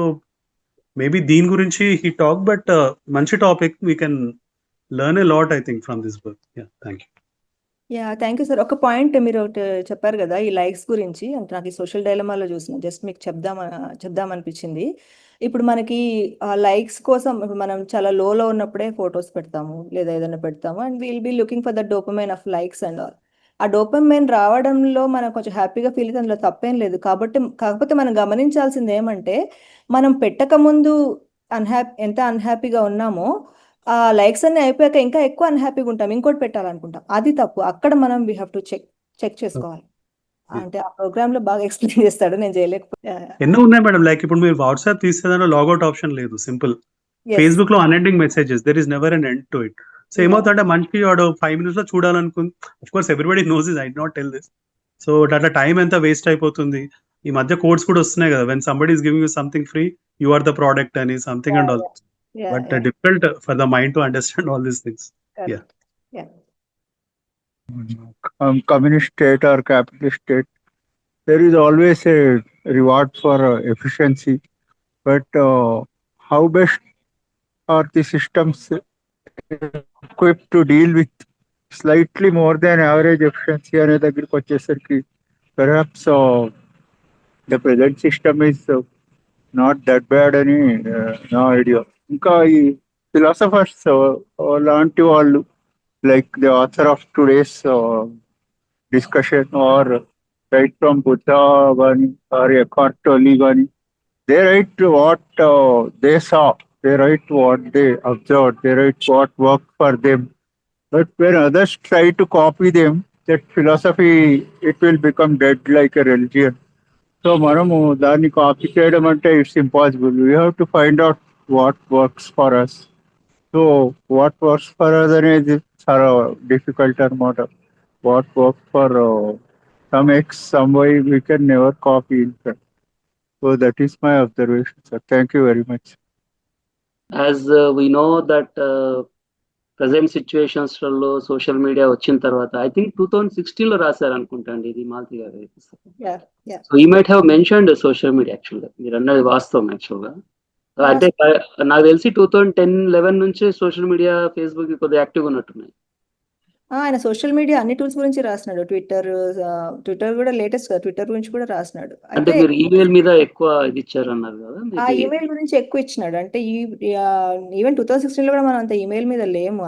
మేబీ దీని గురించి హీ టాక్, బట్ మంచి topic, we can learn a lot I think from this book. Thank you. Thank you sir. ఒక point మీరు ఒకటి చెప్పారు కదా ఈ లైక్స్ గురించి, అంటే నాకు ఈ సోషల్ డైలమాలో చూసిన జస్ట్ మీకు చెప్దామనిపించింది. ఇప్పుడు మనకి ఆ లైక్స్ కోసం ఇప్పుడు మనం చాలా లోలో ఉన్నప్పుడే ఫొటోస్ పెడతాము లేదా ఏదైనా పెడతాము, and will be looking for the dopamine of likes and all. ఆ డోపమైన్ రావడంలో మనం కొంచెం హ్యాపీగా ఫీల్ అయితే అందులో తప్పేం లేదు. కాకపోతే మనం గమనించాల్సింది ఏమంటే, మనం పెట్టక ముందు ఎంత అన్హ్యాపీగా ఉన్నామో ఆ లైక్స్ అన్ని అయిపోయాక ఇంకా ఎక్కువ అన్హ్యాపీగా ఉంటాం, ఇంకోటి పెట్టాలనుకుంటాం. అది తప్పు. అక్కడ మనం వీ హ్యావ్ టు చెక్ చేసుకోవాలి. అంటే ఆ ప్రోగ్రామ్ లో బాగా ఎక్స్ప్లెయిన్ చేస్తాడు, నేను చేయలేకపోతే. ఎన్నో ఉన్నాయి మేడం. లైక్ ఇప్పుడు మీరు వాట్సాప్ తీసేదానిలో లాగౌట్ ఆప్షన్ లేదు, సింపుల్. ఫేస్బుక్ లో unending messages, there is never an end to it. So ఏమవుతుందంటే మనిషి వాడు 5 minutes లో చూడాలనుకుంది. Of course everybody knows is, I not tell this. So అట్లా టైం ఎంత వేస్ట్ అయిపోతుంది. ఈ మధ్య కోడ్స్ కూడా వస్తున్నాయి కదా, when somebody is giving you something free, you are the product అని something and all. But difficult for the mind to understand all these things. Communist state or capitalist state, there is always a reward for efficiency, but how best are the systems equipped to deal with slightly more than average efficiency అనే దగ్గరికి వచ్చేసరికి perhaps the present system is not that bad అని నా idea. ఇంకా ఈ philosophers లాంటి వాళ్ళు, like the author of today's discussion, or right from Buddha Gani or Eckhart Tolle Gani, they write what they saw, they write what they observed, they write what worked for them. But when others try to copy them, that philosophy, it will become dead like a religion. So మనము దాన్ని copy చేయడం అంటే it's impossible. We have to find out what works for us. So what works for us అనేది చాలా difficult అనమాట. What work for some X, some Y, we can never copy in fact. So that is my observation, sir. Thank you very much. As we know that present situations లో social media వచ్చిన తర్వాత, I think 2016 లో రాశారు అనుకుంటా అండి ఇది మాల్తి గారు. So he might have mentioned social media. Actual గా మీరు అన్నది వాస్తవం. యాక్చువల్ గా అంటే నాకు తెలిసి 2010-11 నుంచే సోషల్ మీడియా, ఫేస్బుక్ కొద్దిగా యాక్టివ్గా ఉన్నట్టున్నాయి. ఆయన సోషల్ మీడియా అన్ని టూల్స్ గురించి రాసినాడు. ట్విట్టర్ కూడా లేటెస్ట్ గా ట్విట్టర్ గురించి కూడా రాసినాడు. అంటే మీరు ఈమెయిల్ మీద ఎక్కువ ఇది ఇచ్చారు అన్నారు కదా, ఆ ఈమెయిల్ గురించి ఎక్కువ ఇచ్చినాడు. అంటే ఈవెన్ 2016 లో కూడా మనం అంత ఈమెయిల్ మీద లేము.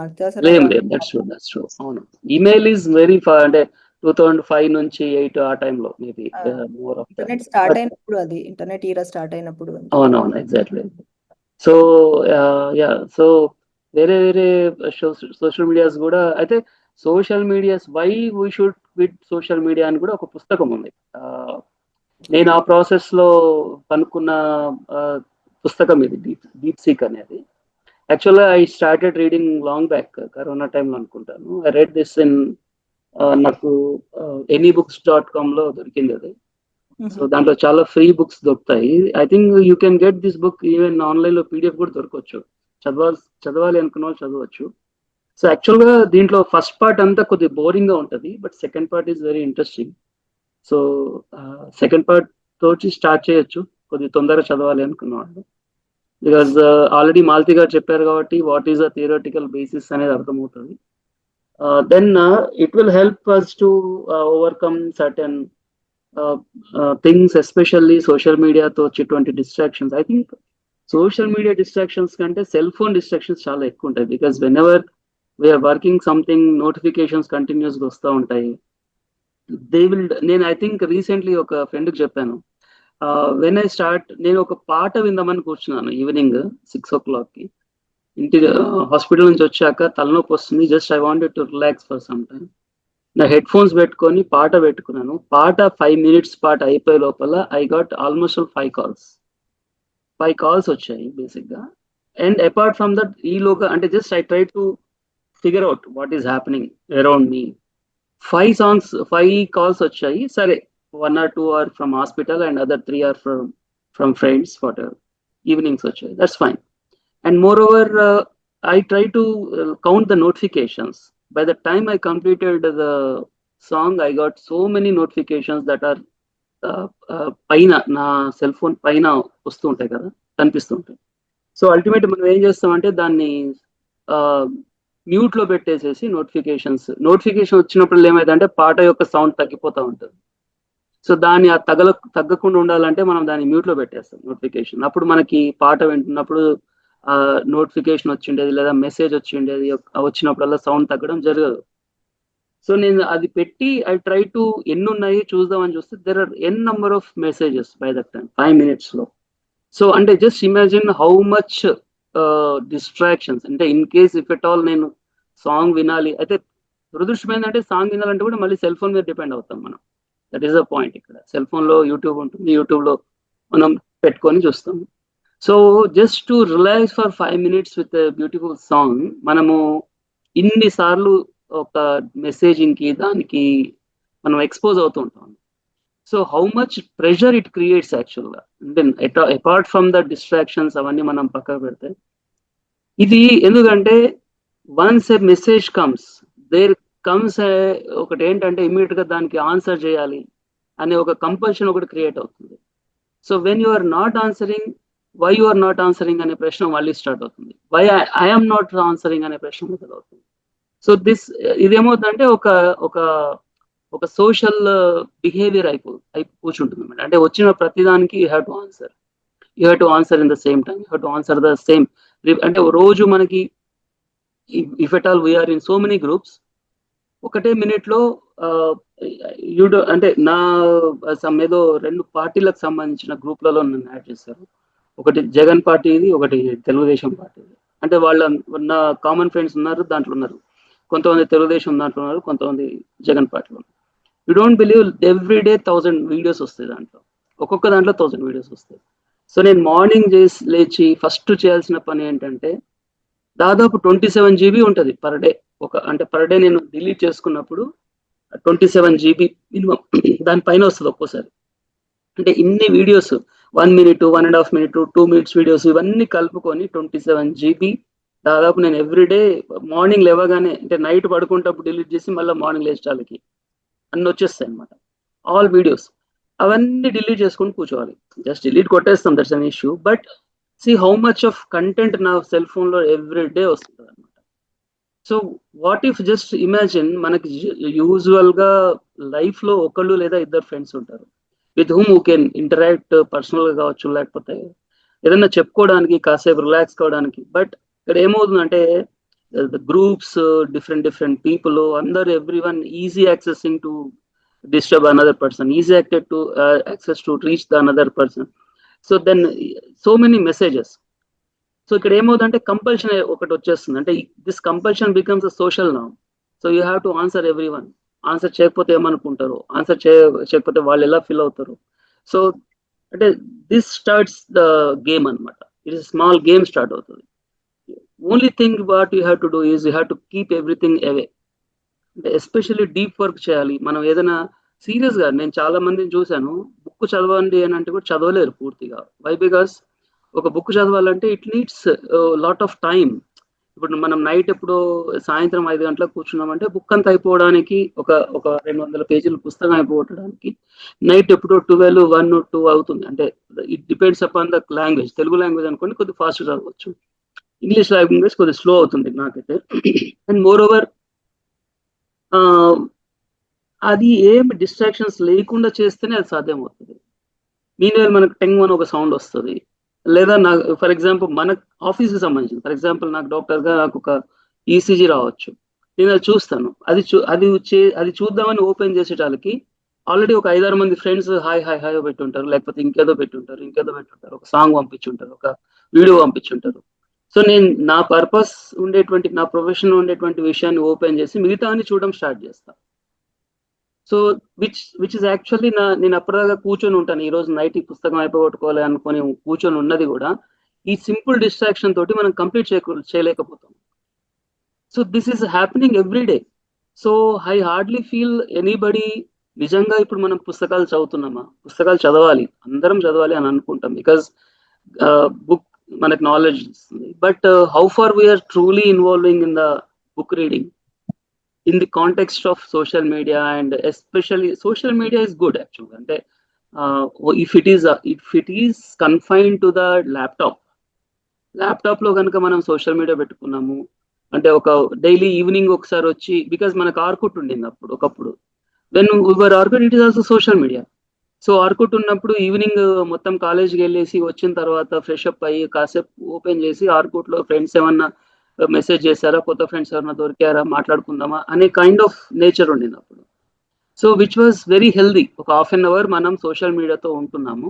అవును, ఈమెయిల్ ఈజ్ వెరీ అంటే 2005 నుంచి 8 ఆ టైంలో మేబీ ఇంటర్నెట్ స్టార్ట్ అయినప్పుడు, అది ఇంటర్నెట్ ఈరా స్టార్ట్ అయినప్పుడు. అవునవును, ఎగ్జాక్ట్లీ. సో సో వేరే వేరే సోషల్ మీడియాస్ కూడా అయితే, social medias why we should quit social media అని కూడా ఒక పుస్తకం ఉంది. నేను ఆ ప్రాసెస్ లో కనుక్కున్న పుస్తకం ఇది, డీప్ సీక్ అనేది. యాక్చువల్గా I started reading long back, corona టైంలో అనుకుంటాను. ఐ రెడ్ దిస్ ఇన్, నాకు anybooks.com లో దొరికింది అది. సో దాంట్లో చాలా ఫ్రీ బుక్స్ దొరుకుతాయి. I think you can get this book even online లో PDF కూడా దొరకవచ్చు. చదవాలి అనుకున్న వాళ్ళు చదవచ్చు. సో యాక్చువల్గా దీంట్లో ఫస్ట్ పార్ట్ అంతా కొద్దిగా బోరింగ్ గా ఉంటుంది, but second part is very interesting. So second part తోటి స్టార్ట్ చేయొచ్చు కొద్దిగా తొందరగా చదవాలి అనుకున్న వాళ్ళు. బికాస్ ఆల్రెడీ మాలతి గారు చెప్పారు కాబట్టి what is the theoretical basis అనేది అర్థమవుతుంది. Then it will help us to overcome certain things, especially social మీడియాతో వచ్చేటువంటి distractions. I think social media distractions కంటే సెల్ ఫోన్ డిస్ట్రాక్షన్స్ చాలా ఎక్కువ ఉంటాయి. Because whenever we're working something, notifications కంటిన్యూస్గా వస్తూ ఉంటాయి. నేను ఐ థింక్ రీసెంట్లీ ఒక ఫ్రెండ్కి చెప్పాను, వెన్ ఐ స్టార్ట్, నేను ఒక పాట విందామని కూర్చున్నాను ఈవినింగ్ 6 o'clock ఇంటి హాస్పిటల్ నుంచి వచ్చాక తలనొప్పి వస్తుంది, just I wanted to relax for some time. నా హెడ్ ఫోన్స్ పెట్టుకొని పాట పెట్టుకున్నాను. పాట 5 minutes పాట అయిపోయే లోపల ఐ గాట్ ఆల్మోస్ట్ 5 calls వచ్చాయి బేసిక్గా. అండ్ అపార్ట్ ఫ్రమ్ దట్, ఈలోగా అంటే just I try to figure out what is happening around me. 5 calls వచ్చాయి. సరే, 1 or 2 are from hospital and other 3 are from friends, whatever. Evenings వచ్చాయి, that's fine. And moreover, I try to count the notifications. By the time I completed the song, I got so many notifications that are పైన నా cell phone పైన వస్తూ ఉంటాయి కదా, కనిపిస్తుంటాయి. So ultimate మనం ఏం చేస్తామంటే దాన్ని మ్యూట్లో పెట్టేసేసి నోటిఫికేషన్ వచ్చినప్పుడు ఏమైందంటే పాట యొక్క సౌండ్ తగ్గిపోతూ ఉంటుంది. సో దాన్ని తగ్గకుండా ఉండాలంటే మనం దాన్ని మ్యూట్లో పెట్టేస్తాం నోటిఫికేషన్. అప్పుడు మనకి పాట వింటున్నప్పుడు నోటిఫికేషన్ వచ్చిండేది లేదా మెసేజ్ వచ్చిండేది, వచ్చినప్పుడల్లా సౌండ్ తగ్గడం జరగదు. సో నేను అది పెట్టి ఐ ట్రై టు ఎన్ని ఉన్నాయి చూద్దామని చూస్తే there are an number of messages by that time 5 minutes లో. సో అంటే just imagine how much distractions. అంటే in case if at all నేను సాంగ్ వినాలి అయితే, దురదృష్టం ఏంటంటే సాంగ్ వినాలంటే కూడా మళ్ళీ సెల్ ఫోన్ మీద డిపెండ్ అవుతాం మనం. That is the point. ఇక్కడ సెల్ ఫోన్లో యూట్యూబ్ ఉంటుంది, యూట్యూబ్లో మనం పెట్టుకొని చూస్తాము. So just to relax for 5 minutes with beautiful song, మనము ఇన్నిసార్లు ఒక మెసేజింగ్కి దానికి మనం ఎక్స్పోజ్ అవుతూ ఉంటాం. So how much pressure it creates యాక్చువల్గా. అంటే అపార్ట్ ఫ్రమ్ ద డిస్ట్రాక్షన్స్ అవన్నీ మనం పక్కకు పెడితే, ఇది ఎందుకంటే once a message comes, there comes ఒకటి ఏంటంటే ఇమ్మీడియట్గా దానికి ఆన్సర్ చేయాలి అనే ఒక కంపల్షన్ ఒకటి క్రియేట్ అవుతుంది. So when you are not answering, why you are not answering అనే ప్రశ్న మళ్ళీ స్టార్ట్ అవుతుంది. Why I am not answering అనే ప్రశ్న మొదలవుతుంది. సో ఇదేమవుతుందంటే ఒక సోషల్ బిహేవియర్ అయిపోయి కూర్చుంటుంది అన్నమాట. అంటే వచ్చిన ప్రతిదానికి you have to answer in the same time, you have to answer the same. అంటే రోజు మనకి if at all we're in so many groups, ఒకటే మినిట్లో అంటే నా ఏదో 2 పార్టీలకు సంబంధించిన గ్రూప్లలో నన్ను యాడ్ చేశారు. ఒకటి జగన్ పార్టీది, ఒకటి తెలుగుదేశం పార్టీది. అంటే నా కామన్ ఫ్రెండ్స్ ఉన్నారు, దాంట్లో ఉన్నారు. కొంతమంది తెలుగుదేశం దాంట్లో ఉన్నారు, కొంతమంది జగన్ పార్టీలో ఉన్నారు. You don't believe, everyday 1000 videos వస్తాయి దాంట్లో, ఒక్కొక్క దాంట్లో 1000 వీడియోస్ వస్తాయి. సో నేను మార్నింగ్ లేచి ఫస్ట్ చేయాల్సిన పని ఏంటంటే, దాదాపు 27 GB ఉంటుంది పర్ డే. అంటే పర్ డే నేను డిలీట్ చేసుకున్నప్పుడు 27 GB మినిమం దానిపైన వస్తుంది ఒక్కోసారి. అంటే ఇన్ని videos 1 minute, 1.5 minute, 2 minutes videos ఇవన్నీ కలుపుకొని 27 GB దాదాపు నేను ఎవ్రీడే మార్నింగ్ లేవగానే, అంటే నైట్ పడుకుంటప్పుడు డిలీట్ చేసి మళ్ళీ మార్నింగ్ లేచాలకి అన్నీ వచ్చేస్తాయి అనమాట, ఆల్ వీడియోస్. అవన్నీ డిలీట్ చేసుకొని కూర్చోవాలి. జస్ట్ డిలీట్ కొట్టేస్తాం, that's an issue. But see how much of content నా సెల్ ఫోన్లో ఎవ్రీడే వస్తుంది అనమాట. So what if just imagine, మనకి యూజువల్గా లైఫ్లో ఒకళ్ళు లేదా 2 ఫ్రెండ్స్ ఉంటారు with whom you can interact, పర్సనల్గా కావచ్చు, లేకపోతే ఏదైనా చెప్పుకోవడానికి, కాసేపు రిలాక్స్ కావడానికి. బట్ ఇక్కడ ఏమవుతుందంటే గ్రూప్స్, డిఫరెంట్ పీపుల్, అందరు everyone easy accessing to disturb another person, easy access to reach the another person. So then so many messages. So ఇక్కడ ఏమవుతుందంటే కంపల్షన్ ఒకటి వచ్చేస్తుంది. అంటే this compulsion becomes a social నామ్. So you have to answer everyone. Answer చేయకపోతే ఏమనుకుంటారు, answer చేయకపోతే వాళ్ళు ఎలా ఫీల్ అవుతారు. సో అంటే దిస్ స్టార్ట్స్ ద గేమ్ అనమాట. It is small game start అవుతుంది. Only thing what you have to do is you have to keep everything away. అంటే ఎస్పెషల్లీ డీప్ వర్క్ చేయాలి. మనం ఏదైనా సీరియస్గా, నేను చాలా మందిని చూశాను, బుక్ చదవండి అని అంటే కూడా చదవలేరు పూర్తిగా. వై? బికాస్ ఒక బుక్ చదవాలంటే it needs lot of time. ఇప్పుడు మనం నైట్ ఎప్పుడు సాయంత్రం 5 గంటలకు కూర్చున్నామంటే బుక్ అంతా అయిపోవడానికి ఒక 200 పేజీల పుస్తకం అయిపోవడానికి నైట్ ఎప్పుడో 12, 1, 2 అవుతుంది. అంటే it depends upon the language. Telugu language అనుకోండి కొద్దిగా ఫాస్ట్ చదవచ్చు, ఇంగ్లీష్ లాంగ్వేజ్ కొద్దిగా స్లో అవుతుంది నాకైతే. అండ్ మోర్ ఓవర్ అది ఏం డిస్ట్రాక్షన్స్ లేకుండా చేస్తేనే అది సాధ్యం అవుతుంది. మీన్ మనకు టెంగ్ అని ఒక సౌండ్ వస్తుంది, లేదా నాకు ఫర్ ఎగ్జాంపుల్ మన ఆఫీస్కి సంబంధించింది, ఫర్ ఎగ్జాంపుల్ నాకు డాక్టర్గా నాకు ఒక ఈసీజీ రావచ్చు, నేను అది చూస్తాను, అది చూద్దామని ఓపెన్ చేసేటానికి ఆల్రెడీ ఒక 5-6 మంది ఫ్రెండ్స్ హాయ్ హాయ్ హాయ్ పెట్టుంటారు, లేకపోతే ఇంకేదో పెట్టుంటారు, ఒక సాంగ్ పంపించుంటారు, ఒక వీడియో పంపించుంటారు. సో నేను నా పర్పస్ ఉండేటువంటి, నా ప్రొఫెషన్ ఉండేటువంటి విషయాన్ని ఓపెన్ చేసి మిగతా అని చూడడం స్టార్ట్ చేస్తాను. సో విచ్ ఇస్ యాక్చువల్లీ నేను అప్పటిదాకా కూర్చొని ఉంటాను, ఈ రోజు నైట్ ఈ పుస్తకం అయిపోగొట్టుకోవాలి అనుకుని కూర్చొని ఉన్నది కూడా ఈ సింపుల్ డిస్ట్రాక్షన్ తోటి మనం కంప్లీట్ చేయలేకపోతాం. So this is happening every day. So I hardly feel anybody నిజంగా ఇప్పుడు మనం పుస్తకాలు చదువుతున్నామా, పుస్తకాలు చదవాలి, అందరం చదవాలి అని అనుకుంటాం, బికాస్ బుక్ మనకు నాలెడ్జ్ ఇస్తుంది. But how far we're truly involving in the book reading in the context of social media, and especially social media is good actually. And if it is confined to the laptop లో కనుక మనం social media పెట్టుకున్నాము అంటే ఒక daily evening ఒకసారి వచ్చి, because మనకు Orkut ఉండింది ఒకప్పుడు, then your Orkut it is also social media. So Orkut ఉన్నప్పుడు ఈవినింగ్ మొత్తం కాలేజ్కి వెళ్ళేసి వచ్చిన తర్వాత ఫ్రెష్ అప్ అయ్యి కాసేపు ఓపెన్ చేసి ఆర్కుట్ లో ఫ్రెండ్స్ ఏమన్నా మెసేజ్ చేశారా, కొత్త ఫ్రెండ్స్ ఎవరైనా దొరికారా, మాట్లాడుకుందామా అనే కైండ్ ఆఫ్ నేచర్ ఉండింది అప్పుడు. So which was very healthy. ఒక ½ an hour మనం సోషల్ మీడియాతో ఉంటున్నాము,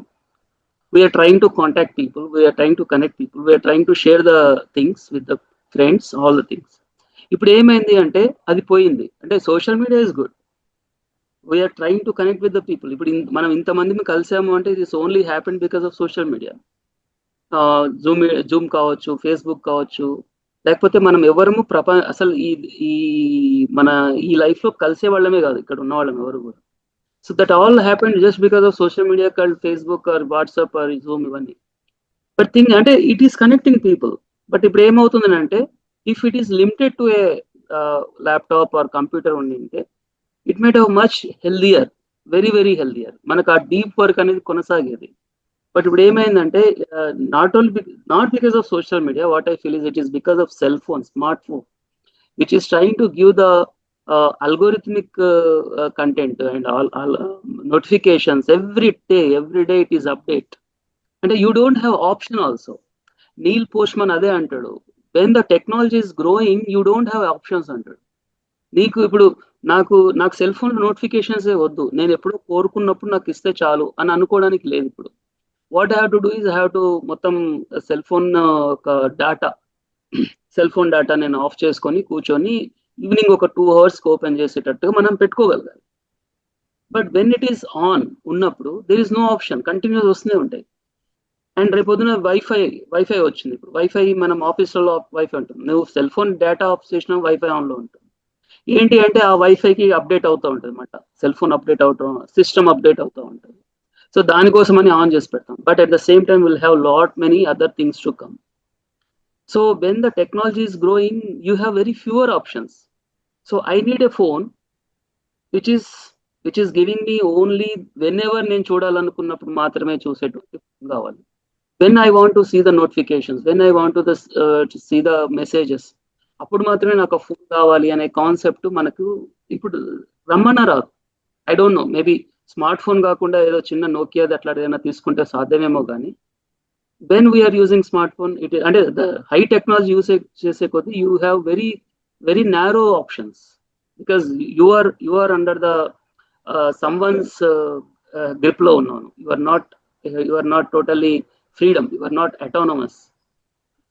we're trying to contact people, we're trying to connect people, we're trying to share the things with the friends, all the things. ఇప్పుడు ఏమైంది అంటే అది పోయింది. అంటే social media is good, we're trying to connect with the people. ఇప్పుడు మనం ఇంతమంది కలిసాము అంటే it is only happen because of social media. Zoom కావచ్చు, ఫేస్బుక్ కావచ్చు, లేకపోతే మనం ఎవరము అసలు ఈ లైఫ్ లో కలిసే వాళ్ళమే కాదు ఇక్కడ ఉన్న వాళ్ళం ఎవరు కూడా. So that all happened just because of social media called Facebook or WhatsApp or Zoom ఇవన్నీ. బట్ థింగ్ అంటే it is connecting people. But ఇప్పుడు ఏమవుతుంది అంటే if it is limited to a laptop or computer ఉండింటే it made have much healthier, very very healthier, మనకు ఆ deep work అనేది కొనసాగేది. బట్ ఇప్పుడు ఏమైందంటే not because of social media, what I feel is it is because of cell phone, smart phone, which is trying to give the algorithmic content and all notifications every day it is update, and you don't have option also. Neil Postman ade antadu, when the technology is growing you don't have options antadu. నీకు ఇప్పుడు నాకు cell phone notifications వద్దు, నేను ఎప్పుడో కోరుకున్నప్పుడు నాకు ఇస్తే చాలు అని అనుకోవడానికి లేదు. ఇప్పుడు what I have to do is I have to మొత్తం సెల్ ఫోన్ డేటా నేను ఆఫ్ చేసుకొని కూర్చొని ఈవినింగ్ ఒక 2 hours ఓపెన్ చేసేటట్టుగా మనం పెట్టుకోగలగాలి. But when it is on ఉన్నప్పుడు there is no option, continuous వస్తూనే ఉంటాయి. అండ్ రేపొద్దున వైఫై వచ్చింది. ఇప్పుడు వైఫై మనం ఆఫీస్లో వైఫై ఉంటుంది, నువ్వు సెల్ ఫోన్ డేటా ఆఫ్ చేసినా వైఫై ఆన్లో ఉంటుంది. ఏంటి అంటే ఆ వైఫైకి అప్డేట్ అవుతూ ఉంటుంది అనమాట, సెల్ ఫోన్ అప్డేట్ అవుతాం, సిస్టమ్ అప్డేట్ అవుతూ ఉంటుంది. సో దానికోసం అని ఆన్ చేసి పెడతాం. But at the same time will have lot many other things to come. So when the technology is growing, you have very fewer options. So I need a phone which is giving me only whenever నేను చూడాలనుకున్నప్పుడు మాత్రమే చూసేటట్టు కావాలి. When I want to see the notifications, when I want to see the messages, అప్పుడు మాత్రమే నాకు phone కావాలి అనే concept మనకు ఇప్పుడు రమ్మన్నా రాదు. I don't no, maybe smart phone కాకుండా ఏదో చిన్న నోకియాది అట్లా ఏదైనా తీసుకుంటే సాధ్యమేమో కానీ when we are using smartphone, it is under the high technology usage chese kodi you have very very narrow options, because you are under the someone's grip lo unnanu. You are not totally freedom, you are not autonomous.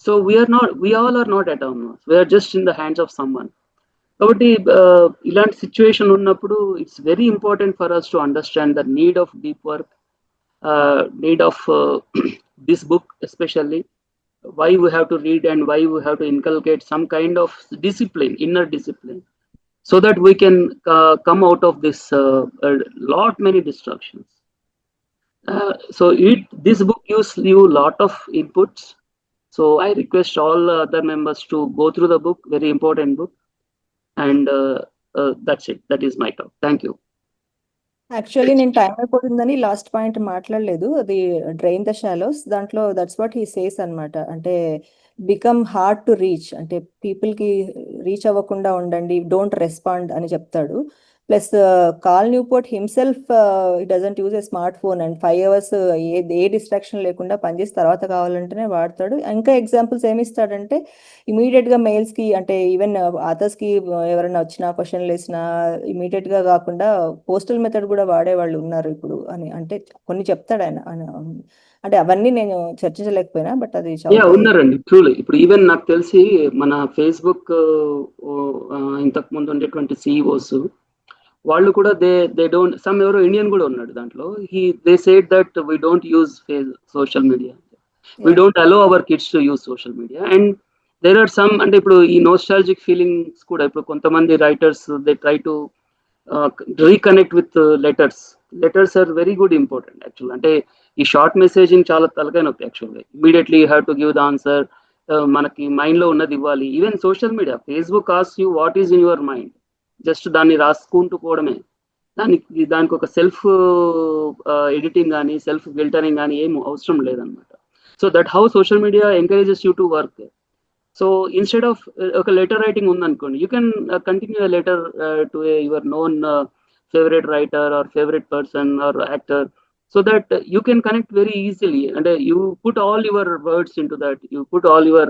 So we all are not autonomous, we are just in the hands of someone. Kabatti ilanti situation unnappudu it's very important for us to understand the need of deep work, need of this book, especially why we have to read and why we have to inculcate some kind of discipline, inner discipline, so that we can come out of this many distractions. So this book gives you lot of inputs, So I request all other members to go through the book, very important book. And that's it. That is my talk. Thank you. Actually నేను time అయిపోతుందని last point మాట్లాడలేదు, అది drain the షాలోస్ దాంట్లో that's what he says అన్నమాట. అంటే become hard to reach, అంటే పీపుల్కి reach అవ్వకుండా ఉండండి, డోంట్ రెస్పాండ్ అని చెప్తాడు. Plus call Newport himself doesn't use a smart phone and 5 hours A distraction లేకుండా పనిచేసి తర్వాత కావాలంటేనే వాడతాడు. ఇంకా ఎగ్జాంపుల్స్ ఏమి ఇస్తాడంటే ఇమీడియట్గా మెయిల్స్కి, అంటే ఈవెన్ ఆథర్స్కి ఎవరైనా వచ్చినా క్వశ్చన్లు వేసినా ఇమీడియట్గా కాకుండా పోస్టల్ మెథడ్ కూడా వాడేవాళ్ళు ఉన్నారు ఇప్పుడు అని, అంటే కొన్ని చెప్తాడు ఆయన. అంటే అవన్నీ నేను చర్చించలేకపోయినా, బట్ అది ఉన్నారండి ట్రూలీ. ఇప్పుడు ఈవెన్ నాకు తెలిసి మన ఫేస్బుక్ ఇంతకు ముందు ఉండేటువంటి సిఇఓస్ వాళ్ళు కూడా దే డోంట్, సమ్ ఎవరో ఇండియన్ కూడా ఉన్నాడు దాంట్లో, they said that we don't use social media, we don't allow our kids to use social media. And there are some, అంటే ఇప్పుడు ఈ నోస్టాలజిక్ ఫీలింగ్స్ కూడా ఇప్పుడు కొంతమంది writers they try to reconnect with letters are very good important actual. అంటే ఈ short messaging చాలా తలకాయ నొప్పి యాక్చువల్గా. Immediately have to give the answer, మనకి మైండ్లో ఉన్నది ఇవ్వాలి. Even social media, Facebook asks you what is in your mind, just దాన్ని రాసుకుంటూ పోవడమే. దానికి ఒక సెల్ఫ్ ఎడిటింగ్ కానీ సెల్ఫ్ ఫిల్టరింగ్ కానీ ఏం అవసరం లేదనమాట. So that how social media encourages you to work. So instead of ఒక లెటర్ రైటింగ్ ఉందనుకోండి, you can continue a letter to your known favourite writer or favourite person are actor, so that you can connect very easily, and you put all your words into that, you put all your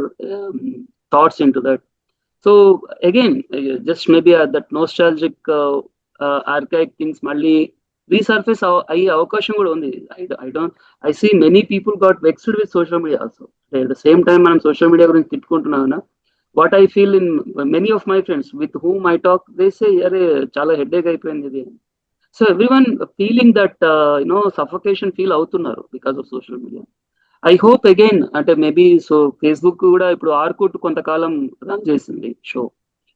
thoughts into that. So again, just maybe that nostalgic archaic things malli resurface ayi avakasham kuda undi. I see many people got vexed with social media also. At the same time manam social media gurinchi tittukuntunna, what I feel in many of my friends with whom I talk, they say are chala headache ayipoyindi idi. So everyone feeling that suffocation feel అవుతున్నారు because of social media. I hope again, అంటే maybe so Facebook కూడా ఇప్పుడు Orkut కొంతకాలం run చేసింది show,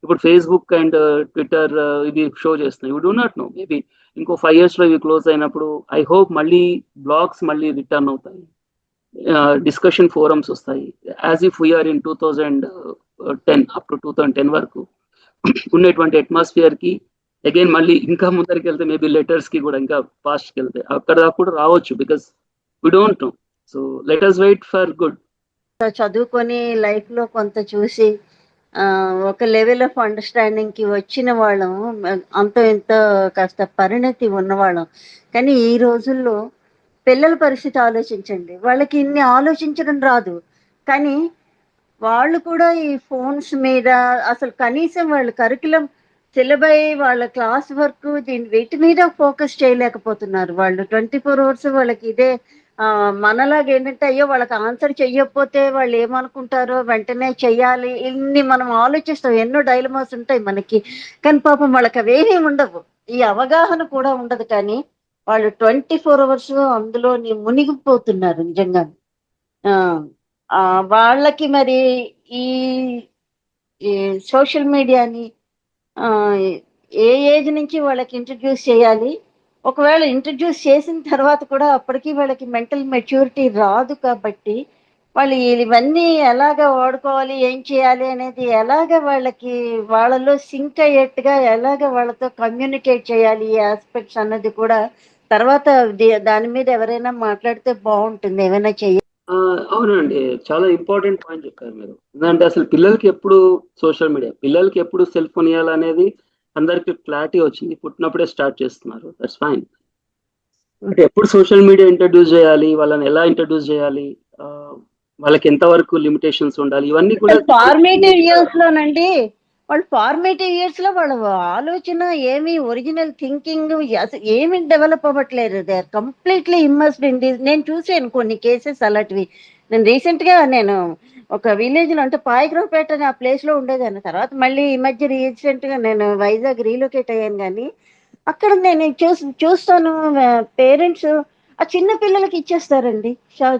ఇప్పుడు Facebook and Twitter ఇవి show చేస్తున్నాయి. You do not know, maybe ఇంకో 5 years లో ఇవి క్లోజ్ అయినప్పుడు ఐ హోప్ మళ్ళీ బ్లాగ్స్ మళ్ళీ రిటర్న్ అవుతాయి, డిస్కషన్ ఫోరమ్స్ వస్తాయి, as if we're in 2010 up to 2010 వరకు ఉన్నటువంటి అట్మాస్ఫియర్ కి అగైన్ మళ్ళీ ఇంకా ముందరికి వెళ్తే మేబీ లెటర్స్ కి కూడా ఇంకా ఫాస్ట్కి వెళ్తే అక్కడ దాకా కూడా రావచ్చు, because we don't know. So let us wait for good. చదువుకొని లైఫ్ లో కొంత చూసి ఒక లెవెల్ ఆఫ్ అండర్స్టాండింగ్ కి వచ్చిన వాళ్ళం, అంత ఇంత కాస్త పరిణతి ఉన్నవాళ్ళం. కానీ ఈ రోజుల్లో పిల్లల పరిస్థితి ఆలోచించండి, వాళ్ళకి ఇన్ని ఆలోచించడం రాదు, కానీ వాళ్ళు కూడా ఈ ఫోన్స్ మీద అసలు కనీసం వాళ్ళ కరికులం సిలబై వాళ్ళ క్లాస్ వర్క్ వీటి మీద ఫోకస్ చేయలేకపోతున్నారు. వాళ్ళు 24 hours వాళ్ళకి ఇదే. మనలాగా ఏంటంటే అయ్యో వాళ్ళకి ఆన్సర్ చెయ్యకపోతే వాళ్ళు ఏమనుకుంటారో వెంటనే చెయ్యాలి, ఇన్ని మనం ఆలోచిస్తాం, ఎన్నో డైలమాస్ ఉంటాయి మనకి. కానీ పాపం వాళ్ళకి అవేమీ ఉండవు, ఈ అవగాహన కూడా ఉండదు. కానీ వాళ్ళు 24 hours అందులో మునిగిపోతున్నారు నిజంగా. వాళ్ళకి మరి ఈ సోషల్ మీడియాని ఏ ఏజ్ నుంచి వాళ్ళకి ఇంట్రడ్యూస్ చేయాలి, ఒకవేళ ఇంట్రడ్యూస్ చేసిన తర్వాత కూడా అప్పటికి వాళ్ళకి మెంటల్ మెచ్యూరిటీ రాదు. కాబట్టి వాళ్ళు ఇవన్నీ ఎలాగ వాడుకోవాలి, ఏం చేయాలి అనేది ఎలాగ వాళ్ళలో సింక్ అయ్యేట్టుగా ఎలాగ వాళ్ళతో కమ్యూనికేట్ చేయాలి ఈ ఆస్పెక్ట్స్ అన్నది కూడా తర్వాత దాని మీద ఎవరైనా మాట్లాడితే బాగుంటుంది, ఏమైనా చెయ్యాలి. అవునండి, చాలా ఇంపార్టెంట్ పాయింట్ చెప్పారు మీరు. ఎందుకంటే అసలు పిల్లలకి ఎప్పుడు సోషల్ మీడియా, పిల్లలకి ఎప్పుడు సెల్ ఫోన్ ఇవ్వాలనేది అందరికి క్లారిటీ వచ్చింది, పుట్టినప్పుడే స్టార్ట్ చేస్తున్నారు, దట్స్ ఫైన్. అంటే ఎప్పుడు సోషల్ మీడియా ఇంట్రడ్యూస్ చేయాలి, వాళ్ళని ఎలా ఇంట్రడ్యూస్ చేయాలి, వాళ్ళకి ఎంతవరకు లిమిటేషన్స్ ఉండాలి, ఇవన్నీ కూడా ఫార్మేటివ్ ఇయర్స్ లోనండి. వాళ్ళు ఫార్మేటివ్ ఇయర్స్ లో వాళ్ళ ఆలోచన ఏమి, ఒరిజినల్ థింకింగ్ ఏమి డెవలప్ అవ్వట్లేదు. They are completely immersed in this. నేను చూసాను కొన్ని కేసెస్ అలాంటివి. నేను రీసెంట్ గా ఒక విలేజ్ లో, అంటే పాయగ్రహపేట అని ఆ ప్లేస్ లో ఉండేదాన్ని. తర్వాత మళ్ళీ ఈ మధ్య రీసెంట్ గా నేను వైజాగ్ రీలొకేట్ అయ్యాను. కానీ అక్కడ నేను చూస్తాను పేరెంట్స్ ఆ చిన్న పిల్లలకి ఇచ్చేస్తారండి,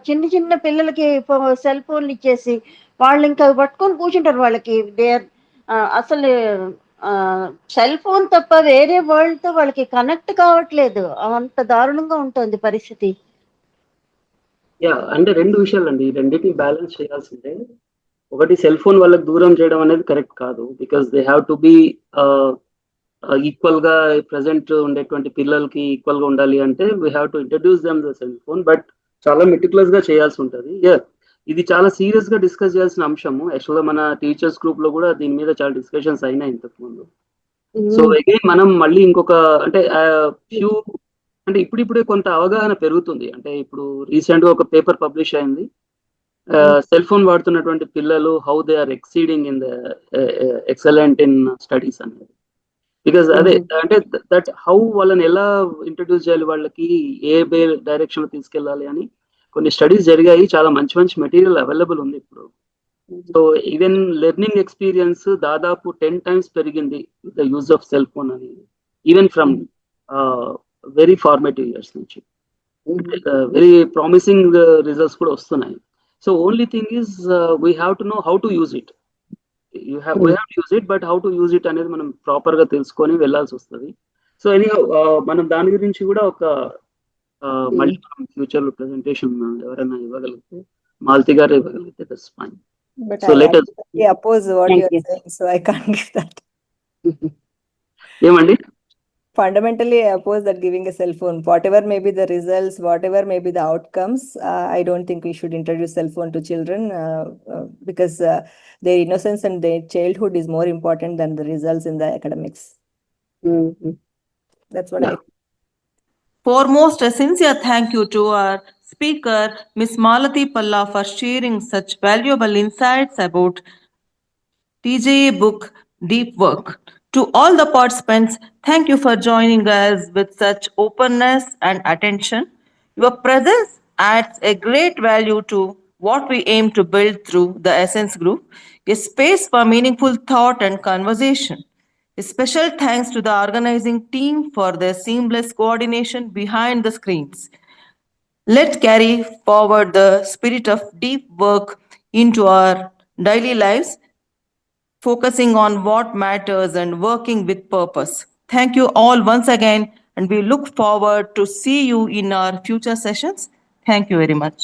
చిన్న చిన్న పిల్లలకి సెల్ ఫోన్లు ఇచ్చేసి వాళ్ళు ఇంకా పట్టుకొని కూర్చుంటారు. వాళ్ళకి అసలు సెల్ ఫోన్ తప్ప వేరే వరల్డ్ తో వాళ్ళకి కనెక్ట్ కావట్లేదు, అంత దారుణంగా ఉంటుంది పరిస్థితి. యా అంటే రెండు విషయాలండి, ఈ రెండింటిని బ్యాలెన్స్ చేయాల్సిందే. ఒకటి, సెల్ ఫోన్ వాళ్ళకి దూరం చేయడం అనేది కరెక్ట్ కాదు, because they have to B equal గా ప్రెసెంట్ ఉండేటువంటి పిల్లలకి ఈక్వల్ గా ఉండాలి అంటే we have to introduce them the cell phone, but చాలా మెటిక్యులస్ గా చేయాల్సి ఉంటుంది. ఇది చాలా సీరియస్ గా డిస్కస్ చేయాల్సిన అంశము. యాక్చువల్ గా మన టీచర్స్ గ్రూప్ లో కూడా దీని మీద చాలా డిస్కషన్స్ అయినాయి ఇంతకు ముందు. సో అగైన్ మనం మళ్ళీ ఇంకొక అంటే ఫ్యూ అంటే ఇప్పుడిప్పుడే కొంత అవగాహన పెరుగుతుంది. అంటే ఇప్పుడు రీసెంట్ గా ఒక పేపర్ పబ్లిష్ అయింది, సెల్ ఫోన్ వాడుతున్నటువంటి పిల్లలు how they are exceeding in the excellent in studies అనేది. బికాస్ అదే అంటే దట్ హౌ వాళ్ళని ఎలా ఇంట్రడ్యూస్ చేయాలి, వాళ్ళకి ఏ డైరెక్షన్ లో తీసుకెళ్ళాలి అని కొన్ని స్టడీస్ జరిగాయి. చాలా మంచి మంచి మెటీరియల్ అవైలబుల్ ఉంది ఇప్పుడు. సో ఈవెన్ లెర్నింగ్ ఎక్స్పీరియన్స్ దాదాపు 10 times పెరిగింది the use of cell phone అనేది, even from very formative years నుంచి. వెరీ ప్రామిసింగ్ రిజల్ట్స్ కూడా వస్తున్నాయి. So only thing is we have to know how to use it. We have to use it, but how to use it అనేది మనం proper గా తెలుసుకొని వెళ్ళాల్సి వస్తుంది. So anyhow మనం దాని గురించి కూడా ఒక మళ్ళీ ఫ్యూచర్ లో ప్రెజెంటేషన్ ఎవరైనా ఇవ్వగలిగితే, మాలతి గారు ఇవ్వగలిగితే that's fine. But So I let us. absolutely oppose what Thank you are you. saying, so I can't give that. ఏమండి? Fundamentally, I oppose that giving a cell phone. Whatever may be the results, whatever may be the outcomes, I don't think we should introduce cell phone to children because their innocence and their childhood is more important than the results in the academics. That's what I. Foremost, a sincere thank you to our speaker, Ms. Malati Palla, for sharing such valuable insights about TJA book Deep Work. To all the participants, thank you for joining us with such openness and attention. Your presence adds a great value to what we aim to build through the Essence Group, a space for meaningful thought and conversation. A special thanks to the organizing team for their seamless coordination behind the screens. Let's carry forward the spirit of deep work into our daily lives, focusing on what matters and working with purpose. Thank you all once again, and we look forward to see you in our future sessions. Thank you very much.